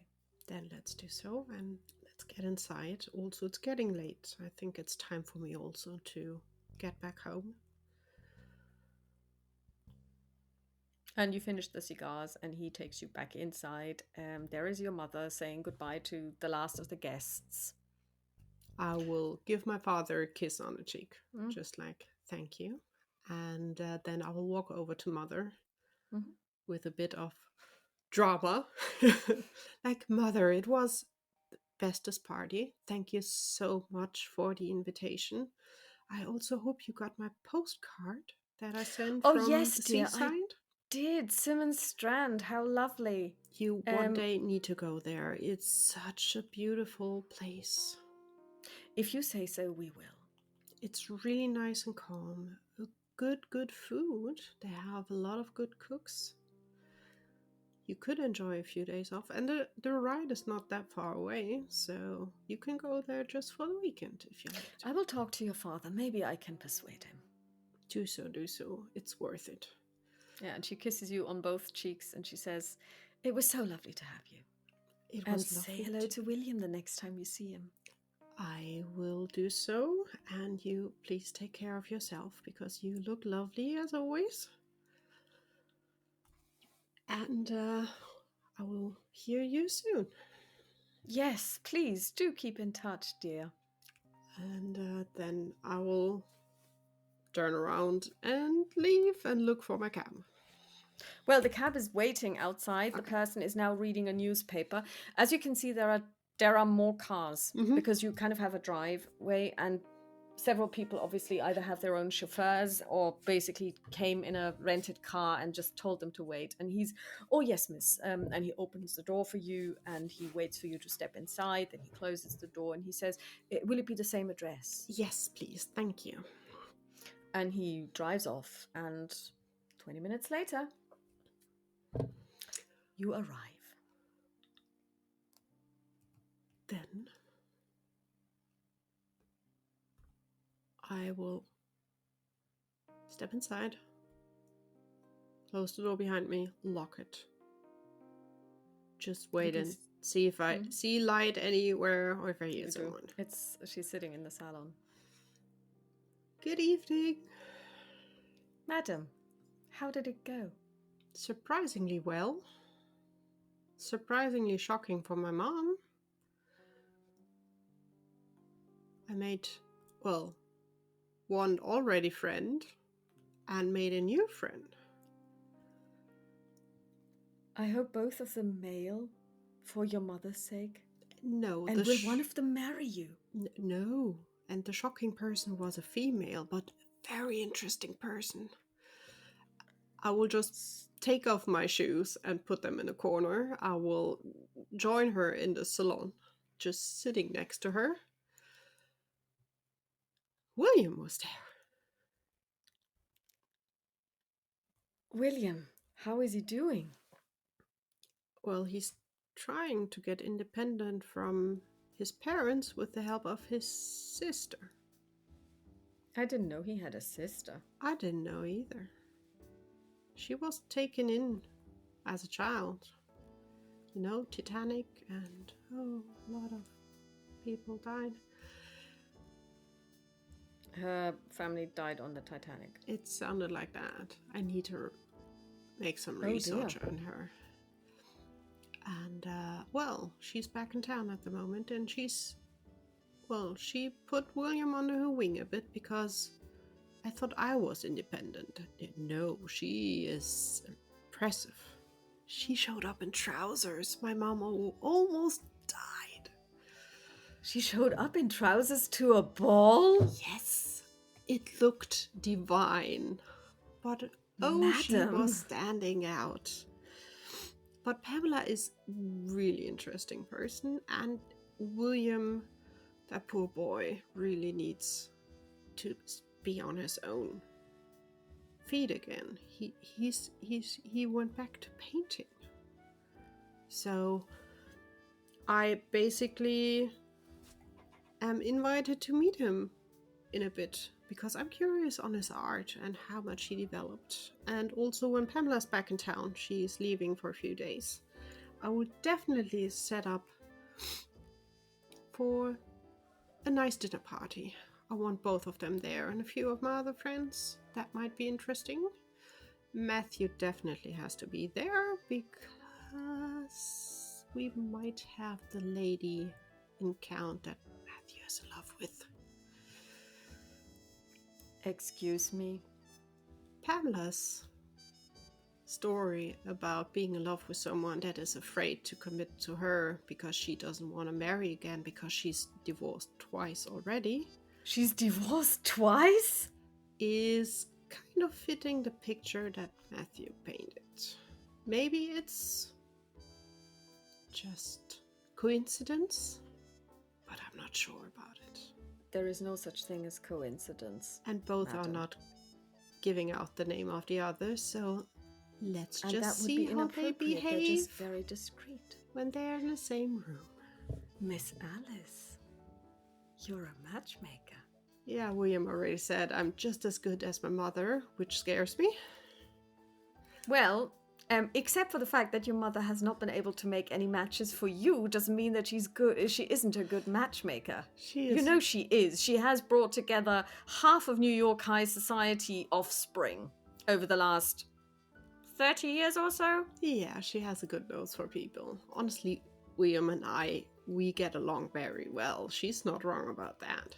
then let's do so and let's get inside. Also, it's getting late. I think it's time for me also to get back home. And you finish the cigars, and he takes you back inside. There is your mother saying goodbye to the last of the guests. I will give my father a kiss on the cheek, just like thank you. And then I will walk over to Mother Mhm. with a bit of drama. Like, Mother, it was the bestest party. Thank you so much for the invitation. I also hope you got my postcard that I sent Oh, from yes, the dear, I seaside. did. Simmons Strand, how lovely. You one Um, day need to go there. It's such a beautiful place. if you say so, we will. It's really nice and calm. Good food. They have a lot of good cooks. You could enjoy a few days off, and the ride is not that far away, so you can go there just for the weekend if you like. I will talk to your father. Maybe I can persuade him. Do so. It's worth it. Yeah, and she kisses you on both cheeks and she says, "It was so lovely to have you. It And was say lovely. hello to William the next time you see him." I will do so, and you please take care of yourself because you look lovely as always. And I will hear you soon. Yes, please do keep in touch, dear. And then I will turn around and leave and look for my cab. Well, the cab is waiting outside. The Okay. person is now reading a newspaper. As you can see, there are more cars because you kind of have a driveway, and several people obviously either have their own chauffeurs or basically came in a rented car and just told them to wait. And he's, "Oh yes, miss," and he opens the door for you and he waits for you to step inside. Then he closes the door and he says, "Will it be the same address?" Yes, please. Thank you. And he drives off, and 20 minutes later, you arrive. Then I will step inside, close the door behind me, lock it. Just wait and see if I see light anywhere or if I hear someone. She's sitting in the salon. Good evening. "Madam, how did it go?" Surprisingly well. Surprisingly shocking for my mom. I made, well, one already friend and made a new friend. "I hope both of them male, for your mother's sake." No, "And will one of them marry you?" No, and the shocking person was a female, but a very interesting person. I will just take off my shoes and put them in a corner. I will join her in the salon, just sitting next to her. William was there. "William, how is he doing?" Well, he's trying to get independent from his parents with the help of his sister. "I didn't know he had a sister." I didn't know either. She was taken in as a child. You know, Titanic, and a lot of people died. Her family died on the Titanic. It sounded like that. I need to make some research on her. And, well, she's back in town at the moment, and she put William under her wing a bit because I thought I was independent. No, she is impressive. She showed up in trousers. My mom almost died. She showed up in trousers to a ball? Yes, it looked divine. But she was standing out. But Pamela is really interesting person, and William, that poor boy, really needs to be on his own feet again. He went back to painting. So I basically am invited to meet him in a bit because I'm curious on his art and how much he developed. And also when Pamela's back in town, she's leaving for a few days, I would definitely set up for a nice dinner party. I want both of them there and a few of my other friends. That might be interesting. Matthew definitely has to be there because we might have the lady in count that Matthew is in love with. Excuse me? Pamela's story about being in love with someone that is afraid to commit to her because she doesn't want to marry again because she's divorced twice already. She's divorced twice? Is kind of fitting the picture that Matthew painted. Maybe it's just coincidence, but I'm not sure about it. There is no such thing as coincidence. And both Madam. are not giving out the name of the other, so let's And just that would see be how they inappropriate. behave They're just very discreet. when they're in the same room. Miss Alice, you're a matchmaker. Yeah, William already said I'm just as good as my mother, which scares me. Well, except for the fact that your mother has not been able to make any matches for you, doesn't mean that she's good. She isn't a good matchmaker. She is. You know she is. She has brought together half of New York high society offspring over the last 30 years or so. Yeah, she has a good nose for people. Honestly, William and we get along very well. She's not wrong about that.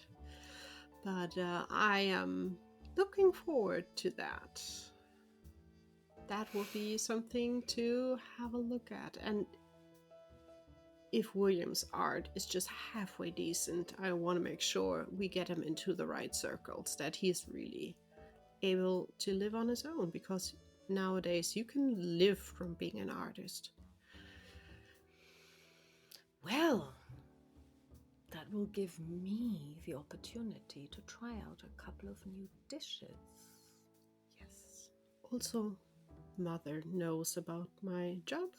But I am looking forward to that. That will be something to have a look at. And if William's art is just halfway decent, I want to make sure we get him into the right circles, that he's really able to live on his own, because nowadays you can live from being an artist. Well, that will give me the opportunity to try out a couple of new dishes. Yes. Also, Mother knows about my job.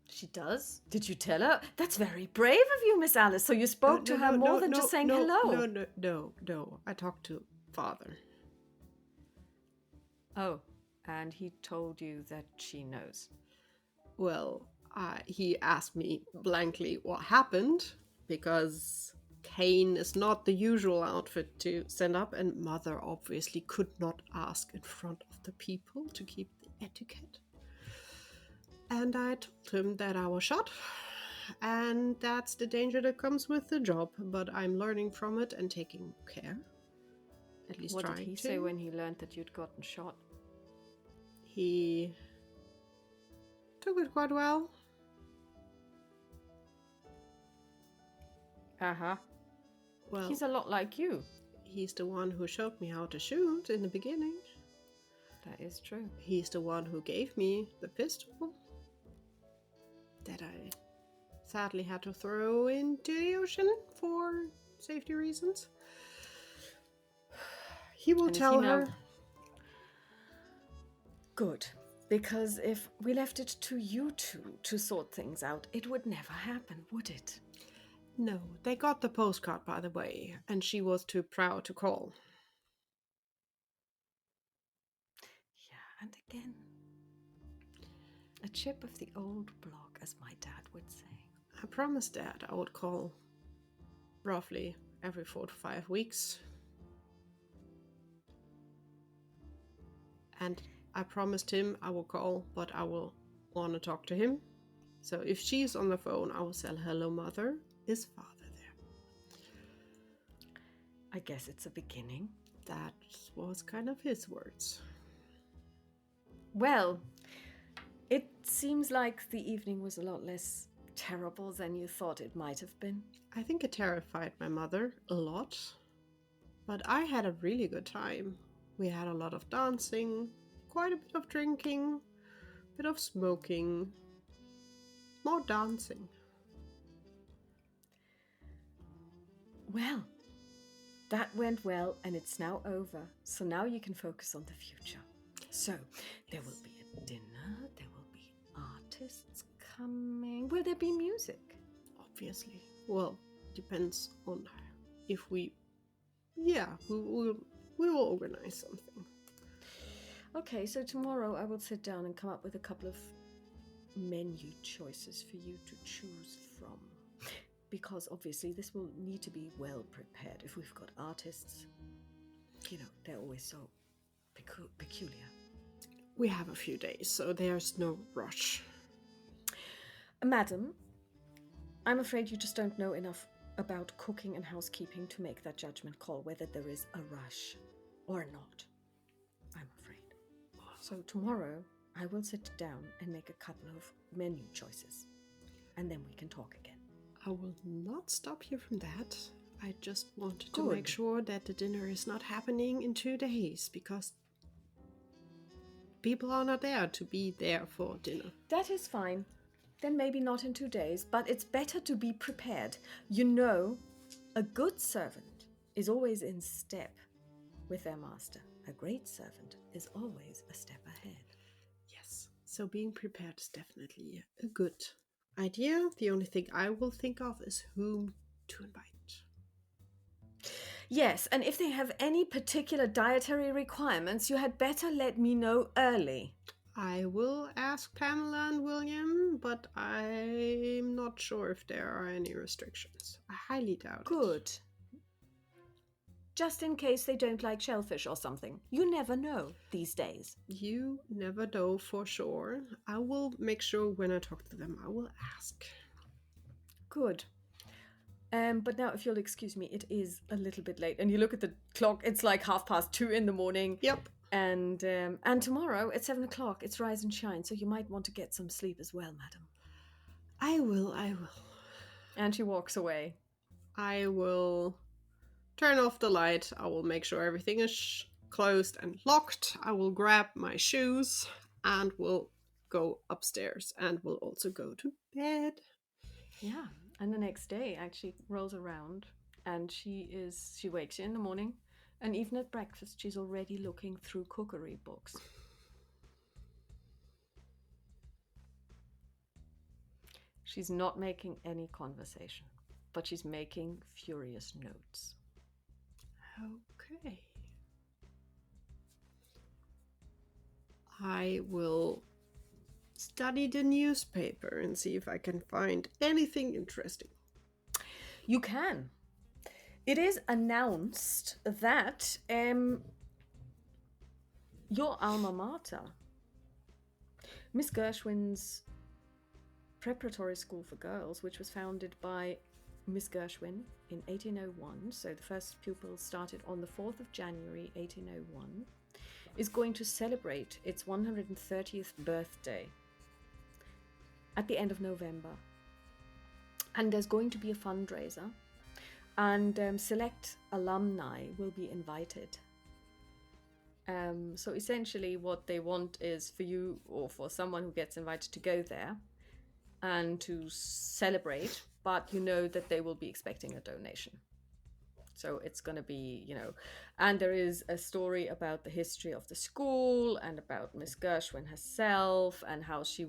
She does? Did you tell her? That's very brave of you, Miss Alice. So you spoke to her more than just saying hello. No. I talked to Father. Oh, and he told you that she knows. Well, he asked me blankly what happened, because Kane is not the usual outfit to send up, and Mother obviously could not ask in front of the people to keep the etiquette. And I told him that I was shot, and that's the danger that comes with the job, but I'm learning from it and taking care. At least what trying to. What did he say when he learned that you'd gotten shot? He took it quite well. Uh-huh. Well, he's a lot like you. He's the one who showed me how to shoot in the beginning. That is true. He's the one who gave me the pistol that I sadly had to throw into the ocean for safety reasons. He will tell her. Good. Because if we left it to you two to sort things out, it would never happen, would it? No, they got the postcard, by the way, and she was too proud to call. Yeah, and again, a chip of the old block, as my dad would say. I promised Dad I would call roughly every 4 to 5 weeks. And I promised him I will call, but I will want to talk to him. So if she's on the phone, I will say, "Hello, Mother. Is Father there?" I guess it's a beginning. That was kind of his words. Well, it seems like the evening was a lot less terrible than you thought it might have been. I think it terrified my mother a lot, but I had a really good time. We had a lot of dancing, quite a bit of drinking, a bit of smoking, more dancing. Well, that went well, and it's now over. So now you can focus on the future. So, there will be a dinner, there will be artists coming. Will there be music? Obviously. Well, depends on if we... Yeah, we will organize something. Okay, so tomorrow I will sit down and come up with a couple of menu choices for you to choose from. Because obviously this will need to be well prepared. If we've got artists, you know, they're always so peculiar. We have a few days, so there's no rush. Madam, I'm afraid you just don't know enough about cooking and housekeeping to make that judgment call whether there is a rush or not. I'm afraid. So tomorrow I will sit down and make a couple of menu choices. And then we can talk again. I will not stop you from that. I just wanted to Good. make sure that the dinner is not happening in 2 days, because people are not there to be there for dinner. That is fine. Then maybe not in 2 days, but it's better to be prepared. You know, a good servant is always in step with their master. A great servant is always a step ahead. Yes, so being prepared is definitely a good idea. The only thing I will think of is whom to invite. Yes, and if they have any particular dietary requirements, you had better let me know early. I will ask Pamela and William, but I'm not sure if there are any restrictions. I highly doubt it. Good. Just in case they don't like shellfish or something. You never know these days. You never know for sure. I will make sure when I talk to them, I will ask. Good. But now, if you'll excuse me, it is a little bit late. And you look at the clock, it's like 2:30 in the morning. Yep. And tomorrow at 7 o'clock, it's rise and shine. So you might want to get some sleep as well, madam. I will. And she walks away. I will turn off the light. I will make sure everything is closed and locked. I will grab my shoes and will go upstairs and will also go to bed. Yeah. And the next day actually rolls around and she wakes you in the morning, and even at breakfast she's already looking through cookery books. She's not making any conversation, but she's making furious notes. Okay. I will study the newspaper and see if I can find anything interesting. You can. It is announced that your alma mater, Miss Gershwin's preparatory school for girls, which was founded by Miss Gershwin in 1801, so the first pupils started on the 4th of January 1801, is going to celebrate its 130th birthday at the end of November. And there's going to be a fundraiser, and select alumni will be invited. So essentially what they want is for you, or for someone who gets invited, to go there and to celebrate, but you know that they will be expecting a donation. So it's going to be, and there is a story about the history of the school and about Miss Gershwin herself and how she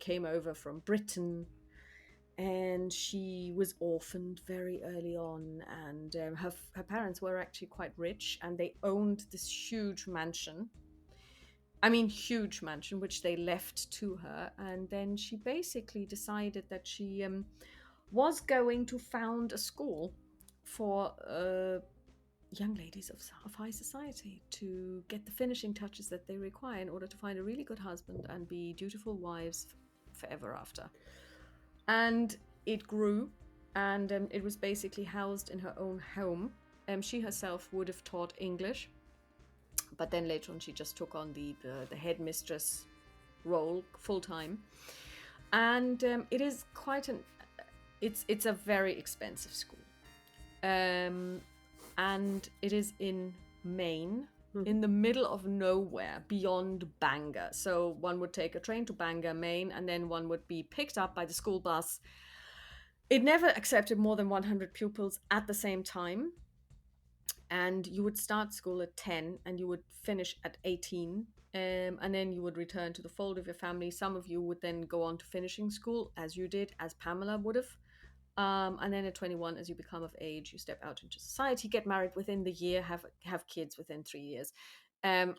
came over from Britain, and she was orphaned very early on, and her parents were actually quite rich, and they owned this huge mansion, which they left to her. And then she basically decided that she was going to found a school for young ladies of high society to get the finishing touches that they require in order to find a really good husband and be dutiful wives forever after. And it grew, and it was basically housed in her own home. She herself would have taught English, but then later on she just took on the headmistress role full time. And it is it's a very expensive school, and it is in Maine, in the middle of nowhere, beyond Bangor. So one would take a train to Bangor, Maine, and then one would be picked up by the school bus. It never accepted more than 100 pupils at the same time. And you would start school at 10 and you would finish at 18. And then you would return to the fold of your family. Some of you would then go on to finishing school, as you did, as Pamela would have. And then at 21, as you become of age, you step out into society, get married within the year, have kids within 3 years. And,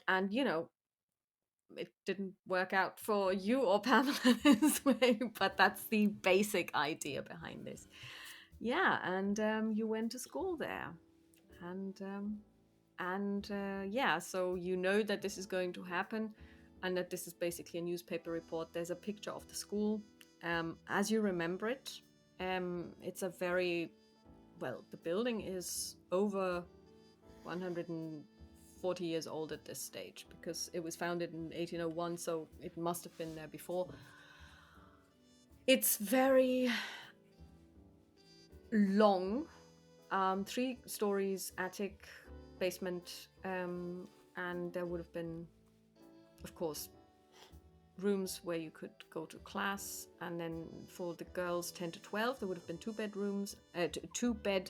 it didn't work out for you or Pamela this way, but that's the basic idea behind this. Yeah, and you went to school there. And so you know that this is going to happen, and that this is basically a newspaper report. There's a picture of the school as you remember it. It's a very, the building is over 150 40 years old at this stage, because it was founded in 1801, so it must have been there before. It's very long, 3 stories, attic, basement, and there would have been, of course, rooms where you could go to class, and then for the girls 10 to 12 there would have been 2 bedrooms, two bed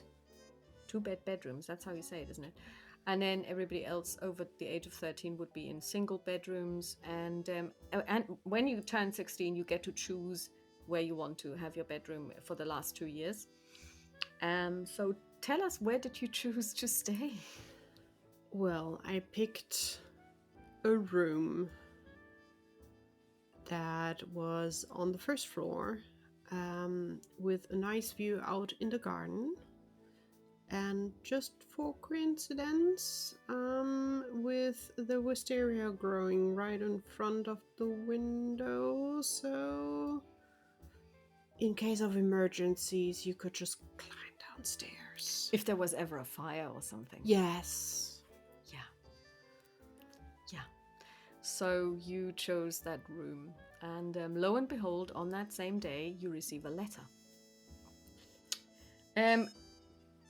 bedrooms, that's how you say it, isn't it? And then everybody else over the age of 13 would be in single bedrooms, and when you turn 16 you get to choose where you want to have your bedroom for the last 2 years. So tell us, where did you choose to stay? Well, I picked a room that was on the first floor, with a nice view out in the garden. And just for coincidence, with the wisteria growing right in front of the window, so in case of emergencies, you could just climb downstairs. If there was ever a fire or something. Yes. Yeah. So you chose that room, and lo and behold, on that same day, you receive a letter.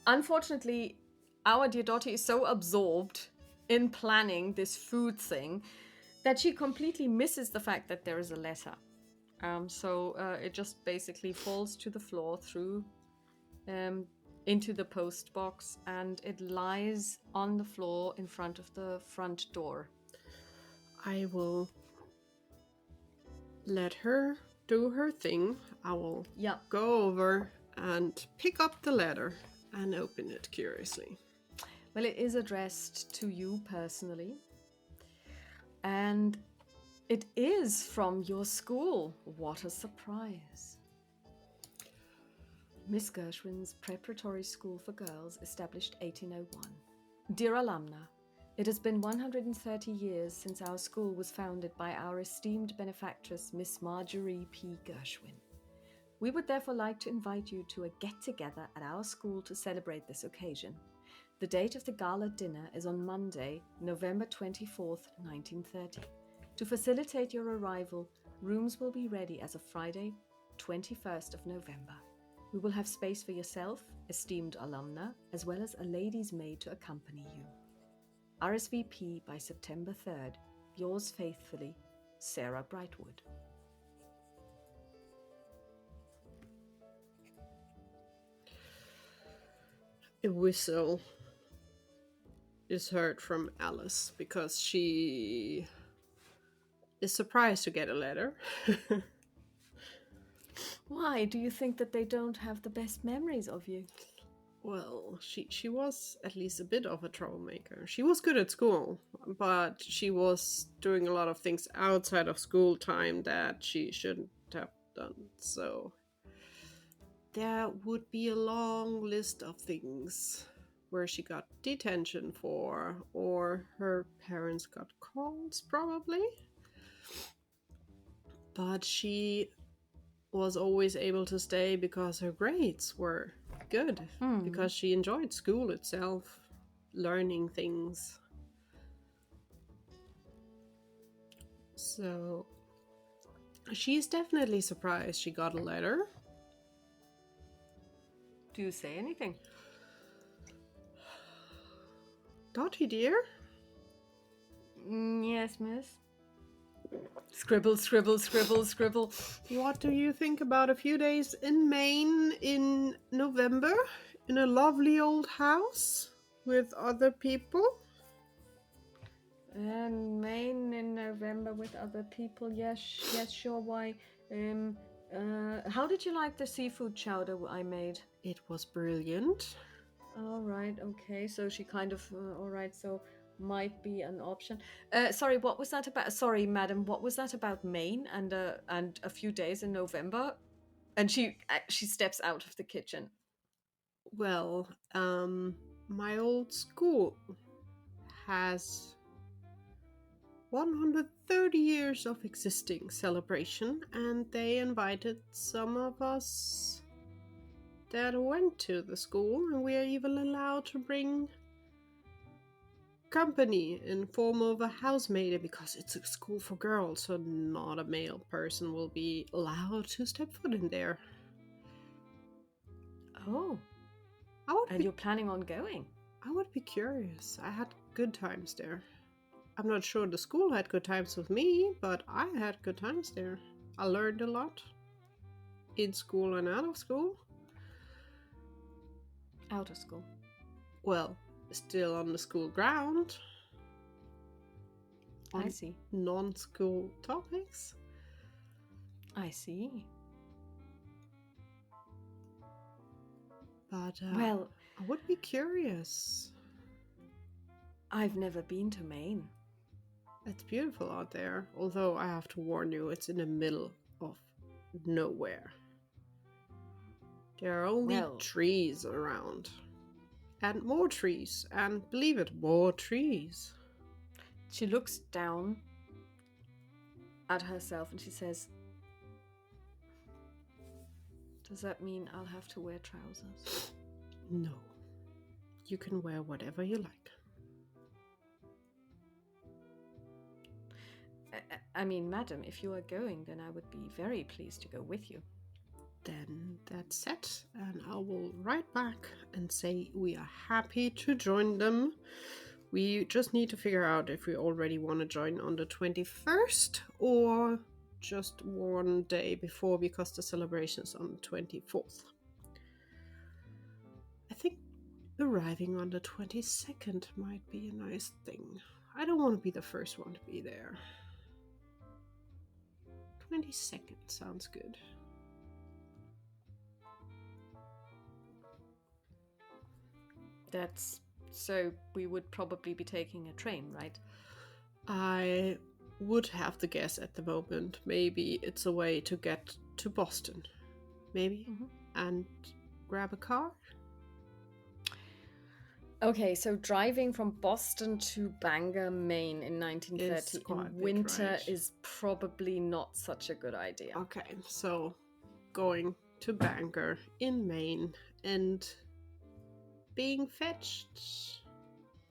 Unfortunately, our dear daughter is so absorbed in planning this food thing that she completely misses the fact that there is a letter. So it just basically falls to the floor through into the post box, and it lies on the floor in front of the front door. I will let her do her thing. I will go over and pick up the letter and open it curiously. Well, it is addressed to you personally, and it is from your school. What a surprise. Miss Gershwin's Preparatory School for Girls, established 1801. Dear alumna, it has been 130 years since our school was founded by our esteemed benefactress, Miss Marjorie P. Gershwin. We would therefore like to invite you to a get-together at our school to celebrate this occasion. The date of the gala dinner is on Monday, November 24th, 1930. To facilitate your arrival, rooms will be ready as of Friday, 21st of November. We will have space for yourself, esteemed alumna, as well as a lady's maid to accompany you. RSVP by September 3rd. Yours faithfully, Sarah Brightwood. A whistle is heard from Alice because she is surprised to get a letter. Why? Do you think that they don't have the best memories of you? Well, she was at least a bit of a troublemaker. She was good at school, but she was doing a lot of things outside of school time that she shouldn't have done. So there would be a long list of things where she got detention for, or her parents got calls, probably. But she was always able to stay because her grades were good, because she enjoyed school itself, learning things. So she's definitely surprised she got a letter. Do you say anything? Dottie, dear? Yes, miss. Scribble, scribble, scribble, scribble. What do you think about a few days in Maine in November, in a lovely old house with other people? Maine in November with other people. Yes, sure. Why? How did you like the seafood chowder I made? It was brilliant. All right. Okay. So she kind of. All right. So might be an option. Sorry. What was that about? Sorry, madam. What was that about Maine and a few days in November? And she steps out of the kitchen. Well, my old school has 130 years of existing celebration, and they invited some of us that went to the school, and we are even allowed to bring company in form of a housemaid, because it's a school for girls, so not a male person will be allowed to step foot in there. Oh, I would and be you're planning on going? I would be curious. I had good times there. I'm not sure the school had good times with me, but I had good times there. I learned a lot in school and out of school. Out of school. Well, still on the school ground. I On see. non-school topics. I see. But Well, I would be curious. I've never been to Maine. It's beautiful out there, although I have to warn you, it's in the middle of nowhere. There are only Well, trees around. And more trees. And believe it, more trees. she looks down at herself and she says, does that mean I'll have to wear trousers? No. You can wear whatever you like. I mean, madam, if you are going, then I would be very pleased to go with you. Then that's set, and I will write back and say we are happy to join them. We just need to figure out if we already want to join on the 21st or just one day before, because the celebration is on the 24th. I think arriving on the 22nd might be a nice thing. I don't want to be the first one to be there. 22nd sounds good. That's so we would probably be taking a train, right? I would have to guess at the moment. Maybe it's a way to get to Boston. Maybe. Mm-hmm. And grab a car? Okay, so driving from Boston to Bangor, Maine in 1930 quite in big, winter right? is probably not such a good idea. Okay, so going to Bangor in Maine and being fetched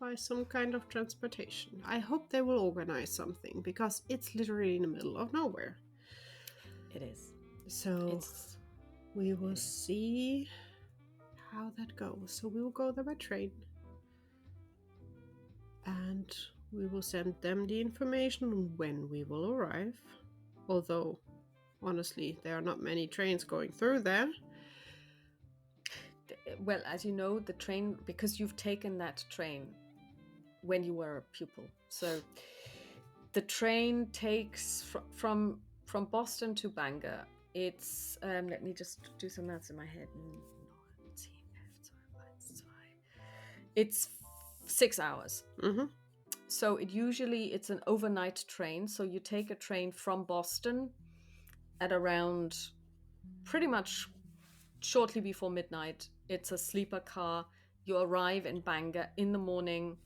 by some kind of transportation. I hope they will organize something, because it's literally in the middle of nowhere. It is. So we will see how that goes. So we will go there by train. And we will send them the information on when we will arrive. Although, honestly, there are not many trains going through there. Well, as you know, the train, because you've taken that train when you were a pupil. So the train takes from Boston to Bangor. It's, let me just do some maths in my head. It's 6 hours. Mm-hmm. So it's an overnight train. So you take a train from Boston at around pretty much shortly before midnight. It's a sleeper car. You arrive in Bangor in the morning.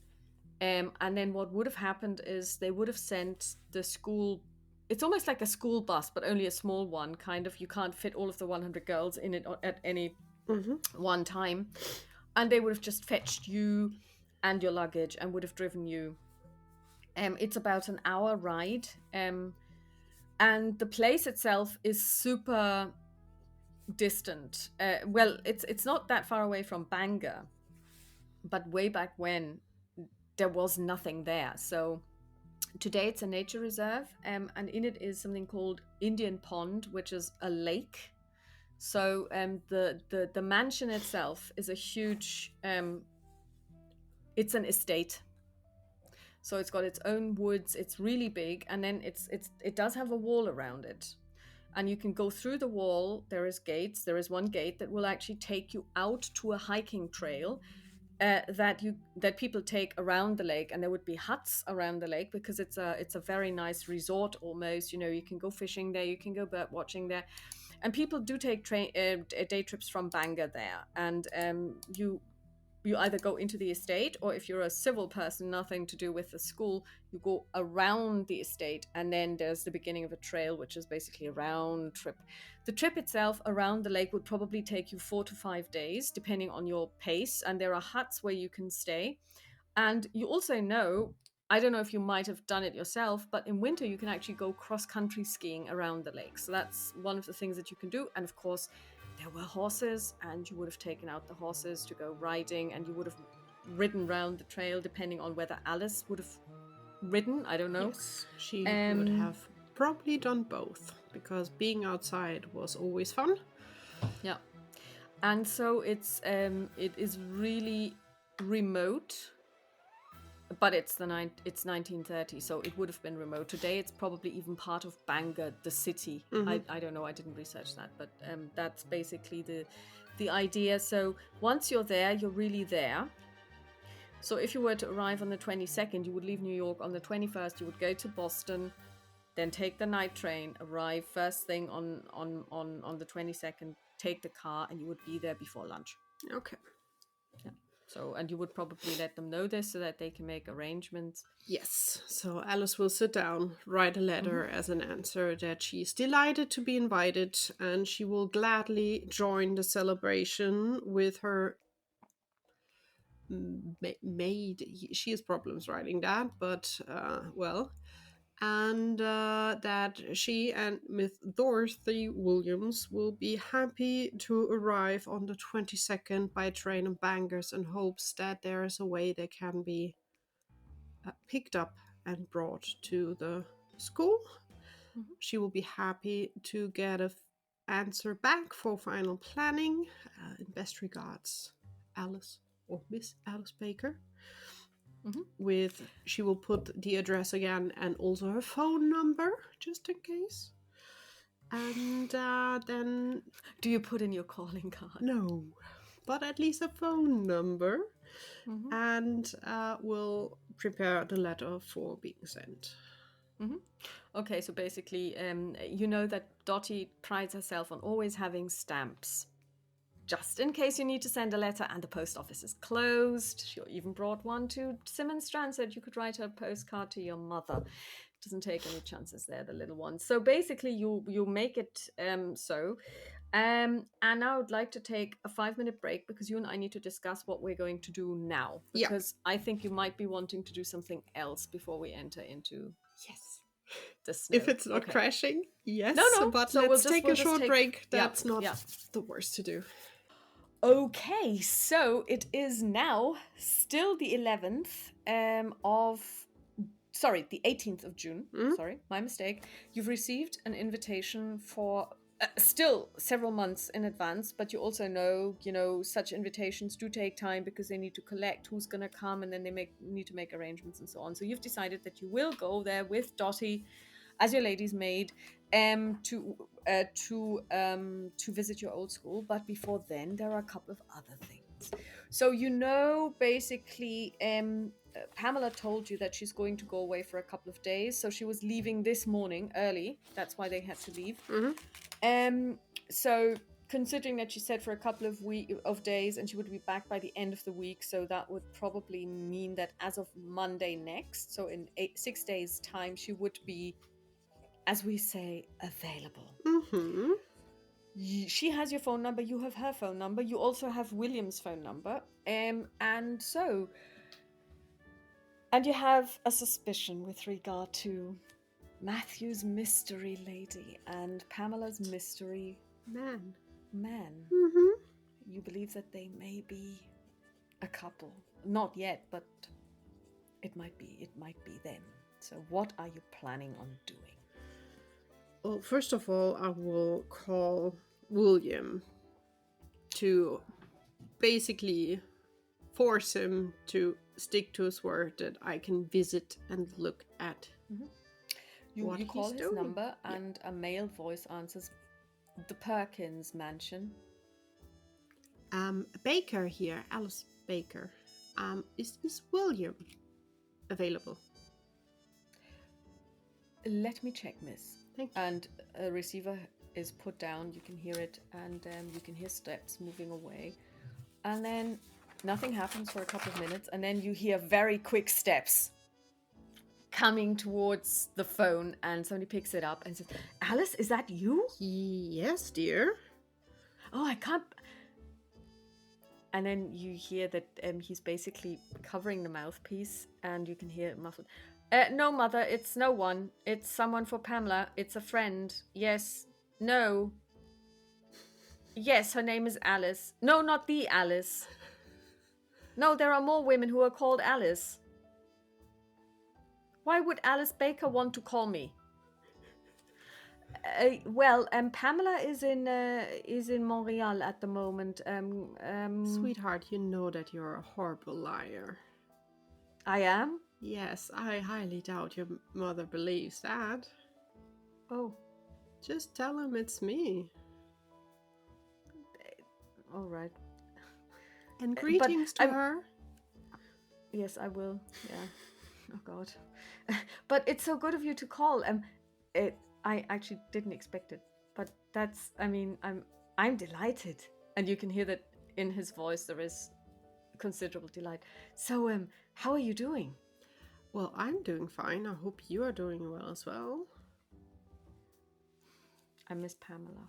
And then what would have happened is they would have sent the school. It's almost like a school bus, but only a small one, kind of. You can't fit all of the 100 girls in it at any one time. And they would have just fetched you and your luggage and would have driven you. It's about an hour ride. And the place itself is super distant. Well, it's not that far away from Bangor, but way back when there was nothing there. So today it's a nature reserve, and in it is something called Indian Pond, which is a lake. So the mansion itself is a huge. It's an estate. So it's got its own woods. It's really big, and then it does have a wall around it, and you can go through the wall. There is gates. There is one gate that will actually take you out to a hiking trail that people take around the lake, and there would be huts around the lake because it's a very nice resort almost. You know, you can go fishing there, you can go bird watching there, and people do take day trips from Bangor there, and you either go into the estate, or if you're a civil person, nothing to do with the school, you go around the estate, and then there's the beginning of a trail, which is basically a round trip. The trip itself around the lake would probably take you 4 to 5 days, depending on your pace, and there are huts where you can stay. And you also know, I don't know if you might have done it yourself, but in winter you can actually go cross-country skiing around the lake. So that's one of the things that you can do. And of course, there were horses, and you would have taken out the horses to go riding, and you would have ridden round the trail, depending on whether Alice would have ridden. I don't know. Yes, she would have probably done both, because being outside was always fun. Yeah. And so it is really remote, but it's 1930, so it would have been remote. Today it's probably even part of Bangor, the city. I don't know, I didn't research that, but that's basically the idea. So once you're there, you're really there. So if you were to arrive on the 22nd, you would leave New York on the 21st, you would go to Boston, then take the night train, arrive first thing on the 22nd, take the car, and you would be there before lunch. Okay. Yeah. So, and you would probably let them know this so that they can make arrangements. Yes. So Alice will sit down, write a letter as an answer that she's delighted to be invited, and she will gladly join the celebration with her maid. She has problems writing that, but well. And that she and Miss Dorothy Williams will be happy to arrive on the 22nd by train in Bangors, and hopes that there is a way they can be picked up and brought to the school. She will be happy to get an answer back for final planning. In best regards, Alice, or Miss Alice Baker. She will put the address again and also her phone number, just in case. And then... Do you put in your calling card? No, but at least a phone number. And we'll prepare the letter for being sent. Okay, so basically, you know that Dottie prides herself on always having stamps, just in case you need to send a letter and the post office is closed. She even brought one to Simmons Strand, said you could write her postcard to your mother. Doesn't take any chances there, the little one. So basically, you make it so. And now I would like to take a 5-minute break, because you and I need to discuss what we're going to do now. Because I think you might be wanting to do something else before we enter into the snow. If it's not crashing, yes. No. But so let's take a short break. That's not yeah. the worst to do. Okay, so it is now still the 11th the 18th of June. Sorry, my mistake. You've received an invitation for still several months in advance, but you also know, such invitations do take time, because they need to collect who's going to come, and then they need to make arrangements and so on. So you've decided that you will go there with Dottie as your lady's maid to visit your old school. But before then, there are a couple of other things. So basically, Pamela told you that she's going to go away for a couple of days. So she was leaving this morning early. That's why they had to leave. So considering that she said for a couple of days, and she would be back by the end of the week, so that would probably mean that as of Monday next, so in 6 days' time, she would be, as we say, available. She has your phone number, you have her phone number, you also have William's phone number, and you have a suspicion with regard to Matthew's mystery lady and Pamela's mystery man. You believe that they may be a couple. Not yet, but it might be them. So what are you planning on doing? Well, first of all, I will call William to basically force him to stick to his word that I can visit and look at. You call his number, and a male voice answers. The Perkins mansion. Baker here, Alice Baker. Is William available? Let me check, miss. Thank you. And a receiver is put down. You can hear it, and you can hear steps moving away. And then nothing happens for a couple of minutes, and then you hear very quick steps coming towards the phone, and somebody picks it up and says, Alice, is that you? Yes, dear. Oh, I can't. And then you hear that he's basically covering the mouthpiece, and you can hear it muffled. No, Mother, it's no one. It's someone for Pamela. It's a friend. Yes. No. Yes, her name is Alice. No, not the Alice. No, there are more women who are called Alice. Why would Alice Baker want to call me? Pamela is in Montreal at the moment. Sweetheart, you know that you're a horrible liar. I am? Yes, I highly doubt your mother believes that. Oh. Just tell him it's me. All right. And greetings to her. Yes, I will. Yeah. Oh God. But it's so good of you to call. I actually didn't expect it, but that's. I mean, I'm delighted, and you can hear that in his voice. There is considerable delight. So, how are you doing? Well, I'm doing fine. I hope you are doing well as well. I miss Pamela.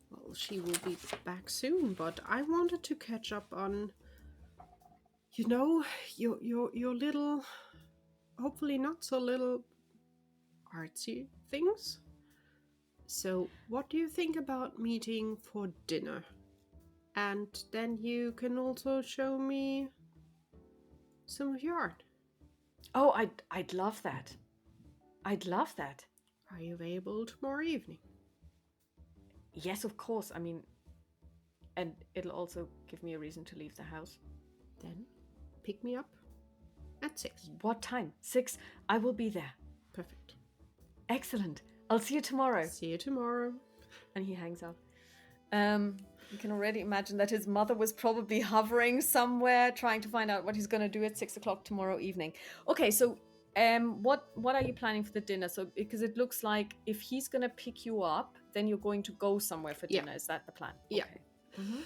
Well, she will be back soon, but I wanted to catch up on, your little, hopefully not so little, artsy things. So, what do you think about meeting for dinner? And then you can also show me some of your art. Oh, I'd love that. I'd love that. Are you available tomorrow evening? Yes, of course. I mean, and it'll also give me a reason to leave the house. Then pick me up at 6. What time? 6. I will be there. Perfect. Excellent. I'll see you tomorrow. See you tomorrow. And he hangs up. You can already imagine that his mother was probably hovering somewhere, trying to find out what he's going to do at 6 o'clock tomorrow evening. Okay, so what are you planning for the dinner? So because it looks like if he's going to pick you up, then you're going to go somewhere for dinner. Is that the plan? Yeah. Okay. Mm-hmm.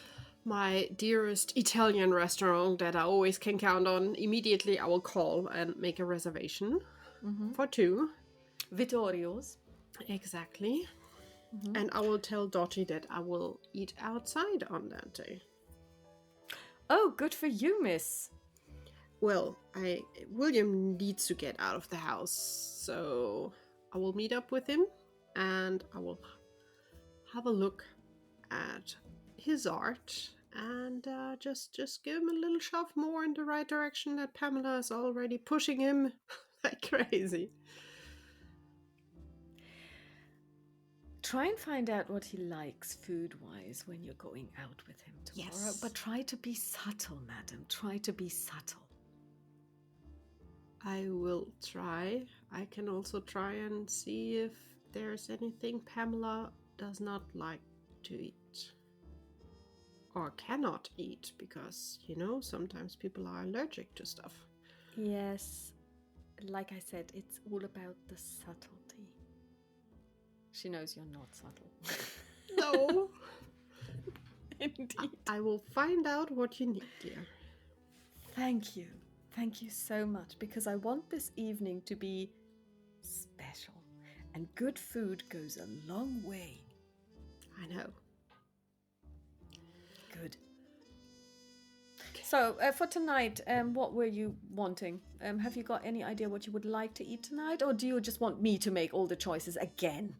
My dearest Italian restaurant that I always can count on. Immediately I will call and make a reservation for 2. Vittorio's. Exactly. Mm-hmm. And I will tell Dottie that I will eat outside on that day. Oh, good for you, miss. Well, William needs to get out of the house, so I will meet up with him and I will have a look at his art and just give him a little shove more in the right direction that Pamela is already pushing him like crazy. Try and find out what he likes food-wise when you're going out with him tomorrow. Yes. But try to be subtle, madam. Try to be subtle. I will try. I can also try and see if there's anything Pamela does not like to eat. Or cannot eat, because, sometimes people are allergic to stuff. Yes. Like I said, it's all about the subtlety. She knows you're not subtle. No. Indeed. I will find out what you need, dear. Thank you. Thank you so much, because I want this evening to be special. And good food goes a long way. I know. Good. So, for tonight, what were you wanting? Have you got any idea what you would like to eat tonight? Or do you just want me to make all the choices again?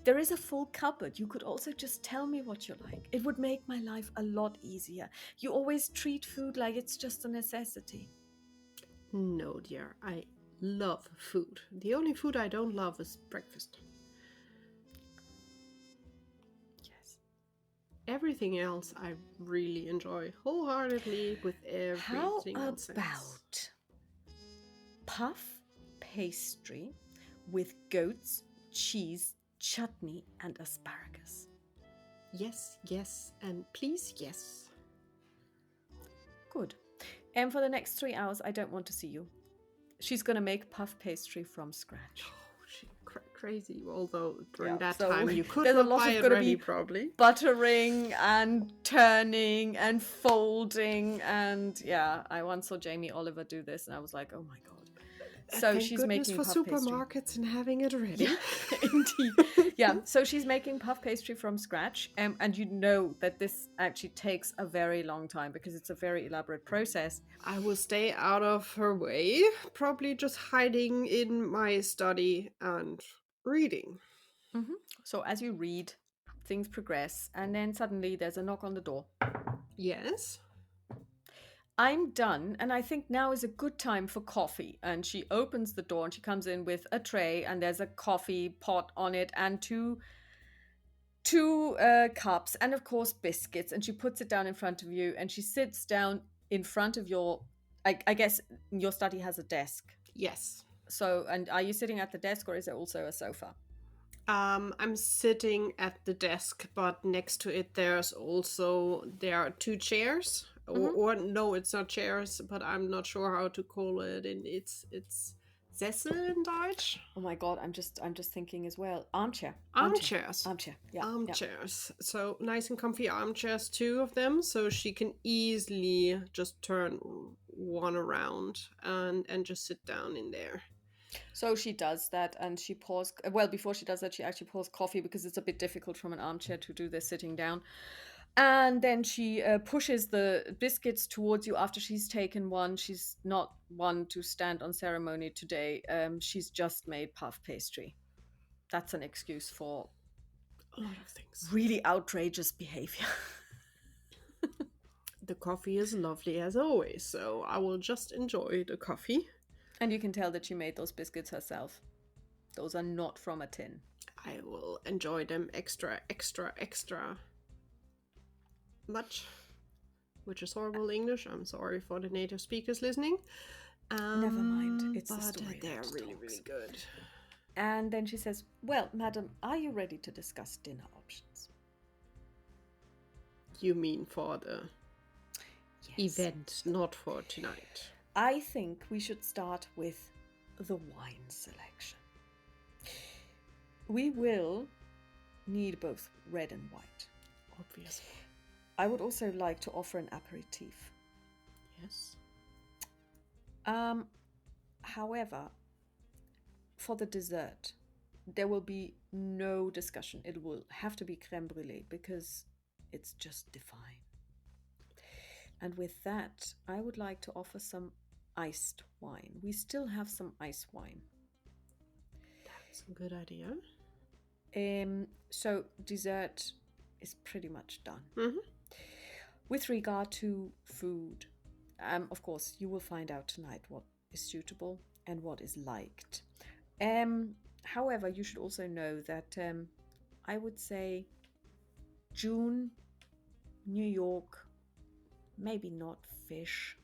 There is a full cupboard. You could also just tell me what you like. It would make my life a lot easier. You always treat food like it's just a necessity. No, dear. I love food. The only food I don't love is breakfast. Yes. Everything else I really enjoy wholeheartedly with everything else. How about puff pastry with goat's cheese, chutney and asparagus? Yes, and please, yes. Good. And for the next 3 hours, I don't want to see you. She's going to make puff pastry from scratch. Oh, she's crazy. Although during that time you could there's a not lot buy of it going to ready, be probably. Buttering and turning and folding. And yeah, I once saw Jamie Oliver do this and I was like, oh my God. So Thank she's goodness making for puff pastry. supermarkets and having it ready. Indeed. Yeah, so she's making puff pastry from scratch. And you know that this actually takes a very long time because it's a very elaborate process. I will stay out of her way, probably just hiding in my study and reading. So as you read, things progress, and then suddenly there's a knock on the door. Yes. I'm done, and I think now is a good time for coffee. And she opens the door and she comes in with a tray, and there's a coffee pot on it and two cups, and of course biscuits. And she puts it down in front of you, and she sits down in front of your. I guess your study has a desk. Yes. So, and are you sitting at the desk, or is there also a sofa? I'm sitting at the desk, but next to it there are two chairs. Or no, it's not chairs, but I'm not sure how to call it. And it's Sessel in Deutsch. Oh my god, I'm just thinking as well. Armchair. Armchairs. Armchair. Yeah. Armchairs. So nice and comfy armchairs, two of them, so she can easily just turn one around and just sit down in there. So she does that, and she pours. Well, before she does that, she actually pours coffee because it's a bit difficult from an armchair to do this sitting down. And then she pushes the biscuits towards you after she's taken one. She's not one to stand on ceremony today. She's just made puff pastry. That's an excuse for A lot of things. really outrageous behavior. The coffee is lovely as always, so I will just enjoy the coffee. And you can tell that she made those biscuits herself. Those are not from a tin. I will enjoy them extra much, which is horrible English. I'm sorry for the native speakers listening. Never mind, it's the but story they're that really, talks. really good. And then she says, well, madam, are you ready to discuss dinner options? You mean for the Yes. event, not for tonight? I think we should start with the wine selection. We will need both red and white. Obviously. I would also like to offer an aperitif. Yes. However, for the dessert, there will be no discussion. It will have to be creme brulee because it's just divine. And with that, I would like to offer some iced wine. We still have some ice wine. That's a good idea. So dessert is pretty much done. Mm-hmm. With regard to food, of course, you will find out tonight what is suitable and what is liked. However, you should also know that I would say June, New York, maybe not fish.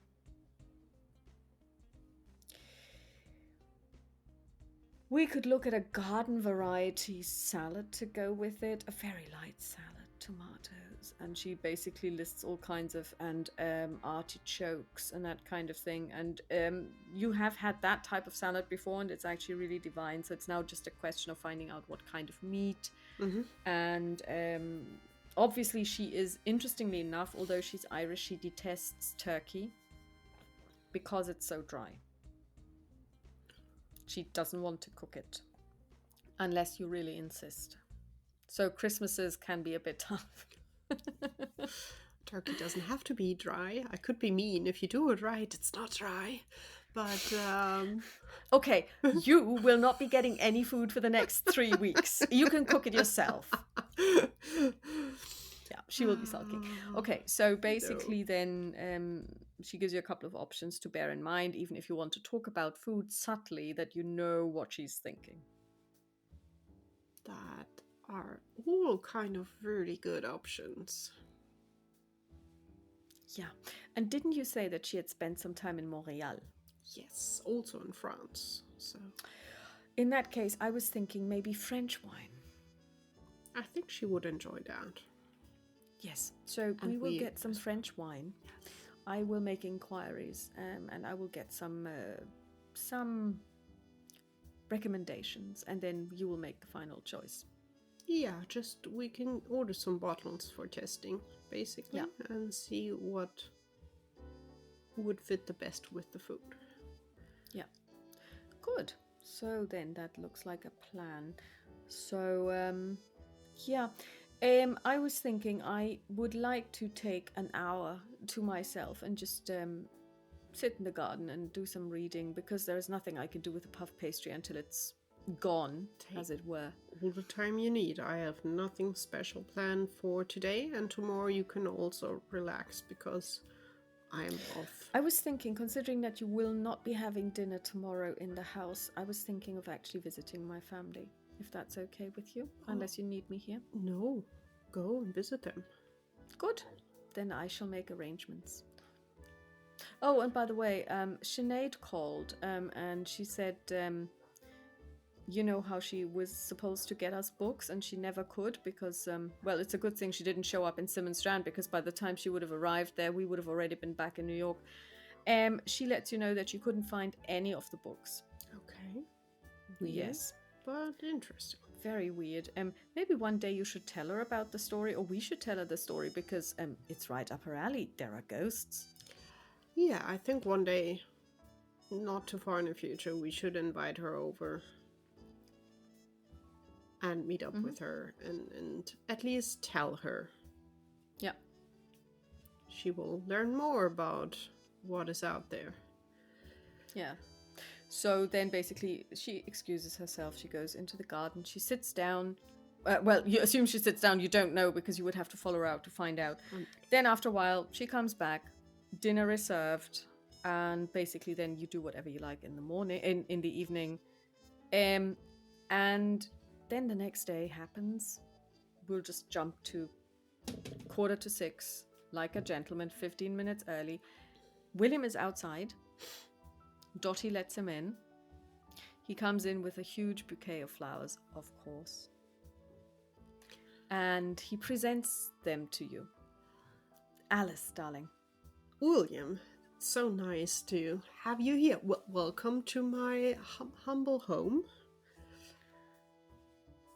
We could look at a garden variety salad to go with it, a very light salad, tomatoes, and she basically lists all kinds of, and artichokes and that kind of thing. And you have had that type of salad before, and it's actually really divine. So it's now just a question of finding out what kind of meat. Mm-hmm. And obviously she is, interestingly enough, although she's Irish, she detests turkey because it's so dry. She doesn't want to cook it unless you really insist. So Christmases can be a bit tough. Turkey doesn't have to be dry. I could be mean. If you do it right, it's not dry. But okay, you will not be getting any food for the next 3 weeks. You can cook it yourself. Yeah, she will be sulking. Okay, so basically then she gives you a couple of options to bear in mind, even if you want to talk about food subtly, that you know what she's thinking. that are all kind of really good options. Yeah, and didn't you say that she had spent some time in Montreal? Yes, also in France. So In that case, I was thinking maybe French wine. I think she would enjoy that. Yes, so we will get some French wine. Yes. I will make inquiries, and I will get some recommendations, and then you will make the final choice. Yeah, just we can order some bottles for testing, basically, and see what would fit the best with the food. Yeah. Good. So then that looks like a plan. So, yeah. I was thinking I would like to take an hour to myself and just sit in the garden and do some reading because there is nothing I can do with the puff pastry until it's gone, as it were. All the time you need. I have nothing special planned for today, and tomorrow you can also relax because I am off. I was thinking, considering that you will not be having dinner tomorrow in the house, I was thinking of actually visiting my family, if that's okay with you, unless you need me here. No, go and visit them. Good. Then I shall make arrangements. Oh, and by the way, Sinead called and she said, you know how she was supposed to get us books and she never could because, well, it's a good thing she didn't show up in Simmons Strand because by the time she would have arrived there, we would have already been back in New York. She lets you know that she couldn't find any of the books. Okay. Weird, yes. But interesting. Very weird. Maybe one day you should tell her about the story, or we should tell her the story because it's right up her alley. There are ghosts. Yeah, I think one day, not too far in the future, we should invite her over and meet up with her and at least tell her. Yeah. She will learn more about what is out there. Yeah. So then basically she excuses herself. She goes into the garden. She sits down. Well, you assume she sits down. You don't know because you would have to follow her out to find out. Then after a while, she comes back. Dinner is served. And basically then you do whatever you like in the morning, in the evening. And then the next day happens. We'll just jump to 5:45, like a gentleman, 15 minutes early. William is outside. Dottie lets him in. He comes in with a huge bouquet of flowers, of course. And he presents them to you. Alice, darling. William, so nice to have you here. Welcome to my humble home.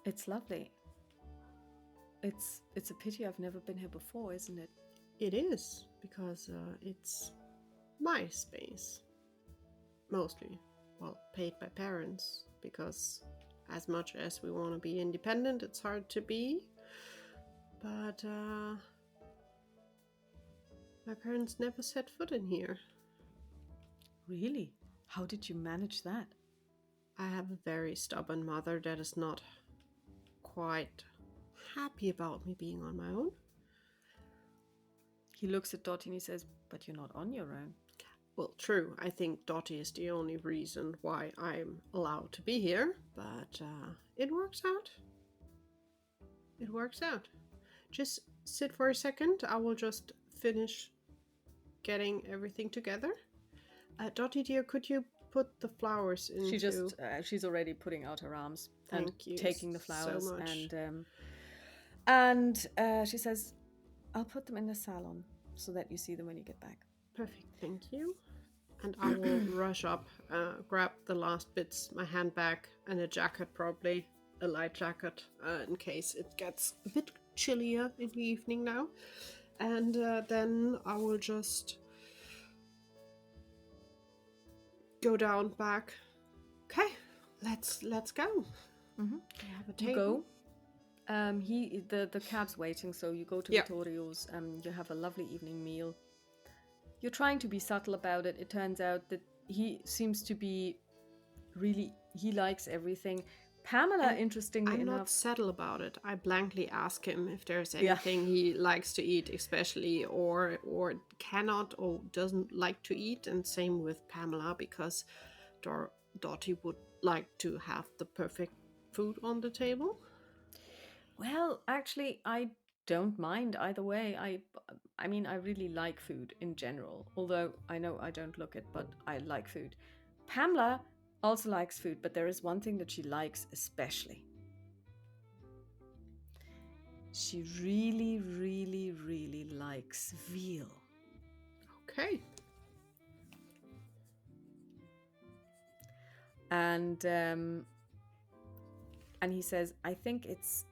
It's lovely. It's a pity I've never been here before, isn't it? It is, because it's my space. Mostly, well, paid by parents, because as much as we want to be independent, it's hard to be. But my parents never set foot in here. Really? How did you manage that? I have a very stubborn mother that is not quite happy about me being on my own. He looks at Dottie and he says, but you're not on your own. Well, true. I think Dottie is the only reason why I'm allowed to be here, but it works out. It works out. Just sit for a second. I will just finish getting everything together. Dottie, dear, could you put the flowers into... She's already putting out her arms Thank and you taking the flowers. so much. And she says, I'll put them in the salon so that you see them when you get back. Perfect, thank you. And I will rush up, grab the last bits, my handbag and a jacket, probably a light jacket, in case it gets a bit chillier in the evening now. And then I will just go down back. Okay, let's go. Mm-hmm. I have a You table. go. The cab's waiting, so you go to Vittorio's. You have a lovely evening meal. You're trying to be subtle about it. It turns out that he seems to be he likes everything. Pamela, interestingly I'm enough, not subtle about it. I blankly ask him if there's anything he likes to eat, especially, or cannot or doesn't like to eat. And same with Pamela, because Dottie would like to have the perfect food on the table. well, actually, I don't mind either way. I mean, I really like food in general. Although I know I don't look it, but I like food. Pamela also likes food, but there is one thing that she likes especially. She really, really, really likes veal. Okay. And he says, I think it's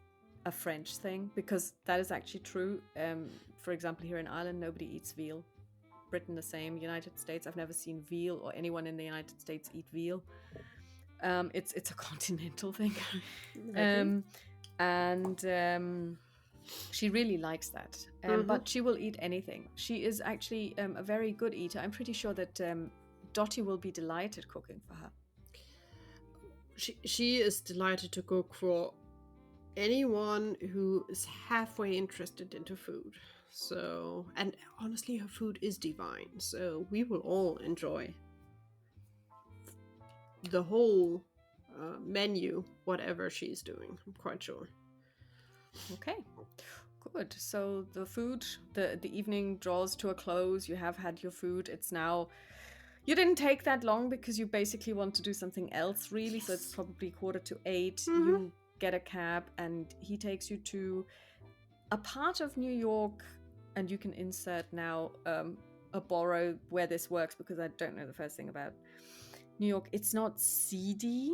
a French thing, because that is actually true. For example, here in Ireland, nobody eats veal. Britain the same. United States, I've never seen veal or anyone in the United States eat veal. It's a continental thing. Okay. And she really likes that. But she will eat anything. She is actually a very good eater. I'm pretty sure that Dottie will be delighted cooking for her. She is delighted to cook for anyone who is halfway interested into food. So, and honestly, her food is divine. So we will all enjoy the whole menu, whatever she's doing. I'm quite sure. Okay, good. So the food, the evening draws to a close. You have had your food. It's now. You didn't take that long because you basically want to do something else, really. So it's probably 7:45. You get a cab, and he takes you to a part of New York, and you can insert now a borrow where this works because I don't know the first thing about New York. It's not seedy,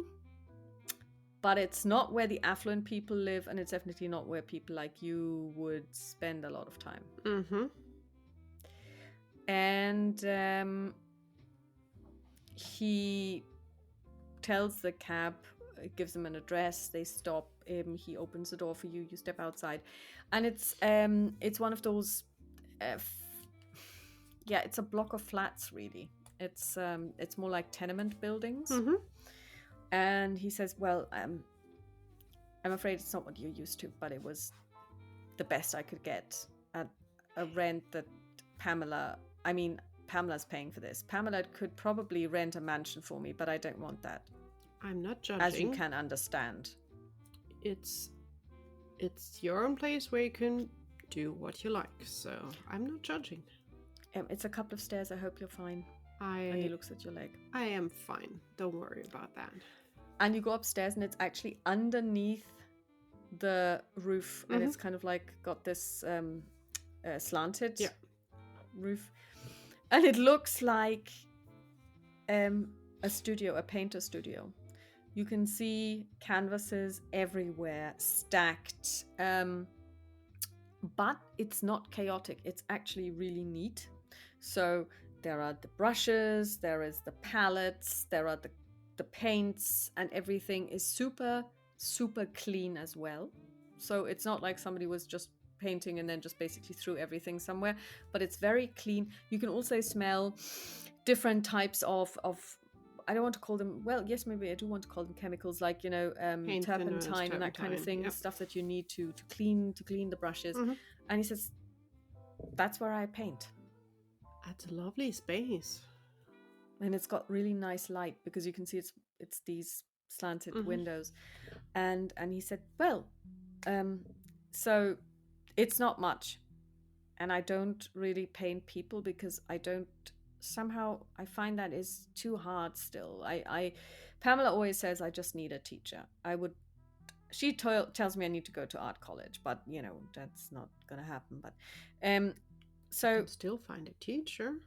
but it's not where the affluent people live, and it's definitely not where people like you would spend a lot of time. And he tells the cab, gives them an address. They stop. He opens the door for you. You step outside, and it's one of those. It's a block of flats, really. It's more like tenement buildings. And he says, "Well, I'm afraid it's not what you're used to, but it was the best I could get at a rent that Pamela's paying for this. Pamela could probably rent a mansion for me, but I don't want that. I'm not judging. As you can understand. It's your own place where you can do what you like, so I'm not judging. It's a couple of stairs. I hope you're fine." And he looks at your leg. I am fine. Don't worry about that. And you go upstairs, and it's actually underneath the roof, and it's kind of like got this slanted roof, and it looks like a studio, a painter studio. You can see canvases everywhere stacked, but it's not chaotic. It's actually really neat. So there are the brushes, there is the palettes, there are the paints, and everything is super, super clean as well. So it's not like somebody was just painting and then just basically threw everything somewhere, but it's very clean. You can also smell different types of I don't want to call them, well, yes, maybe I do want to call them chemicals, like, turpentine and that kind of thing, stuff that you need to clean the brushes. And he says, "That's where I paint." That's a lovely space. And it's got really nice light because you can see it's these slanted windows. And he said, "Well, so it's not much. And I don't really paint people because I find that is too hard still. Pamela always says I just need a teacher. She tells me I need to go to art college, but that's not gonna happen. But so you can still find a teacher.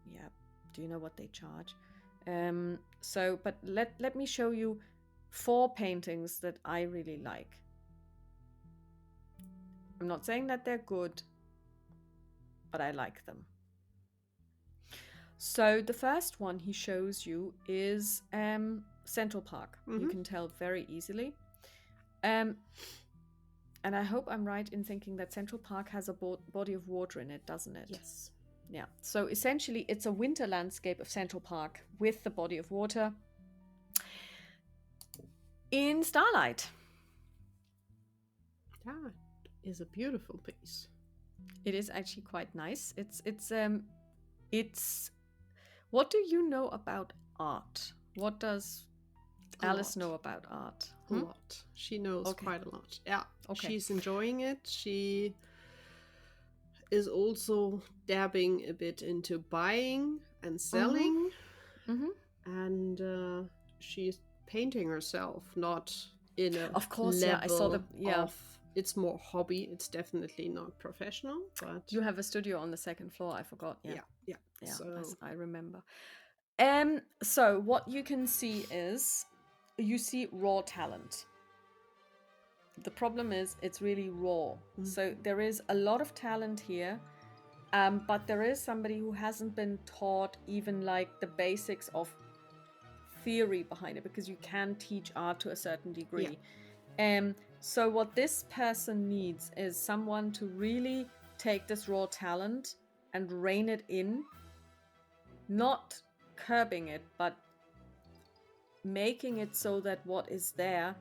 Yeah. Do you know what they charge? But let me show you 4 paintings that I really like. I'm not saying that they're good, but I like them. So the first one he shows you is Central Park. You can tell very easily. And I hope I'm right in thinking that Central Park has a body of water in it, doesn't it? Yes. Yeah. So essentially, it's a winter landscape of Central Park with the body of water in starlight. That is a beautiful piece. It is actually quite nice. It's. What do you know about art? What does Alice know about art? A lot. She knows quite a lot. Yeah. Okay. She's enjoying it. She is also dabbing a bit into buying and selling. And she's painting herself, not in a of course, level I saw of it's more hobby. It's definitely not professional, but you have a studio on the second floor. I forgot. Yeah. So I remember. So what you can see is you see raw talent. The problem is it's really raw. So there is a lot of talent here, but there is somebody who hasn't been taught even like the basics of theory behind it because you can teach art to a certain degree. Yeah. So what this person needs is someone to really take this raw talent and rein it in, not curbing it, but making it so that what is there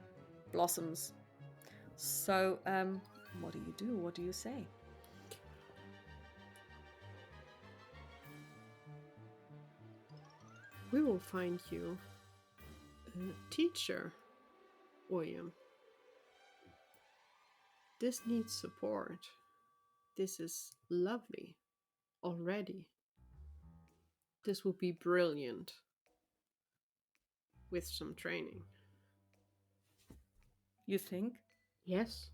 blossoms. So, what do you do? What do you say? We will find you a teacher, William. This needs support. This is lovely already. This will be brilliant with some training. You think? Yes.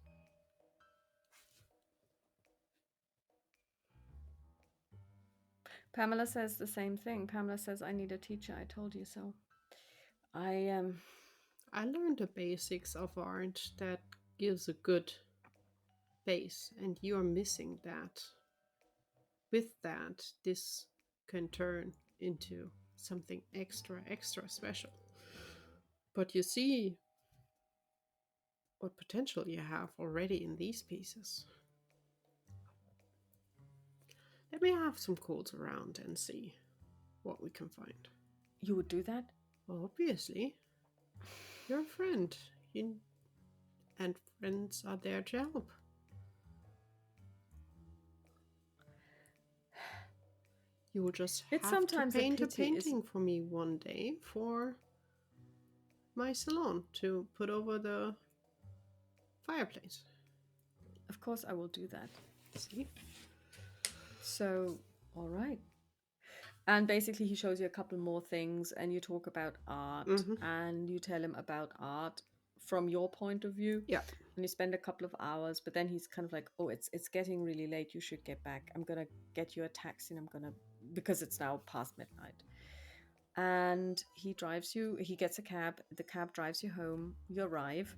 Pamela says the same thing. Pamela says, I need a teacher. I told you so. I learned the basics of art that gives a good base, and you are missing that. With that, this can turn into something extra special. But you see what potential you have already in these pieces. Let me have some calls around and see what we can find. You would do that? Well, obviously, you're a friend, and friends are there to help. You will just It's have to sometimes a paint a pity, painting for me one day for my salon to put over the fireplace. Of course, I will do that. See? So, all right. And basically, he shows you a couple more things, and you talk about art, and you tell him about art from your point of view. Yeah. And you spend a couple of hours, but then he's kind of like, "Oh, it's getting really late. You should get back. I'm gonna get you a taxi, and I'm gonna because it's now past midnight." And he drives you. He gets a cab. The cab drives you home. You arrive.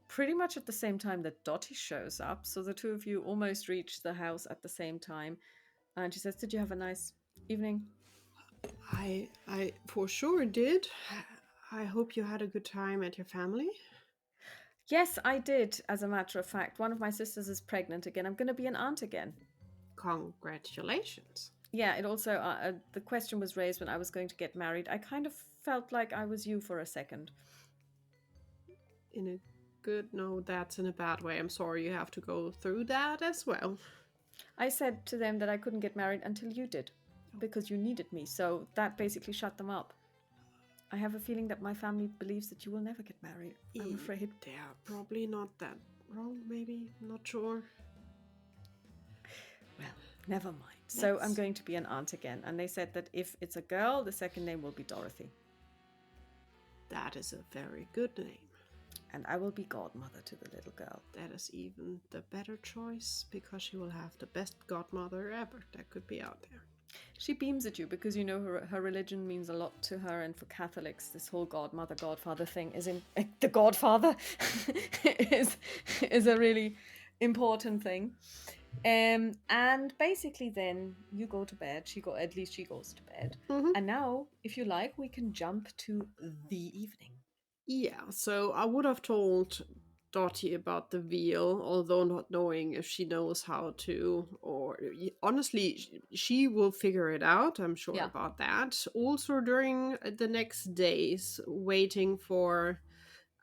Pretty much at the same time that Dottie shows up. So the two of you almost reach the house at the same time. And she says, "Did you have a nice evening?" I for sure did. I hope you had a good time at your family. Yes, I did, as a matter of fact. One of my sisters is pregnant again. I'm going to be an aunt again. Congratulations. Yeah, it also, the question was raised when I was going to get married. I kind of felt like I was you for a second. In a good, no, that's in a bad way. I'm sorry you have to go through that as well. I said to them that I couldn't get married until you did, because you needed me. So that basically shut them up. I have a feeling that my family believes that you will never get married. I'm afraid. They're probably not that wrong, maybe. I'm not sure. Well, never mind. So I'm going to be an aunt again. And they said that if it's a girl, the second name will be Dorothy. That is a very good name. And I will be godmother to the little girl. That is even the better choice, because she will have the best godmother ever that could be out there. She beams at you because you know her religion means a lot to her, and for Catholics, this whole godmother, godfather thing is in the godfather is a really important thing. And basically, then you go to bed. At least she goes to bed. And now, if you like, we can jump to the evening. Yeah, so I would have told Dottie about the veal, although not knowing if she knows how to, or honestly, she will figure it out. I'm sure about that. Also, during the next days, waiting for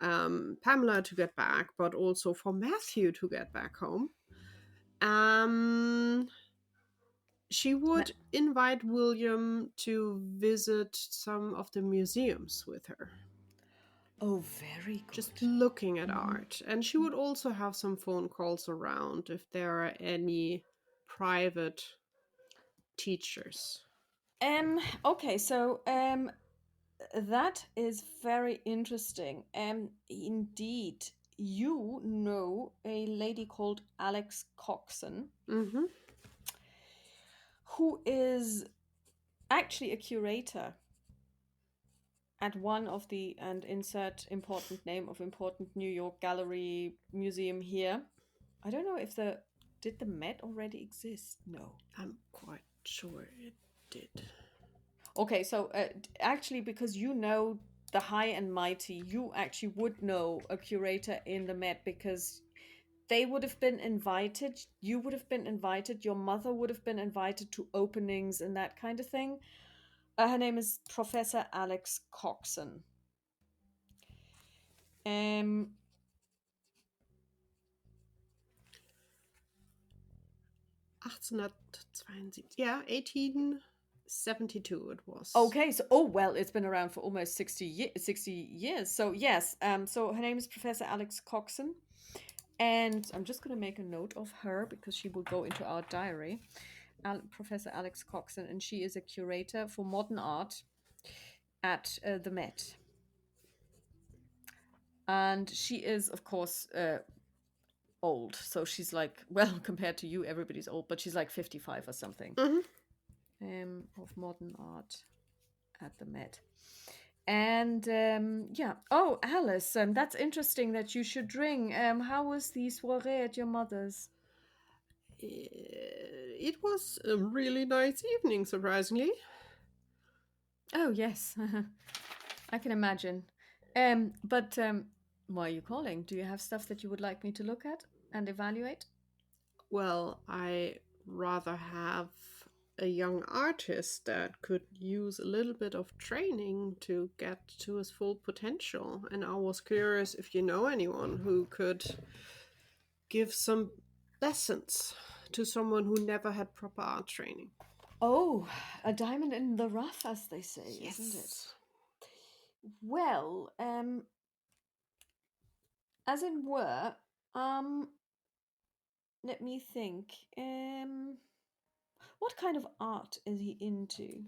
Pamela to get back, but also for Matthew to get back home. She would invite William to visit some of the museums with her. Oh, very good. Just looking at art. And she would also have some phone calls around if there are any private teachers. Okay, so that is very interesting. Indeed, you know a lady called Alex Coxon, who is actually a curator at one of the, and insert important name of important New York gallery museum here. I don't know if did the Met already exist? No. I'm quite sure it did. Okay, so actually, because you know the high and mighty, you actually would know a curator in the Met because they would have been invited, you would have been invited, your mother would have been invited to openings and that kind of thing. Her name is Professor Alex Coxon. Um, 1872. Yeah, 1872 it was. okay, so oh well, it's been around for almost 60 years. So yes, so her name is Professor Alex Coxon, and I'm just going to make a note of her because she will go into our diary. Professor Alex Coxon, and she is a curator for modern art at the Met. And she is, of course, old. So she's like, well, compared to you, everybody's old, but she's like 55 or something. Of modern art at the Met. And yeah. Oh, Alice, that's interesting that you should ring. How was the soiree at your mother's? It was a really nice evening, surprisingly. Oh, yes. I can imagine. But why are you calling? Do you have stuff that you would like me to look at and evaluate? Well, I rather have a young artist that could use a little bit of training to get to his full potential. And I was curious if you know anyone who could give some lessons to someone who never had proper art training. Oh, a diamond in the rough, as they say, isn't it? Well, as it were, um, let me think. What kind of art is he into?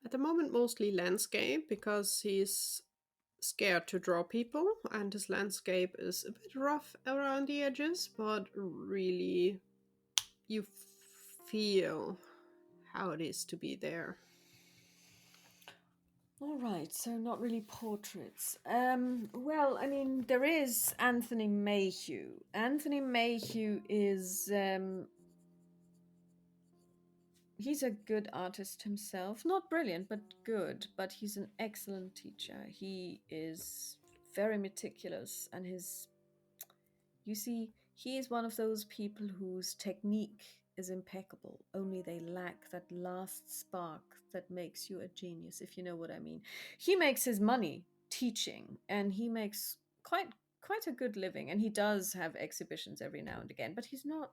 At the moment, mostly landscape because he's scared to draw people, and his landscape is a bit rough around the edges, but really you feel how it is to be there. All right, so not really portraits. Well, I mean, there is Anthony Mayhew. Anthony Mayhew is he's a good artist himself. Not brilliant, but good. But he's an excellent teacher. He is very meticulous, and his you see, he is one of those people whose technique is impeccable, only they lack that last spark that makes you a genius, if you know what I mean. He makes his money teaching, and he makes quite a good living, and he does have exhibitions every now and again, but he's not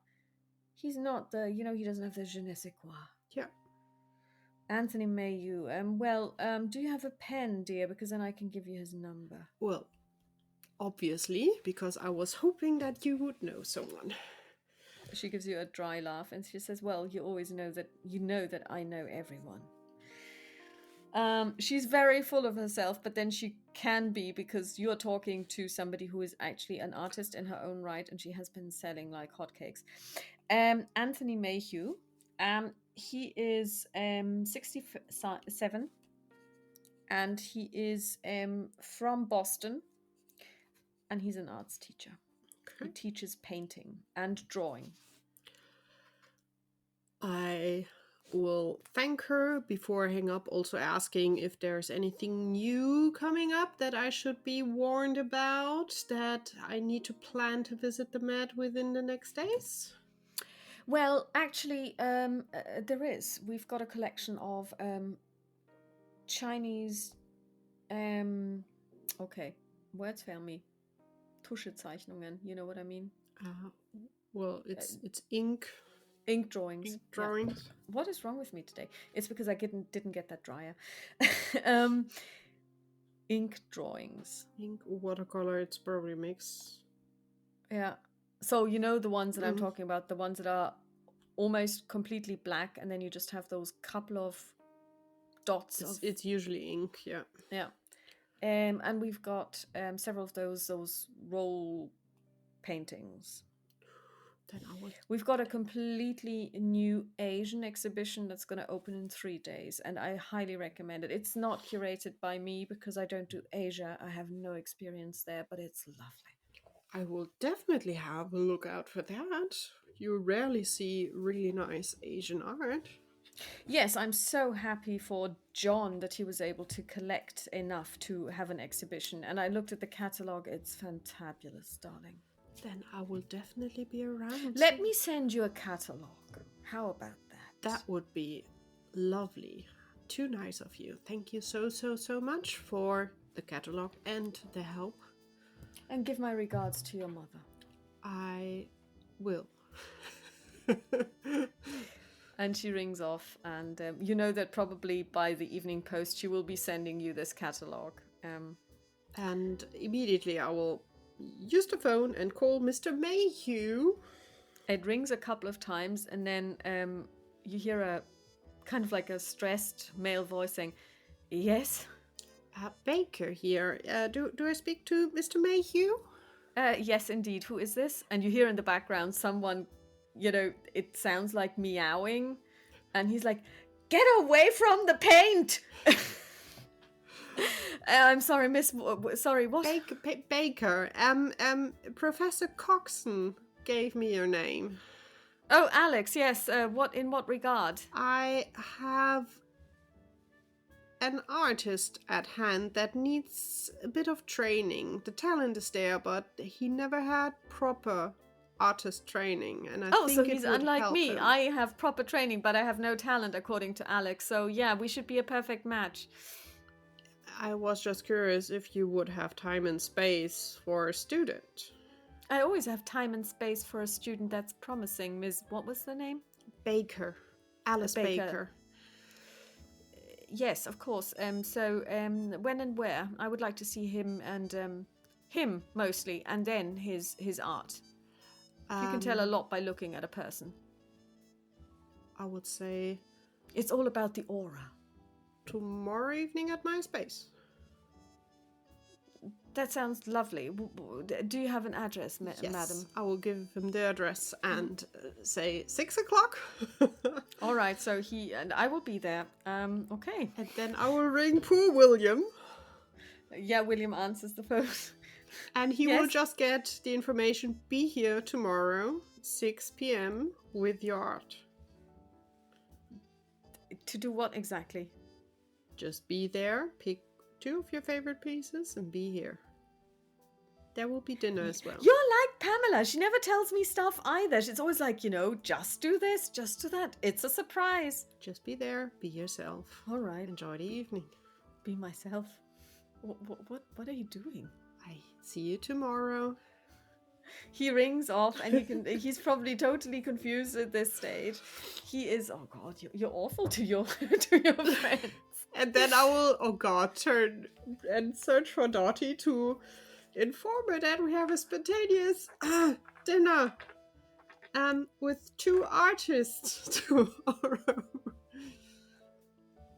the, he doesn't have the je ne sais quoi. Yeah. Anthony Mayhew. Well, do you have a pen, dear? Because then I can give you his number. Well, obviously, because I was hoping that you would know someone. She gives you a dry laugh and she says, well, you always know that I know everyone. She's very full of herself, but then she can be because you're talking to somebody who is actually an artist in her own right, and she has been selling like hotcakes. Anthony Mayhew, he is 67, and he is from Boston, and he's an arts teacher. Okay. He teaches painting and drawing. I will thank her before I hang up, also asking if there's anything new coming up that I should be warned about, that I need to plan to visit the Met within the next days. Well, actually, there is. We've got a collection of Chinese. Okay, words fail me. Tuschezeichnungen. You know what I mean? Well, it's ink Drawings. drawings. Yeah. What is wrong with me today? It's because I didn't get that dryer. Ink drawings. Ink watercolor. It's probably a mix. Yeah. So you know the ones that I'm talking about, the ones that are almost completely black, and then you just have those couple of dots. It's usually ink. Yeah. Yeah. And we've got several of those roll paintings. We've got a completely new Asian exhibition that's going to open in 3 days, and I highly recommend it. It's not curated by me because I don't do Asia. I have no experience there, but it's lovely. I will definitely have a look out for that. You rarely see really nice Asian art. Yes, I'm so happy for John that he was able to collect enough to have an exhibition. And I looked at the catalogue. It's fantabulous, darling. Then I will definitely be around. Let me send you a catalogue. How about that? That would be lovely. Too nice of you. Thank you so much for the catalog and the help. And give my regards to your mother. I will. And she rings off, and you know that probably by the evening post she will be sending you this catalogue. And immediately I will use the phone and call Mr. Mayhew. It rings a couple of times, and then you hear a kind of like a stressed male voice saying, "Yes?" Baker here. Do I speak to Mr. Mayhew? Yes, indeed. Who is this? And you hear in the background someone, it sounds like meowing, and he's like, "Get away from the paint!" I'm sorry, Miss. Sorry, what? Baker. Professor Coxon gave me your name. Oh, Alex. Yes. What? In what regard? I have an artist at hand that needs a bit of training. The talent is there, but he never had proper artist training, and I think so it he's would unlike help me. him. I have proper training, but I have no talent, according to Alex. So yeah, we should be a perfect match. I was just curious if you would have time and space for a student. I always have time and space for a student that's promising. Ms. What was the name? Baker. Alice Baker. Yes, of course. So when and where? I would like to see him, and him mostly, and then his art. You can tell a lot by looking at a person. I would say It's all about the aura. tomorrow evening at my space. That sounds lovely. Do you have an address, Yes, madam? I will give him the address and say 6 o'clock. All right, so he and I will be there. Okay. And then I will ring poor William. Yeah, William answers the phone. And he will just get the information, be here tomorrow, 6 p.m. with your art. To do what exactly? Just be there, pick 2 of your favorite pieces and be here. There will be dinner as well. You're like Pamela. She never tells me stuff either. She's always like, just do this, just do that. It's a surprise. Just be there, be yourself. All right. Enjoy the evening. Be myself. What are you doing? I see you tomorrow. He rings off, and he's probably totally confused at this stage. He is, oh God, you're awful to your friends. And then I will, turn and search for Dottie to inform her that we have a spontaneous dinner with 2 artists tomorrow.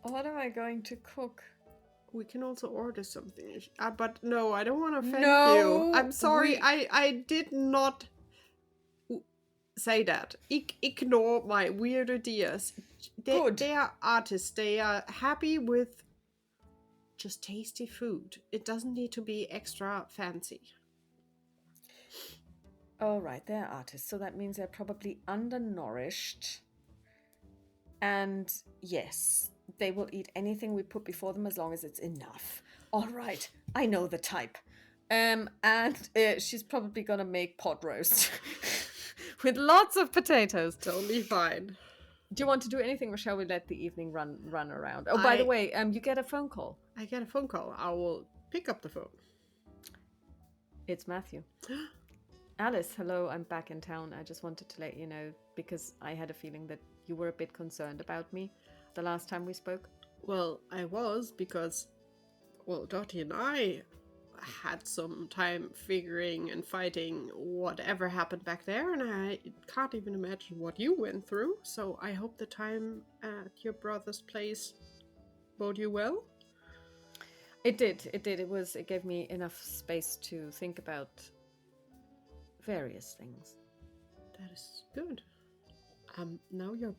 What am I going to cook? We can also order something. But no, I don't want to offend No, you. I'm sorry, I did not say that. Ignore my weird ideas. They are artists. They are happy with just tasty food. It doesn't need to be extra fancy. All right, they're artists, so that means they're probably undernourished. And yes, they will eat anything we put before them as long as it's enough. All right, I know the type. And she's probably gonna make pot roast with lots of potatoes. Totally fine. Do you want to do anything, or shall we let the evening run around? Oh, by the way, you get a phone call. I get a phone call. I will pick up the phone. It's Matthew. Alice, hello, I'm back in town. I just wanted to let you know, because I had a feeling that you were a bit concerned about me the last time we spoke. Well, I was, because, Dottie and I had some time figuring and fighting whatever happened back there, and I can't even imagine what you went through, so I hope the time at your brother's place bode you well. It did. It gave me enough space to think about various things. That is good. Now you're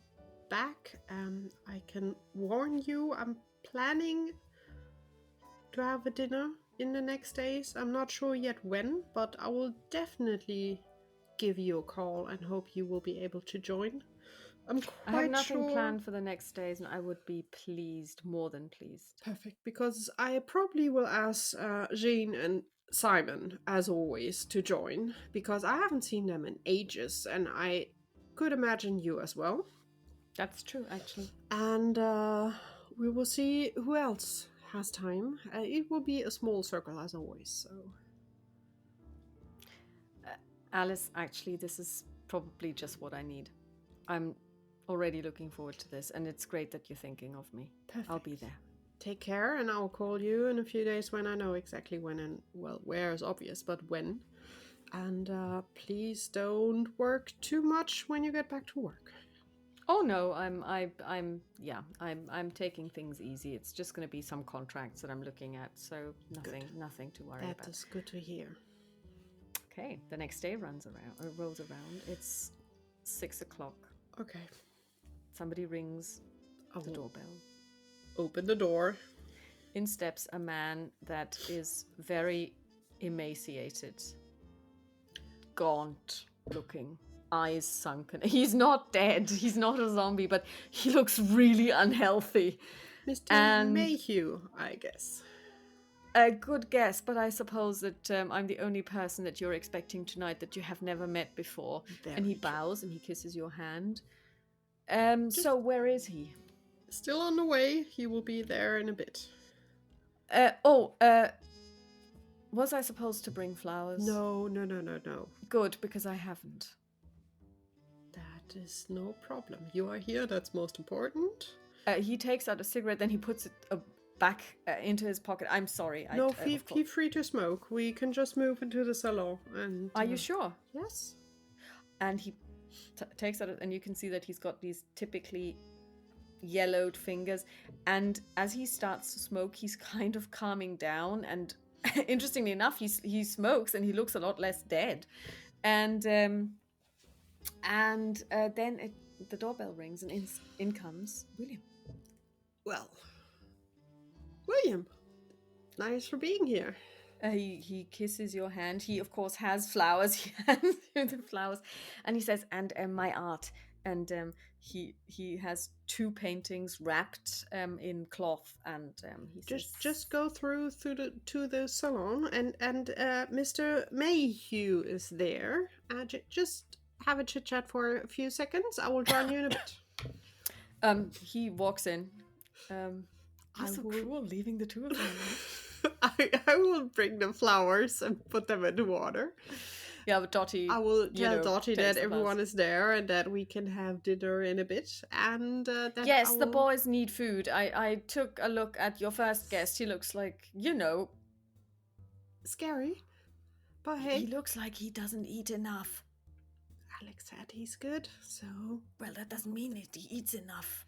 back. I can warn you, I'm planning to have a dinner in the next days. I'm not sure yet when, but I will definitely give you a call and hope you will be able to join. I'm I have quite nothing sure. planned for the next days, and I would be pleased, more than pleased. Perfect, because I probably will ask Jean and Simon, as always, to join, because I haven't seen them in ages, and I could imagine you as well. That's true, actually. And we will see who else has time. It will be a small circle, as always, so. Alice, actually, this is probably just what I need. I'm already looking forward to this, and it's great that you're thinking of me. Perfect. I'll be there. Take care, and I'll call you in a few days when I know exactly when and, well, where is obvious, but when. And please don't work too much when you get back to work. Oh no, I'm taking things easy. It's just going to be some contracts that I'm looking at, so nothing to worry about. That is good to hear. Okay, the next day rolls around. It's 6 o'clock. Okay. Somebody rings the doorbell. Open the door. In steps a man that is very emaciated, gaunt looking, eyes sunken. He's not dead. He's not a zombie, but he looks really unhealthy. Mr. Mayhew, I guess. A good guess, but I suppose that I'm the only person that you're expecting tonight that you have never met before. And he bows and he kisses your hand. So where is he? Still on the way. He will be there in a bit. Was I supposed to bring flowers? No. Good, because I haven't. That is no problem. You are here, that's most important. He takes out a cigarette, then he puts it back into his pocket. I'm sorry. No, feel free to smoke. We can just move into the salon. And Are you sure? Yes. And he takes out, and you can see that he's got these typically yellowed fingers. And as he starts to smoke, he's kind of calming down. And interestingly enough, he smokes, and he looks a lot less dead. And then the doorbell rings, and in comes William. Well, William, nice for being here. He kisses your hand. He, of course, has flowers. He hands you the flowers. And he says, and my art. And he has 2 paintings wrapped in cloth. And he says... Just go through to the salon. And Mr. Mayhew is there. Just have a chit-chat for a few seconds. I will join you in a bit. He walks in. You're so cruel, leaving the 2 of them. I will bring the flowers and put them in the water. Yeah, but Dottie... I will tell Dottie that everyone is there and that we can have dinner in a bit. And that yes, the boys need food. I took a look at your first guest. He looks like, scary. But hey... He looks like he doesn't eat enough. Alex said he's good, so... Well, that doesn't mean he eats enough.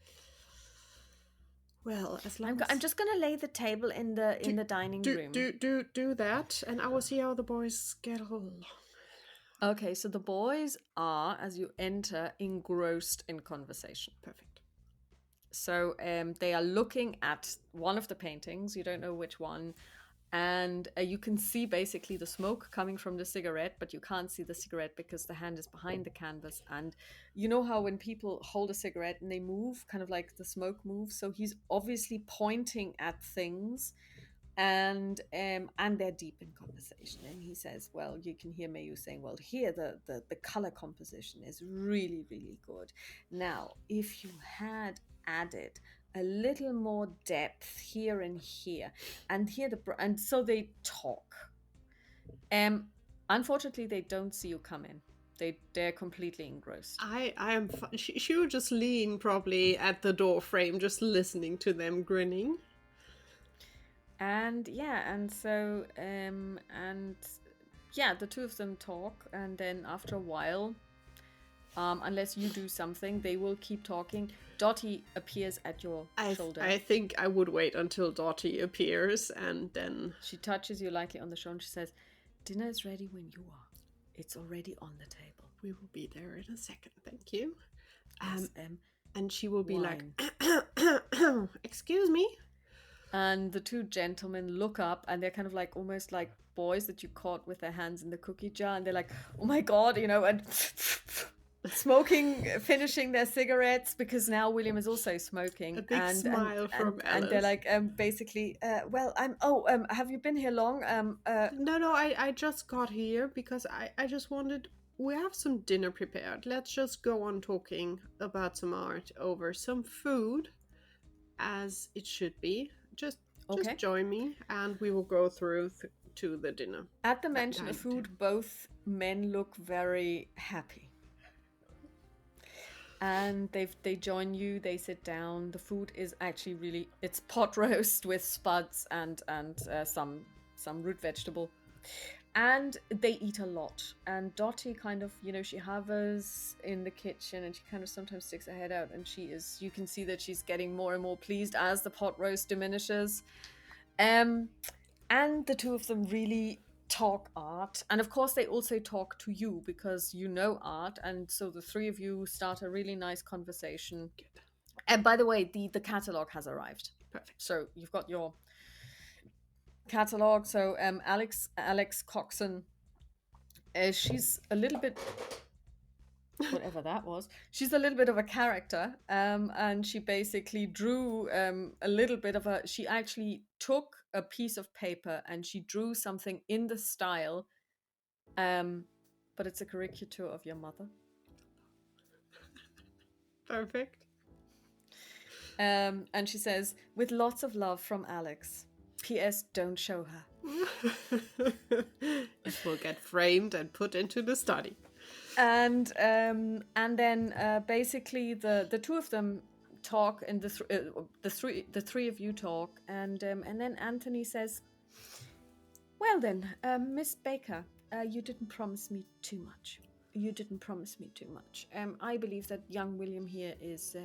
Well, as long I'm just gonna lay the table in the dining room. Do that, and I will see how the boys get along. Okay, so the boys are, as you enter, engrossed in conversation. Perfect. So they are looking at one of the paintings. You don't know which one. And you can see basically the smoke coming from the cigarette, but you can't see the cigarette because the hand is behind the canvas. And you know how when people hold a cigarette and they move, kind of like the smoke moves. So he's obviously pointing at things, and they're deep in conversation. And he says, well, you can hear Mayu saying, well, here the color composition is really, really good. Now, if you had added a little more depth here and here, and and so they talk. Unfortunately, they don't see you come in. They're completely engrossed. I am. She would just lean probably at the door frame, just listening to them grinning. And the 2 of them talk, and then after a while, unless you do something, they will keep talking. Dottie appears at your shoulder. I think I would wait until Dottie appears, and then... She touches you lightly on the shoulder. She says, dinner is ready when you are. It's already on the table. We will be there in a second, thank you. Yes, and she will be wine. Like, excuse me? And the 2 gentlemen look up, and they're kind of like almost like boys that you caught with their hands in the cookie jar, and they're like, oh my god, and smoking, finishing their cigarettes, because now William is also smoking. A big smile from And they're Alice. like, basically, well, have you been here long? No, I just got here because I just wanted. We have some dinner prepared. Let's just go on talking about some art over some food, as it should be. Just Okay. join me, and we will go through to the dinner. At the That mention of kind of food, dinner. both men look very happy. And they join you, they sit down. The food is actually really, it's pot roast with spuds and some root vegetable. And they eat a lot. And Dottie kind of, she hovers in the kitchen, and she kind of sometimes sticks her head out, and you can see that she's getting more and more pleased as the pot roast diminishes. And the two of them really talk art, and of course they also talk to you because you know art, and so the three of you start a really nice conversation. Good. And by the way, the catalog has arrived. Perfect. So you've got your catalog. So Alex Coxon, she's a little bit, whatever that was, she's a little bit of a character, and she basically drew a little bit of a, she actually took a piece of paper and she drew something in the style, but it's a caricature of your mother. Perfect. And she says, with lots of love from Alex. P.S. Don't show her. It will get framed and put into the study. And then basically the two of them talk, and the three of you talk, and then Anthony says, well then, Miss Baker, you didn't promise me too much. I believe that young William here is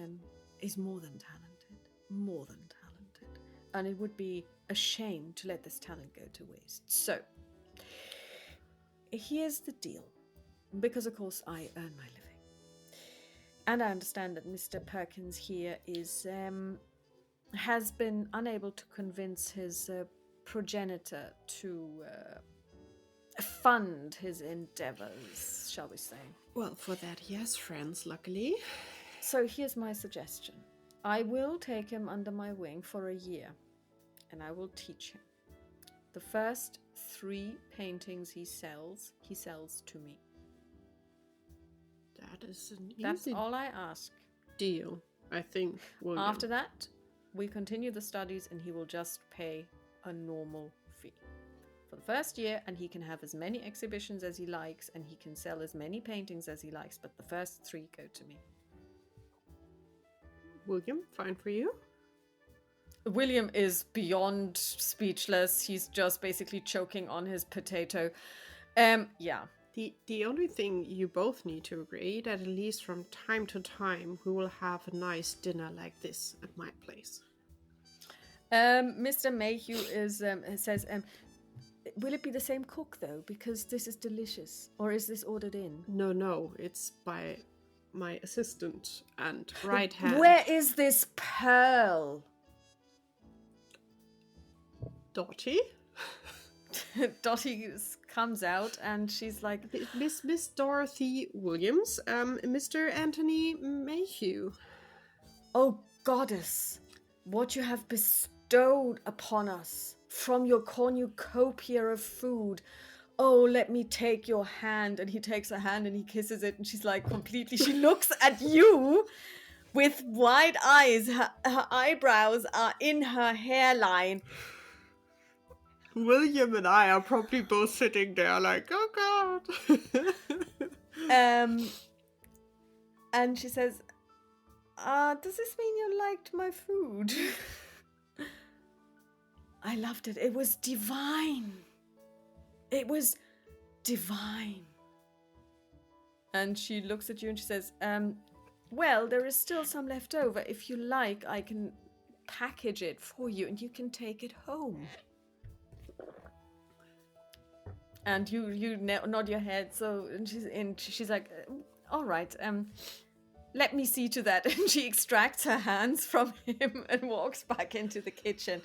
more than talented, and it would be a shame to let this talent go to waste. So here's the deal. Because, of course, I earn my living. And I understand that Mr. Perkins here has been unable to convince his progenitor to fund his endeavors, shall we say. Well, for that, yes, friends, luckily. So here's my suggestion. I will take him under my wing for a year, and I will teach him. The first 3 paintings he sells to me. That is an easy That's all I ask. deal, I think. William. After that, we continue the studies, and he will just pay a normal fee for the first year, and he can have as many exhibitions as he likes, and he can sell as many paintings as he likes, but the first 3 go to me. William, fine for you? William is beyond speechless. He's just basically choking on his potato. Yeah. The only thing you both need to agree that at least from time to time we will have a nice dinner like this at my place. Mr. Mayhew says, will it be the same cook though? Because this is delicious. Or is this ordered in? No, it's by my assistant and right hand. Where is this pearl? Dottie? Dottie comes out and she's like, Miss Dorothy Williams, Mr. Anthony Mayhew. oh goddess, what you have bestowed upon us from your cornucopia of food. Oh, let me take your hand. And he takes her hand and he kisses it, and she's like completely, she looks at you with wide eyes. Her eyebrows are in her hairline. William and I are probably both sitting there like, oh god. And she says, does this mean you liked my food? I loved it. It was divine. It was divine. And she looks at you and she says, well, there is still some left over. If you like, I can package it for you and you can take it home. And you nod your head. So and she's like, all right, let me see to that. And she extracts her hands from him and walks back into the kitchen.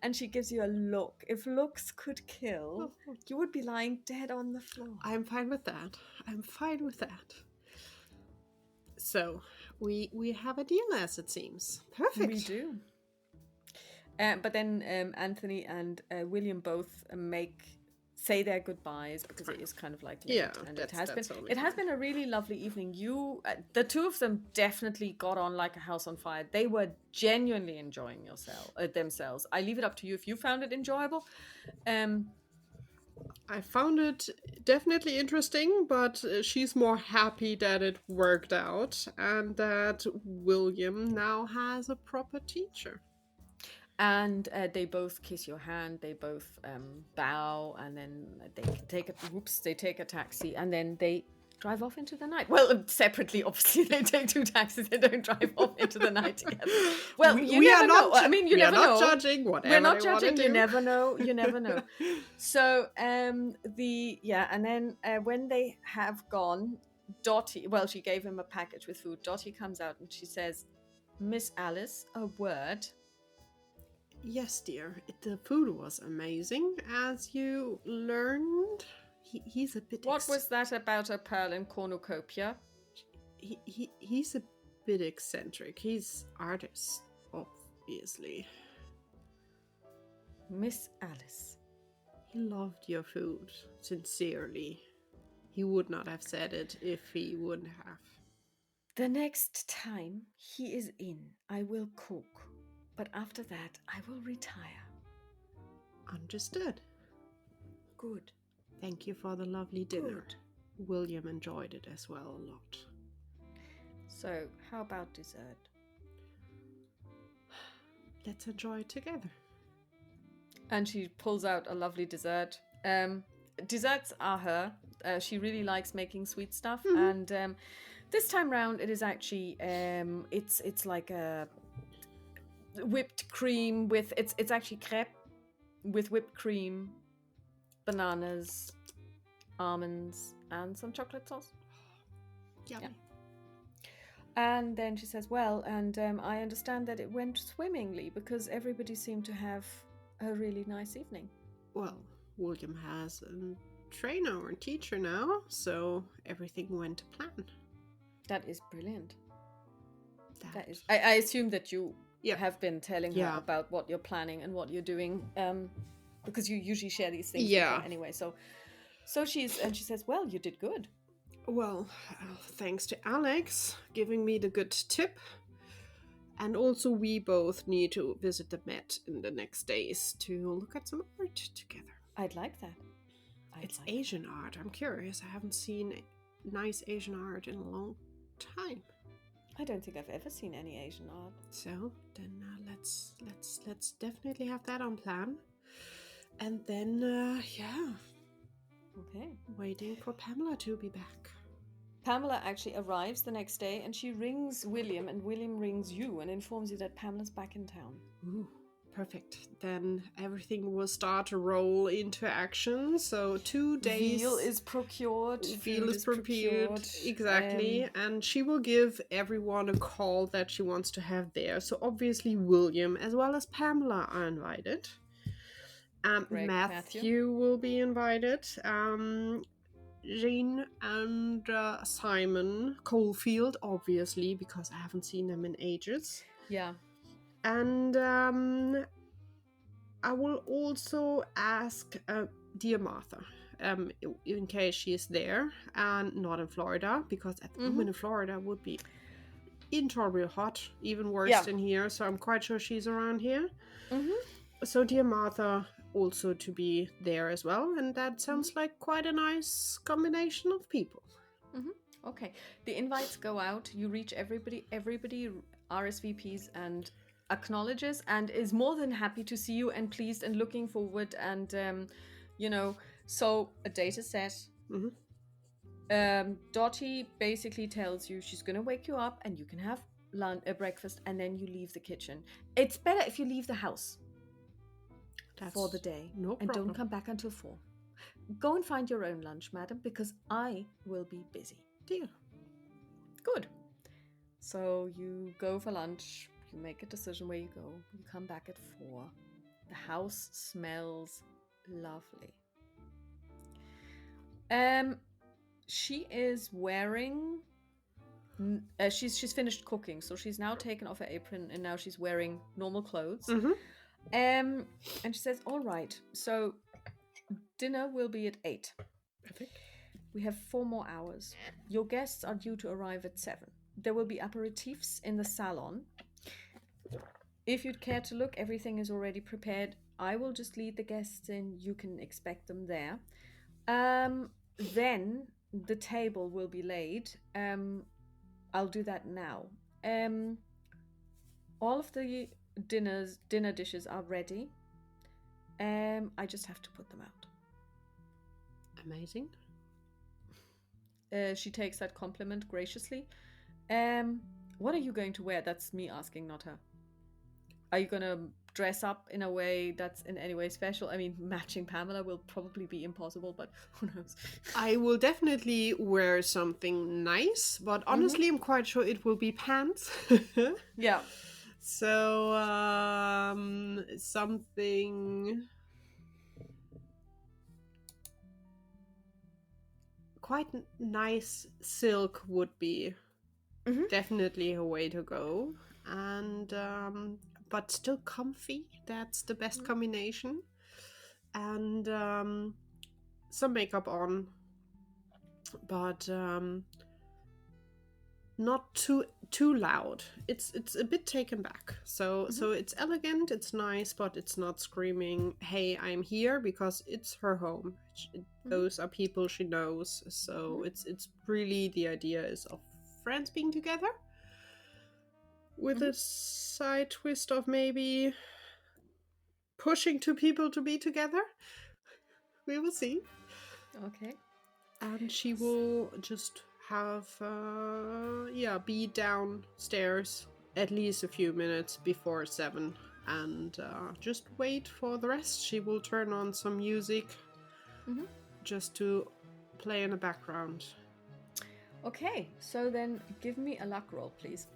And she gives you a look. If looks could kill, you would be lying dead on the floor. I'm fine with that. So we have a deal, as it seems. Perfect. We do. But then Anthony and William both say their goodbyes because it is kind of like late, Yeah, and that's only it has fine. been a really lovely evening. The two of them definitely got on like a house on fire. They were genuinely enjoying themselves. I leave it up to you if you found it enjoyable. I found it definitely interesting, but she's more happy that it worked out and that William now has a proper teacher. And they both kiss your hand. They both bow, and then they take a taxi, and then they drive off into the night. Well, separately, obviously, they take two taxis. They don't drive off into the night together. Well, you never know. I mean, you never know. We're not judging. Whatever we're not they wanna judging. do. You never know. You never know. So, and then when they have gone, Dottie. Well, she gave him a package with food. Dottie comes out and she says, "Miss Alice, a word." Yes, dear. The food was amazing, as you learned. He's a bit. What was that about a pearl in cornucopia? He's a bit eccentric. He's artist, obviously. Miss Alice. He loved your food, sincerely. He would not have said it if he wouldn't have. The next time he is in, I will cook. But after that, I will retire. Understood. Good. Thank you for the lovely dinner. Good. William enjoyed it as well a lot. So, how about dessert? Let's enjoy it together. And she pulls out a lovely dessert. Desserts are her. She really likes making sweet stuff. Mm-hmm. And this time round, it is actually it's like a whipped cream with it's actually crepe with whipped cream, bananas, almonds, and some chocolate sauce. Yummy. Yeah. And then she says, well, and I understand that it went swimmingly because everybody seemed to have a really nice evening. Well, William has a trainer or teacher now, so everything went to plan. That is brilliant. That is. I assume that you have been telling her about what you're planning and what you're doing, because you usually share these things with her anyway. So she says, well, you did good. Well, thanks to Alex giving me the good tip. And also we both need to visit the Met in the next days to look at some art together. I'd like that. It's Asian art. I'm curious. I haven't seen nice Asian art in a long time. I don't think I've ever seen any Asian art. So then let's definitely have that on plan. And then okay, waiting for Pamela to be back. Pamela actually arrives the next day and she rings William, and William rings you and informs you that Pamela's back in town. Ooh, perfect. Then everything will start to roll into action. So 2 days. Veal is procured. Veal is procured. Exactly. And she will give everyone a call that she wants to have there. So obviously William as well as Pamela are invited. Matthew will be invited. Jean and Simon Caulfield, obviously, because I haven't seen them in ages. Yeah. And I will also ask dear Martha, in case she is there and not in Florida, because at the moment in Florida would be intolerably hot, even worse than here. So I'm quite sure she's around here. So dear Martha also to be there as well, and that sounds like quite a nice combination of people. Okay, the invites go out, you reach everybody RSVPs and acknowledges and is more than happy to see you and pleased and looking forward, and so a date is set. Dottie basically tells you she's gonna wake you up and you can have breakfast and then you leave the kitchen. It's better if you leave the house for the day. No problem. And don't come back until 4. Go and find your own lunch, madam, because I will be busy. Deal. Good. So you go for lunch, you make a decision where you go, you come back at 4. The house smells lovely. She is wearing She's finished cooking, so she's now taken off her apron and now she's wearing normal clothes. Mm-hmm. And she says, "All right, so dinner will be at 8. Perfect. We have 4 more hours. Your guests are due to arrive at 7. There will be aperitifs in the salon. If you'd care to look, everything is already prepared. I will just lead the guests in. You can expect them there. Then the table will be laid. I'll do that now. All of the dinner dishes are ready. I just have to put them out." Amazing. She takes that compliment graciously. What are you going to wear? That's me asking, not her. Are you gonna dress up in a way that's in any way special? I mean, matching Pamela will probably be impossible, but who knows? I will definitely wear something nice, but honestly, I'm quite sure it will be pants. Yeah. So, something quite nice silk would be definitely a way to go. And, but still comfy. That's the best combination. And, some makeup on, but, not too loud. It's a bit taken back. So it's elegant, it's nice, but it's not screaming, "Hey, I'm here," because it's her home. Those are people she knows. So it's really, the idea is of friends being together, with a side twist of maybe pushing two people to be together. We will see. Okay. And she will just have, be downstairs at least a few minutes before 7 and just wait for the rest. She will turn on some music just to play in the background. Okay, so then give me a luck roll, please.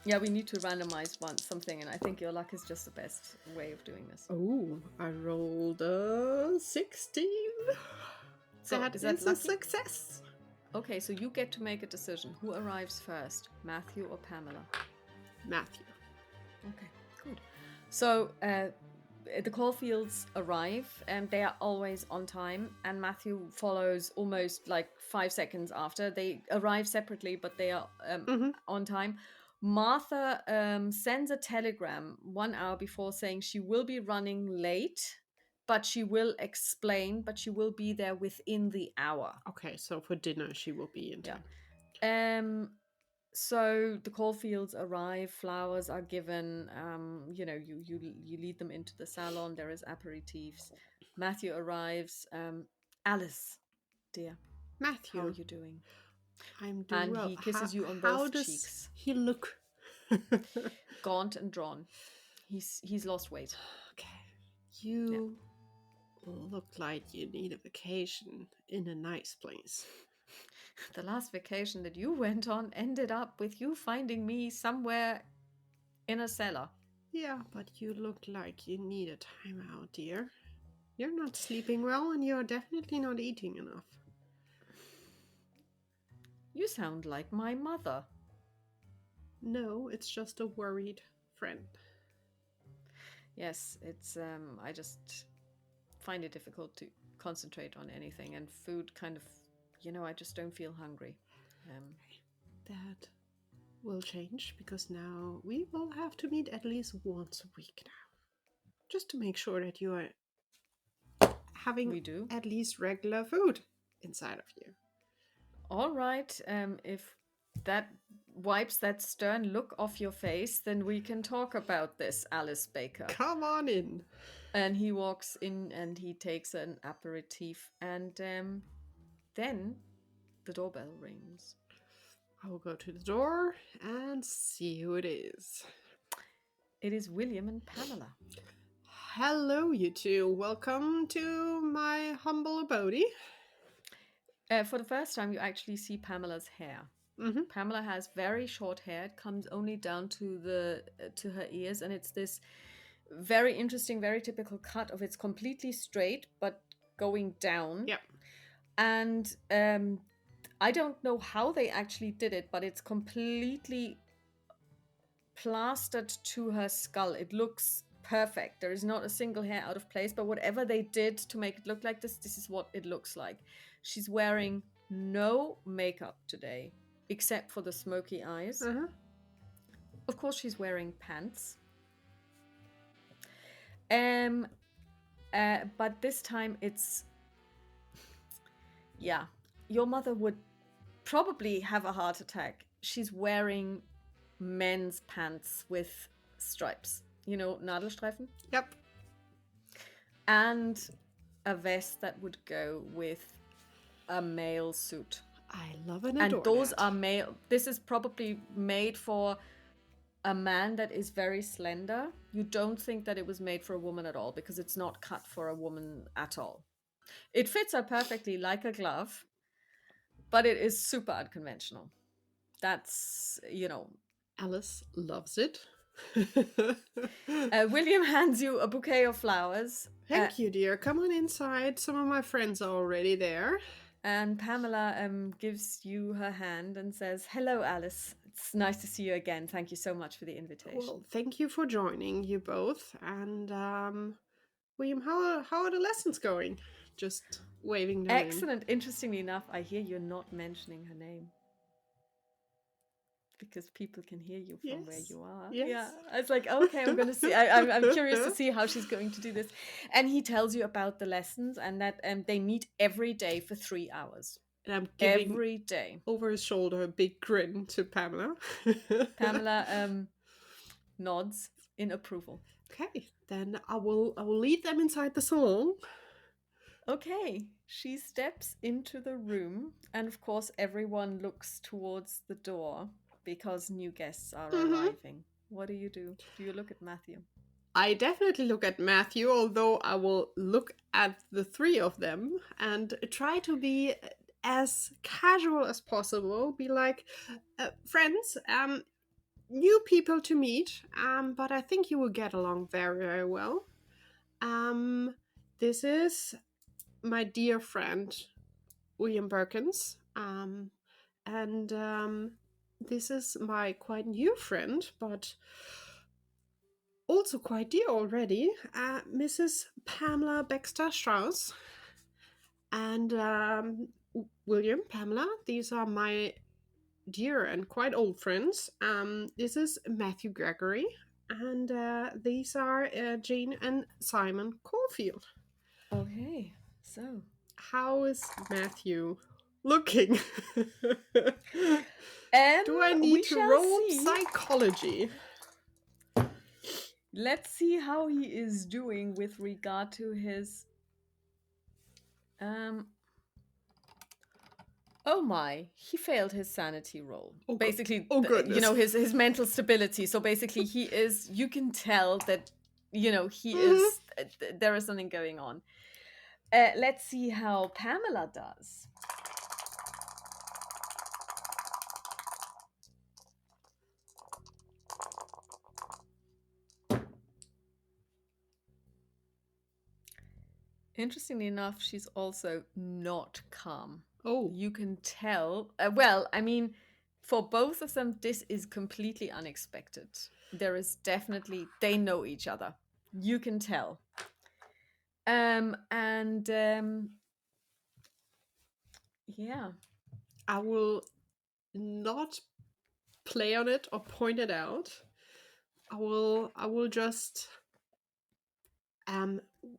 Yeah, we need to randomize something, and I think your luck is just the best way of doing this. Oh, I rolled a 16. So that is that is lucky? a success. Okay, so you get to make a decision. Who arrives first, Matthew or Pamela? Matthew. Okay, good. So the Caulfields arrive, and they are always on time, and Matthew follows almost like 5 seconds after. They arrive separately, but they are on time. Martha sends a telegram 1 hour before saying she will be running late, but she will explain, but she will be there within the hour. Okay, so for dinner she will be in time. Yeah. So the Caulfields arrive, flowers are given, you lead them into the salon, there is aperitifs. Matthew arrives. Alice, dear, Matthew, how are you doing? I'm doing And well. he kisses you on how both does cheeks. he look? Gaunt and drawn. He's lost weight. Okay. You look like you need a vacation in a nice place. The last vacation that you went on ended up with you finding me somewhere in a cellar. Yeah, but you look like you need a time out, dear. You're not sleeping well, and you're definitely not eating enough. You sound like my mother. No, it's just a worried friend. Yes, it's I just find it difficult to concentrate on anything, and food kind of, I just don't feel hungry. That will change, because now we will have to meet at least once a week now, just to make sure that you are having at least regular food inside of you. All right, if that wipes that stern look off your face, then we can talk about this, Alice Baker. Come on in. And he walks in and he takes an aperitif, and then the doorbell rings. I will go to the door and see who it is. It is William and Pamela. Hello, you two. Welcome to my humble abode. For the first time, you actually see Pamela's hair. Pamela has very short hair. It comes only down to her ears, and it's this very interesting, very typical cut of it's completely straight but going down. Yep. And I don't know how they actually did it, but it's completely plastered to her skull. It looks perfect. There is not a single hair out of place, but whatever they did to make it look like this is what it looks like. She's wearing no makeup today, except for the smoky eyes. Uh-huh. Of course, she's wearing pants. But this time it's, yeah, your mother would probably have a heart attack. She's wearing men's pants with stripes, Nadelstreifen, Yep. and a vest that would go with a male suit. I love and And adore those that. are male. This is probably made for a man that is very slender. You don't think that it was made for a woman at all, because it's not cut for a woman at all. It fits her perfectly like a glove, but it is super unconventional. That's, Alice loves it. William hands you a bouquet of flowers. Thank you, dear. Come on inside. Some of my friends are already there. And Pamela gives you her hand and says, "Hello, Alice. It's nice to see you again. Thank you so much for the invitation." Well, thank you for joining, you both. And William, how are the lessons going? Just waving them in. Excellent. Interestingly enough, I hear you're not mentioning her name, because people can hear you from where you are. Yes. Yeah, I was like, okay, I'm going to see. I'm curious to see how she's going to do this. And he tells you about the lessons, and that they meet every day for 3 hours. And I'm giving Every day. over his shoulder a big grin to Pamela. Pamela nods in approval. Okay, then I will lead them inside the salon. Okay, she steps into the room, and of course everyone looks towards the door because new guests are arriving. What do? Do you look at Matthew? I definitely look at Matthew, although I will look at the three of them and try to be as casual as possible. Be like, friends, new people to meet, but I think you will get along very, very well. This is my dear friend, William Perkins, and this is my quite new friend, but also quite dear already, Mrs. Pamela Baxter Strauss. And William, Pamela, these are my dear and quite old friends. This is Matthew Gregory, and these are Jane and Simon Caulfield. Okay, so how is Matthew looking? Do I need to roll psychology? Let's see how he is doing with regard to his oh my, he failed his sanity roll. Oh, basically, goodness. his mental stability. So basically he is, you can tell that, he is, there is something going on. Let's see how Pamela does. Interestingly enough, she's also not calm. Oh. You can tell. Well, I mean, for both of them, this is completely unexpected. There is definitely, they know each other. You can tell. Yeah. I will not play on it or point it out. I will just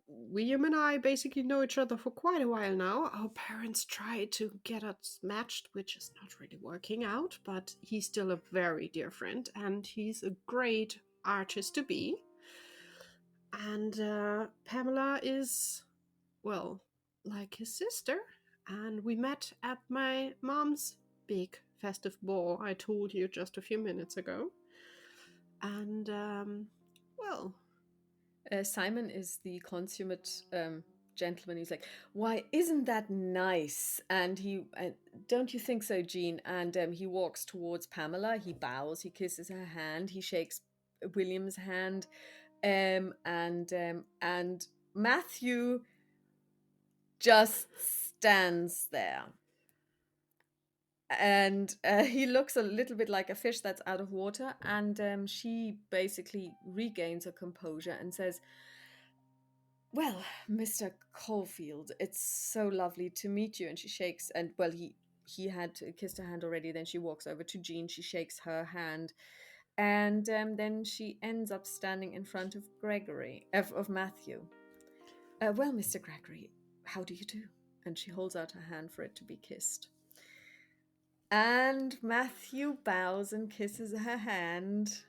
William and I basically know each other for quite a while now. Our parents tried to get us matched, which is not really working out, but he's still a very dear friend, and he's a great artist to be. And Pamela is, well, like his sister, and we met at my mom's big festive ball I told you just a few minutes ago. And, well... Simon is the consummate gentleman. He's like, "Why, isn't that nice?" And he, "Don't you think so, Jean?" And he walks towards Pamela. He bows. He kisses her hand. He shakes William's hand, and Matthew just stands there. And he looks a little bit like a fish that's out of water. And she basically regains her composure and says, well, Mr. Caulfield, it's so lovely to meet you. And she shakes, and well, he had kissed her hand already. Then she walks over to Jean. She shakes her hand, and then she ends up standing in front of Gregory, of Matthew. Well, Mr. Gregory, how do you do? And she holds out her hand for it to be kissed. And Matthew bows and kisses her hand,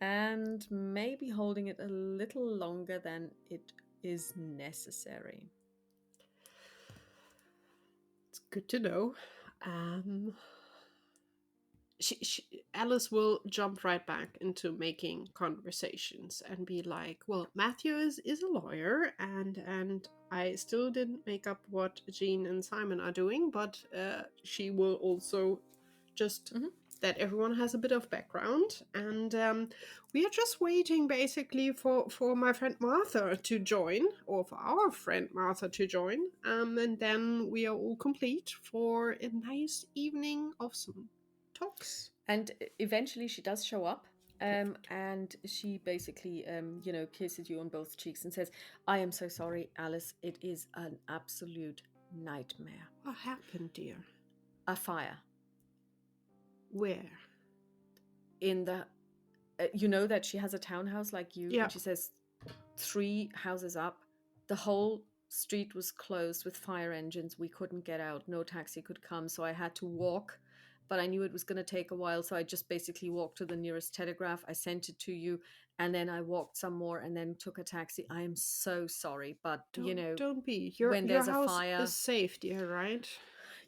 and maybe holding it a little longer than it is necessary. It's good to know. Alice will jump right back into making conversations and be like, well, Matthew is a lawyer, and I still didn't make up what Jean and Simon are doing, but she will also just that everyone has a bit of background, and we are just waiting basically for my friend Martha to join, or for our friend Martha to join, and then we are all complete for a nice evening of some talks. And eventually she does show up, and she basically kisses you on both cheeks and says, I am so sorry, Alice, it is an absolute nightmare. What happened, dear? A fire. Where? In the you know that she has a townhouse like you. Yeah. And she says 3 houses up, the whole street was closed with fire engines. We couldn't get out, no taxi could come, so I had to walk, but I knew it was going to take a while, so I just basically walked to the nearest telegraph. I sent it to you, and then I walked some more and then took a taxi. I am so sorry, but don't be. When there's your house a fire is safe, dear, right?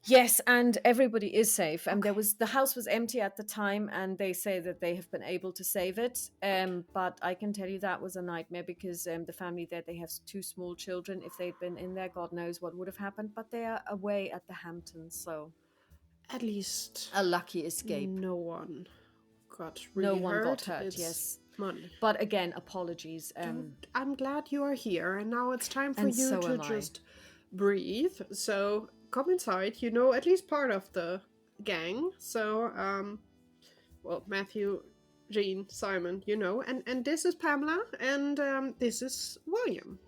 Yes, and everybody is safe. And the house was empty at the time, and they say that they have been able to save it. But I can tell you that was a nightmare, because the family there, they have 2 small children. If they'd been in there, God knows what would have happened. But they are away at the Hamptons, so at least a lucky escape. No one got really hurt. It's yes. money. But again, apologies. I'm glad you are here, and now it's time for you to just breathe. So come inside, at least part of the gang. So, well, Matthew, Jean, Simon, and this is Pamela, and this is William.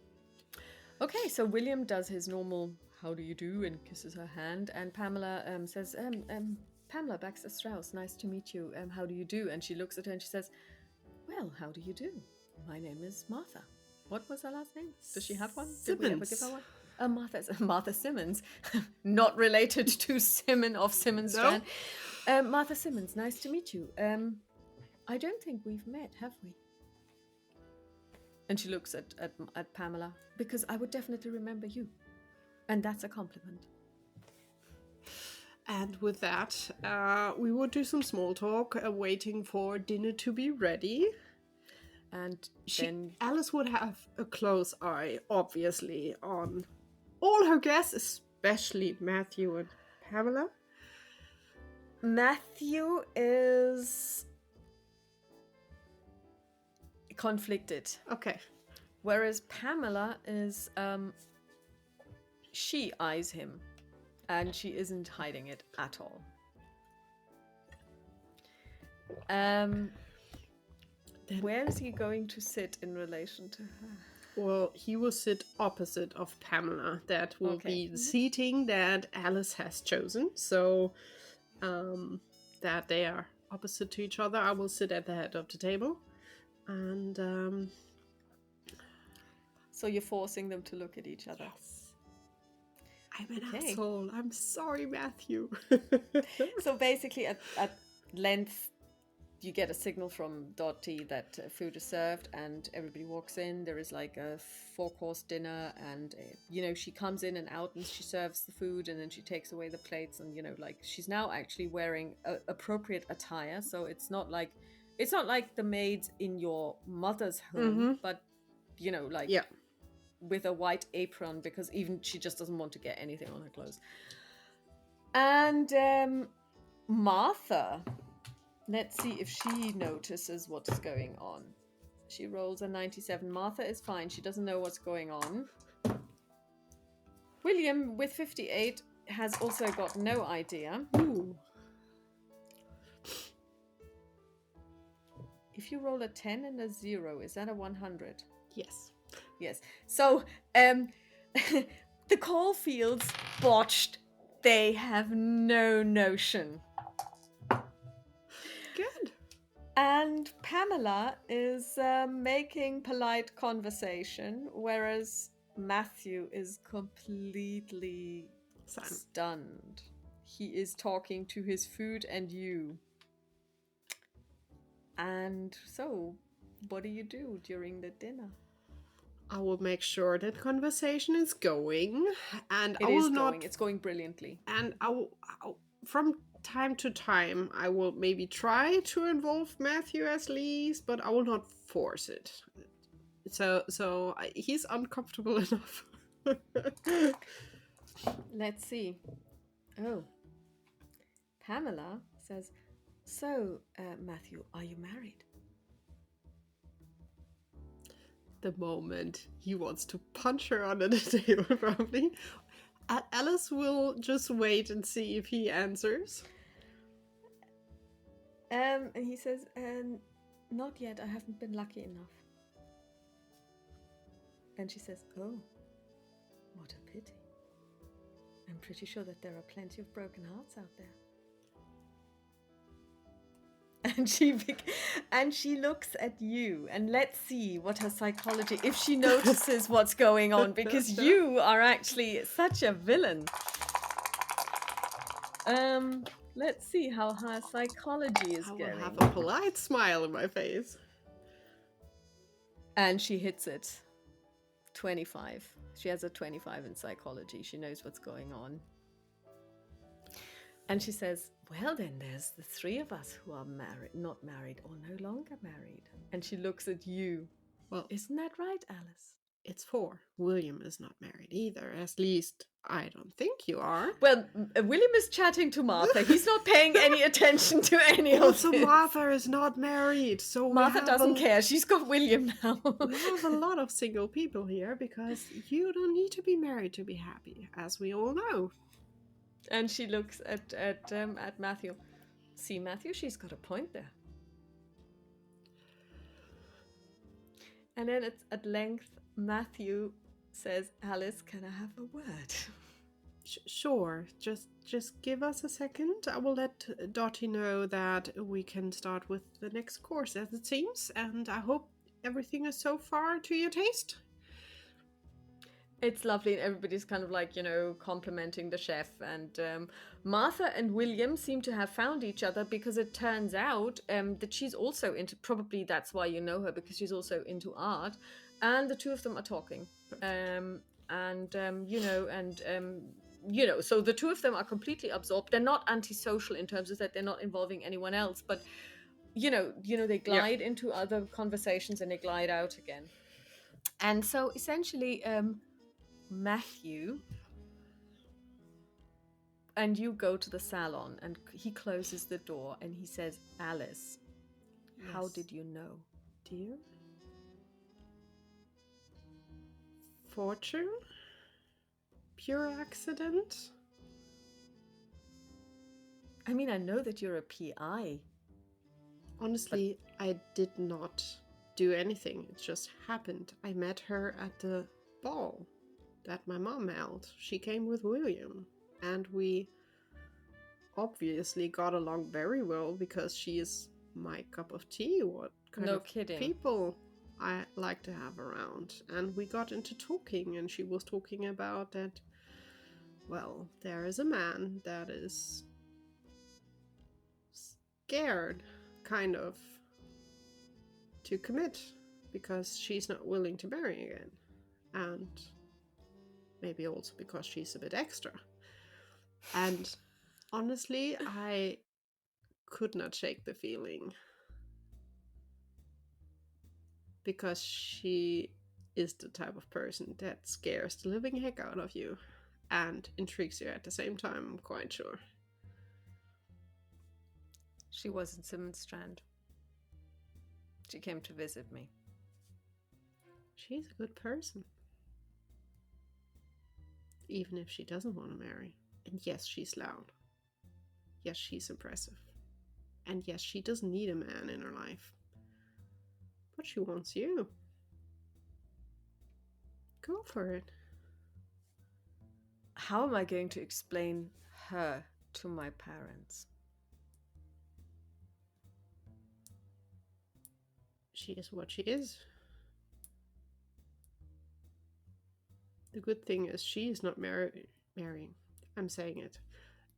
Okay, so William does his normal, how do you do, and kisses her hand, and Pamela says, Pamela Baxter Strauss, nice to meet you, how do you do? And she looks at her and she says, well, how do you do? My name is Martha. What was her last name? Does she have one? Simmons. Did we ever give her one? Martha Simmons, not related to Simon of Simmons Strand. Martha Simmons, nice to meet you. I don't think we've met, have we? And she looks at Pamela, because I would definitely remember you, and that's a compliment. And with that, we will do some small talk, waiting for dinner to be ready. And then Alice would have a close eye, obviously, on all her guests, especially Matthew and Pamela. Matthew is conflicted. Okay. Whereas Pamela is, she eyes him, and she isn't hiding it at all. Where is he going to sit in relation to her? Well, he will sit opposite of Pamela. That will be the seating that Alice has chosen. So, that they are opposite to each other. I will sit at the head of the table. And, so you're forcing them to look at each other? Yes. I'm an asshole. I'm sorry, Matthew. So basically, at length, you get a signal from Dottie that food is served, and everybody walks in. There is like a 4-course dinner, and she comes in and out, and she serves the food, and then she takes away the plates, and she's now actually wearing appropriate attire. So it's not like the maids in your mother's home, but with a white apron, because even she just doesn't want to get anything on her clothes. And Martha, let's see if she notices what's going on. She rolls a 97. Martha is fine. She doesn't know what's going on. William, with 58, has also got no idea. Ooh. If you roll a 10 and a 0, is that a 100? Yes. Yes. So, the Caulfields botched. They have no notion. Good. And Pamela is making polite conversation, whereas Matthew is completely stunned. He is talking to his food and you. And so, what do you do during the dinner? I will make sure that conversation is going, and It I will is not. going. It's going brilliantly. And from time to time, I will maybe try to involve Matthew as least, but I will not force it. So he's uncomfortable enough. Let's see. Oh, Pamela says, "So, Matthew, are you married?" The moment he wants to punch her under the table, probably. Alice will just wait and see if he answers. And he says, "Not yet. I haven't been lucky enough." And she says, "Oh, what a pity. I'm pretty sure that there are plenty of broken hearts out there." And she looks at you, and let's see what her psychology, if she notices what's going on, because you are actually such a villain. Let's see how her psychology is going. I will have a polite smile on my face. And she hits it. 25. She has a 25 in psychology. She knows what's going on. And she says, "Well, then there's the three of us who are married, not married, or no longer married." And she looks at you. Well, isn't that right, Alice? It's 4. William is not married either. At least, I don't think you are. Well, William is chatting to Martha. He's not paying any attention to any of Also, this. Martha is not married, so Martha doesn't care. She's got William now. We have a lot of single people here because you don't need to be married to be happy, as we all know. And she looks at Matthew. See, Matthew, she's got a point there. And then at length, Matthew says, "Alice, can I have a word?" Sure, just give us a second. I will let Dottie know that we can start with the next course, as it seems, and I hope everything is so far to your taste. It's lovely, and everybody's kind of like, complimenting the chef. And Martha and William seem to have found each other, because it turns out that she's also into, probably that's why you know her, because she's also into art. And the two of them are talking. So the two of them are completely absorbed. They're not antisocial in terms of that they're not involving anyone else, but they glide into other conversations and they glide out again. And so essentially, Matthew and you go to the salon, and he closes the door and he says, "Alice, how did you know?" Dear? Fortune? Pure accident? I mean, I know that you're a PI. Honestly, I did not do anything. It just happened. I met her at the ball that my mom held. She came with William, and we obviously got along very well because she is my cup of tea. What kind of people I like to have around. And we got into talking, and she was talking about that, well, there is a man that is scared, kind of, to commit because she's not willing to marry again. And maybe also because she's a bit extra. And honestly, I could not shake the feeling. Because she is the type of person that scares the living heck out of you and intrigues you at the same time, I'm quite sure. She was in Simmons Strand. She came to visit me. She's a good person. Even if she doesn't want to marry. And yes, she's loud. Yes, she's impressive. And yes, she doesn't need a man in her life. But she wants you. Go for it. How am I going to explain her to my parents? She is what she is. The good thing is she is not marrying. I'm saying it.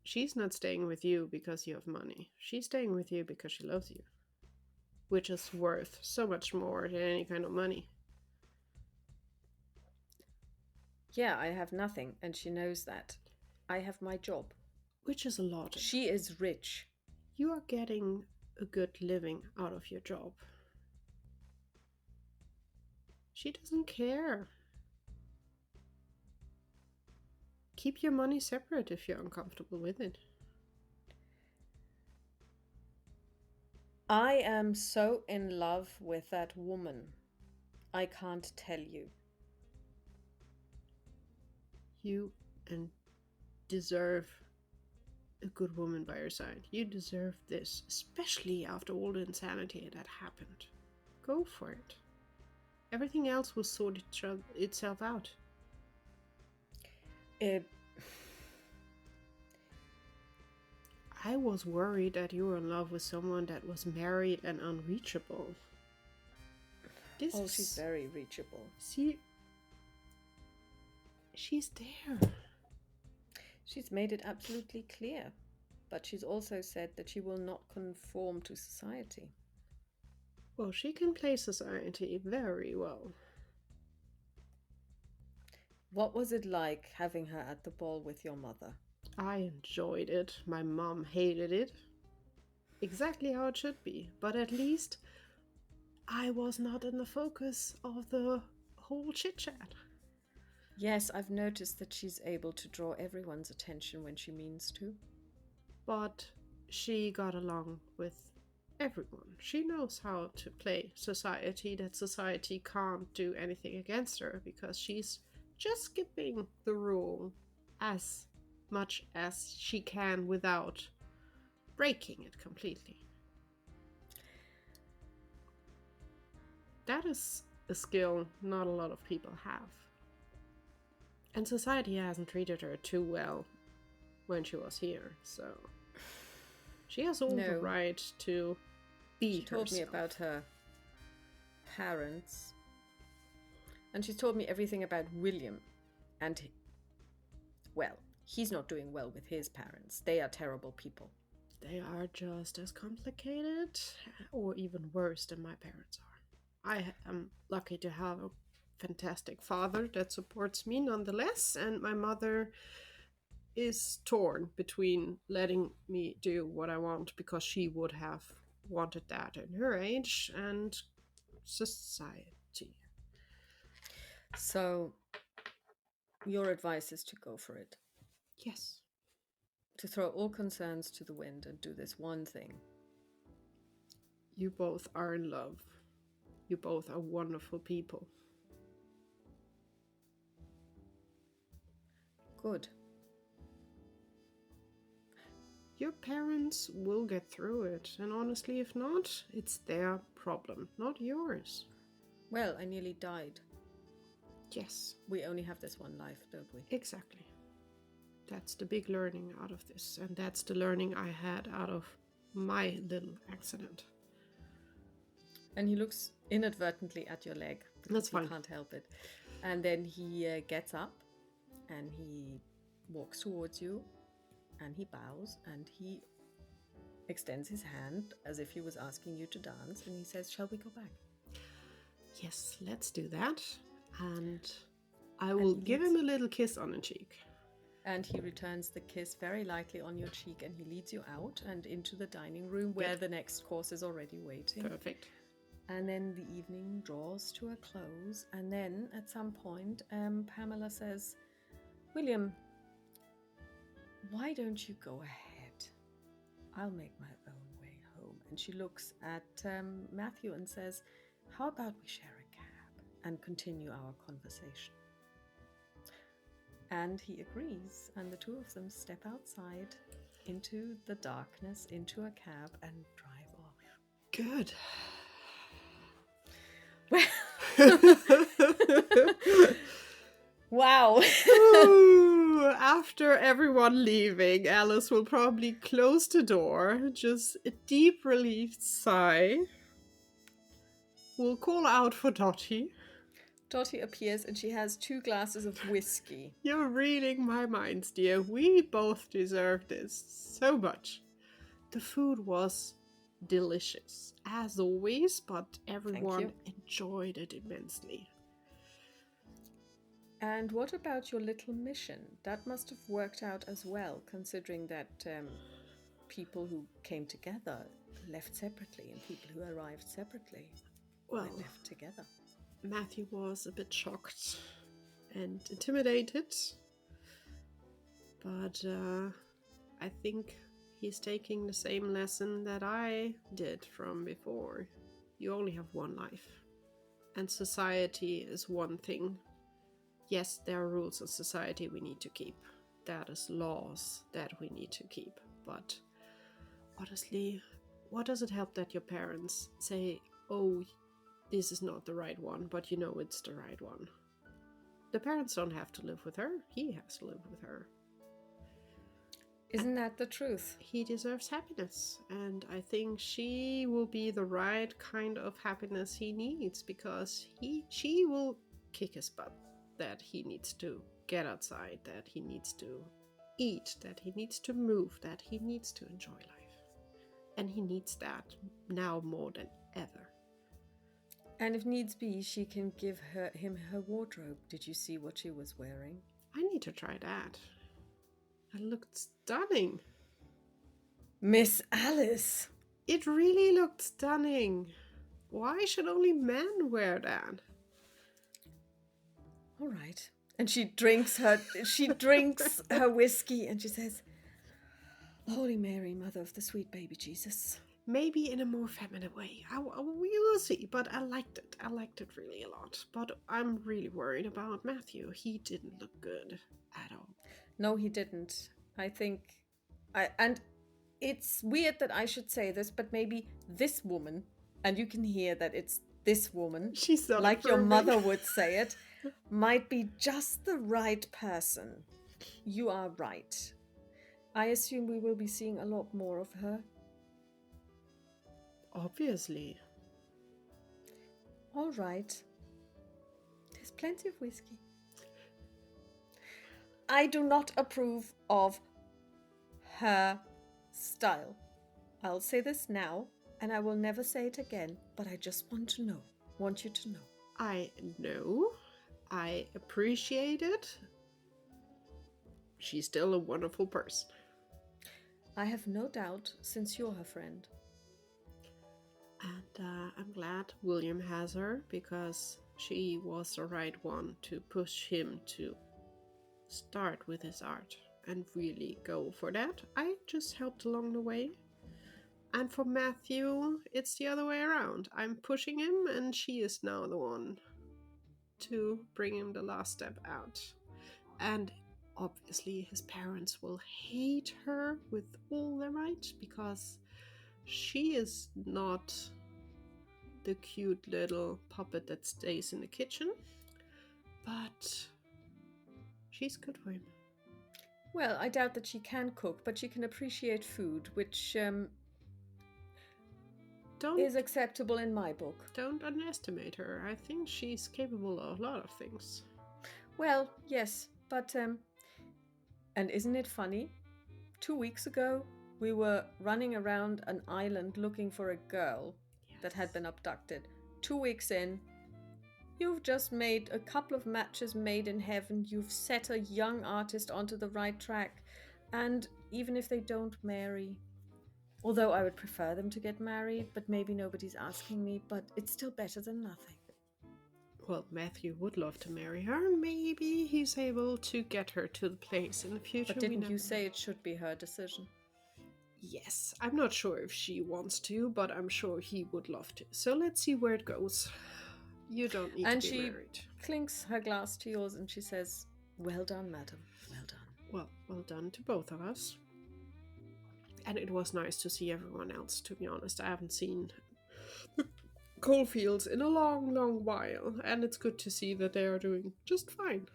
She's not staying with you because you have money. She's staying with you because she loves you. Which is worth so much more than any kind of money. Yeah, I have nothing, and she knows that. I have my job. Which is a lot. She is rich. You are getting a good living out of your job. She doesn't care. Keep your money separate if you're uncomfortable with it. I am so in love with that woman. I can't tell you. You and deserve a good woman by your side. You deserve this, especially after all the insanity that happened. Go for it. Everything else will sort itself out. I was worried that you were in love with someone that was married and unreachable. She's very reachable. See, she's there. She's made it absolutely clear, but she's also said that she will not conform to society. Well, she can play society very well. What was it like having her at the ball with your mother? I enjoyed it. My mom hated it. Exactly how it should be. But at least I was not in the focus of the whole chit-chat. Yes, I've noticed that she's able to draw everyone's attention when she means to. But she got along with everyone. She knows how to play society, that society can't do anything against her because she's just skipping the rule as much as she can without breaking it completely. That is a skill not a lot of people have. And society hasn't treated her too well when she was here, so she has all the right to be herself. She told me about her parents, and she told me everything about William, and well, he's not doing well with his parents. They are terrible people. They are just as complicated, or even worse than my parents are. I am lucky to have a fantastic father that supports me nonetheless, and my mother is torn between letting me do what I want because she would have wanted that in her age, and society. So your advice is to go for it? Yes. To throw all concerns to the wind and do this one thing. You both are in love. You both are wonderful people. Good. Your parents will get through it, and honestly, if not, it's their problem, not yours. Well, I nearly died. Yes. We only have this one life, don't we? Exactly. That's the big learning out of this, and that's the learning I had out of my little accident. And he looks inadvertently at your leg. That's fine. He can't help it. And then he gets up and he walks towards you and he bows and he extends his hand as if he was asking you to dance, and he says, "Shall we go back?" Yes, let's do that. And I will give him a little kiss on the cheek. And he returns the kiss very lightly on your cheek, and he leads you out and into the dining room where the next course is already waiting. Perfect. And then the evening draws to a close, and then at some point Pamela says, "William, why don't you go ahead? I'll make my own way home." And she looks at Matthew and says, "How about we share a cab and continue our conversation?" And he agrees, and the two of them step outside into the darkness, into a cab, and drive off. Good. Wow. Ooh, after everyone leaving, Alice will probably close the door, just a deep relieved sigh. We'll call out for Dottie. Dottie appears and she has 2 glasses of whiskey. You're reading my minds, dear. We both deserve this so much. The food was delicious, as always, but everyone enjoyed it immensely. And what about your little mission? That must have worked out as well, considering that people who came together left separately and people who arrived separately were left together. Matthew was a bit shocked and intimidated, but I think he's taking the same lesson that I did from before. You only have one life, and society is one thing. Yes, there are rules of society we need to keep. That is laws that we need to keep. But honestly, what does it help that your parents say, oh, this is not the right one, but you know it's the right one? The parents don't have to live with her. He has to live with her. Isn't that the truth? He deserves happiness. And I think she will be the right kind of happiness he needs, because she will kick his butt. That he needs to get outside, that he needs to eat, that he needs to move, that he needs to enjoy life. And he needs that now more than ever. And if needs be, she can give him her wardrobe. Did you see what she was wearing? I need to try that. It looked stunning. Miss Alice! It really looked stunning. Why should only men wear that? All right. And she drinks her whiskey and she says, Holy Mary, Mother of the sweet baby Jesus. Maybe in a more feminine way. We will see, but I liked it. I liked it really a lot. But I'm really worried about Matthew. He didn't look good at all. No, he didn't. I think... And it's weird that I should say this, but maybe this woman, and you can hear that it's this woman, she's not like your mother would say it, might be just the right person. You are right. I assume we will be seeing a lot more of her. Obviously. All right. There's plenty of whiskey. I do not approve of her style. I'll say this now, and I will never say it again, but I just want you to know. I know. I appreciate it. She's still a wonderful person. I have no doubt, since you're her friend. And I'm glad William has her, because she was the right one to push him to start with his art and really go for that. I just helped along the way. And for Matthew, it's the other way around. I'm pushing him and she is now the one to bring him the last step out. And obviously his parents will hate her with all their might, because she is not the cute little puppet that stays in the kitchen, but she's good for him. Well, I doubt that she can cook, but she can appreciate food, which is acceptable in my book. Don't underestimate her. I think she's capable of a lot of things. Well, yes, but and isn't it funny? 2 weeks ago, we were running around an island looking for a girl that had been abducted. 2 weeks in, you've just made a couple of matches made in heaven. You've set a young artist onto the right track. And even if they don't marry, although I would prefer them to get married, but maybe nobody's asking me, but it's still better than nothing. Well, Matthew would love to marry her. Maybe he's able to get her to the place in the future. But didn't you say it should be her decision? Yes, I'm not sure if she wants to, but I'm sure he would love to. So let's see where it goes. You don't need to be married. And she clinks her glass to yours and she says, Well done, madam. Well done. Well done to both of us. And it was nice to see everyone else, to be honest. I haven't seen the Coalfields in a long while, and it's good to see that they are doing just fine.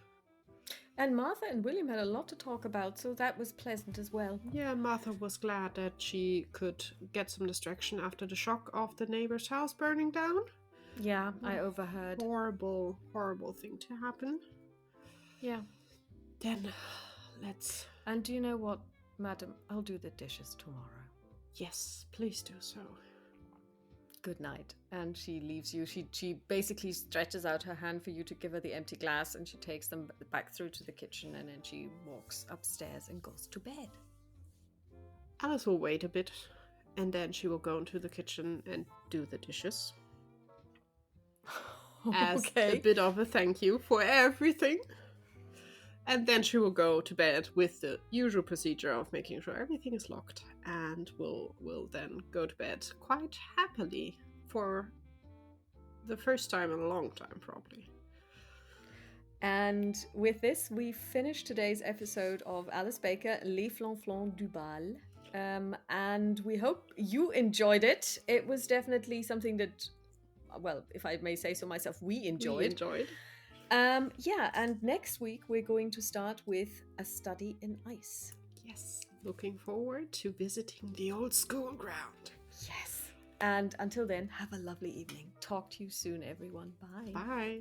And Martha and William had a lot to talk about, so that was pleasant as well. Yeah, Martha was glad that she could get some distraction after the shock of the neighbor's house burning down. Yeah, I overheard. Horrible thing to happen. Yeah. Then, let's... And do you know what, madam? I'll do the dishes tomorrow. Yes, please do so. Good night. And she leaves you. She basically stretches out her hand for you to give her the empty glass, and she takes them back through to the kitchen, and then she walks upstairs and goes to bed. Alice will wait a bit, and then she will go into the kitchen and do the dishes. As a bit of a thank you for everything. And then she will go to bed with the usual procedure of making sure everything is locked, and will then go to bed quite happily for the first time in a long time, probably. And with this, we finish today's episode of Alice Baker, Les Flonflons du Bal. And we hope you enjoyed it. It was definitely something that, well, if I may say so myself, we enjoyed. Yeah, and next week we're going to start with A Study in Ice. Yes, looking forward to visiting the old school ground. Yes. And until then, have a lovely evening. Talk to you soon, everyone. Bye. Bye.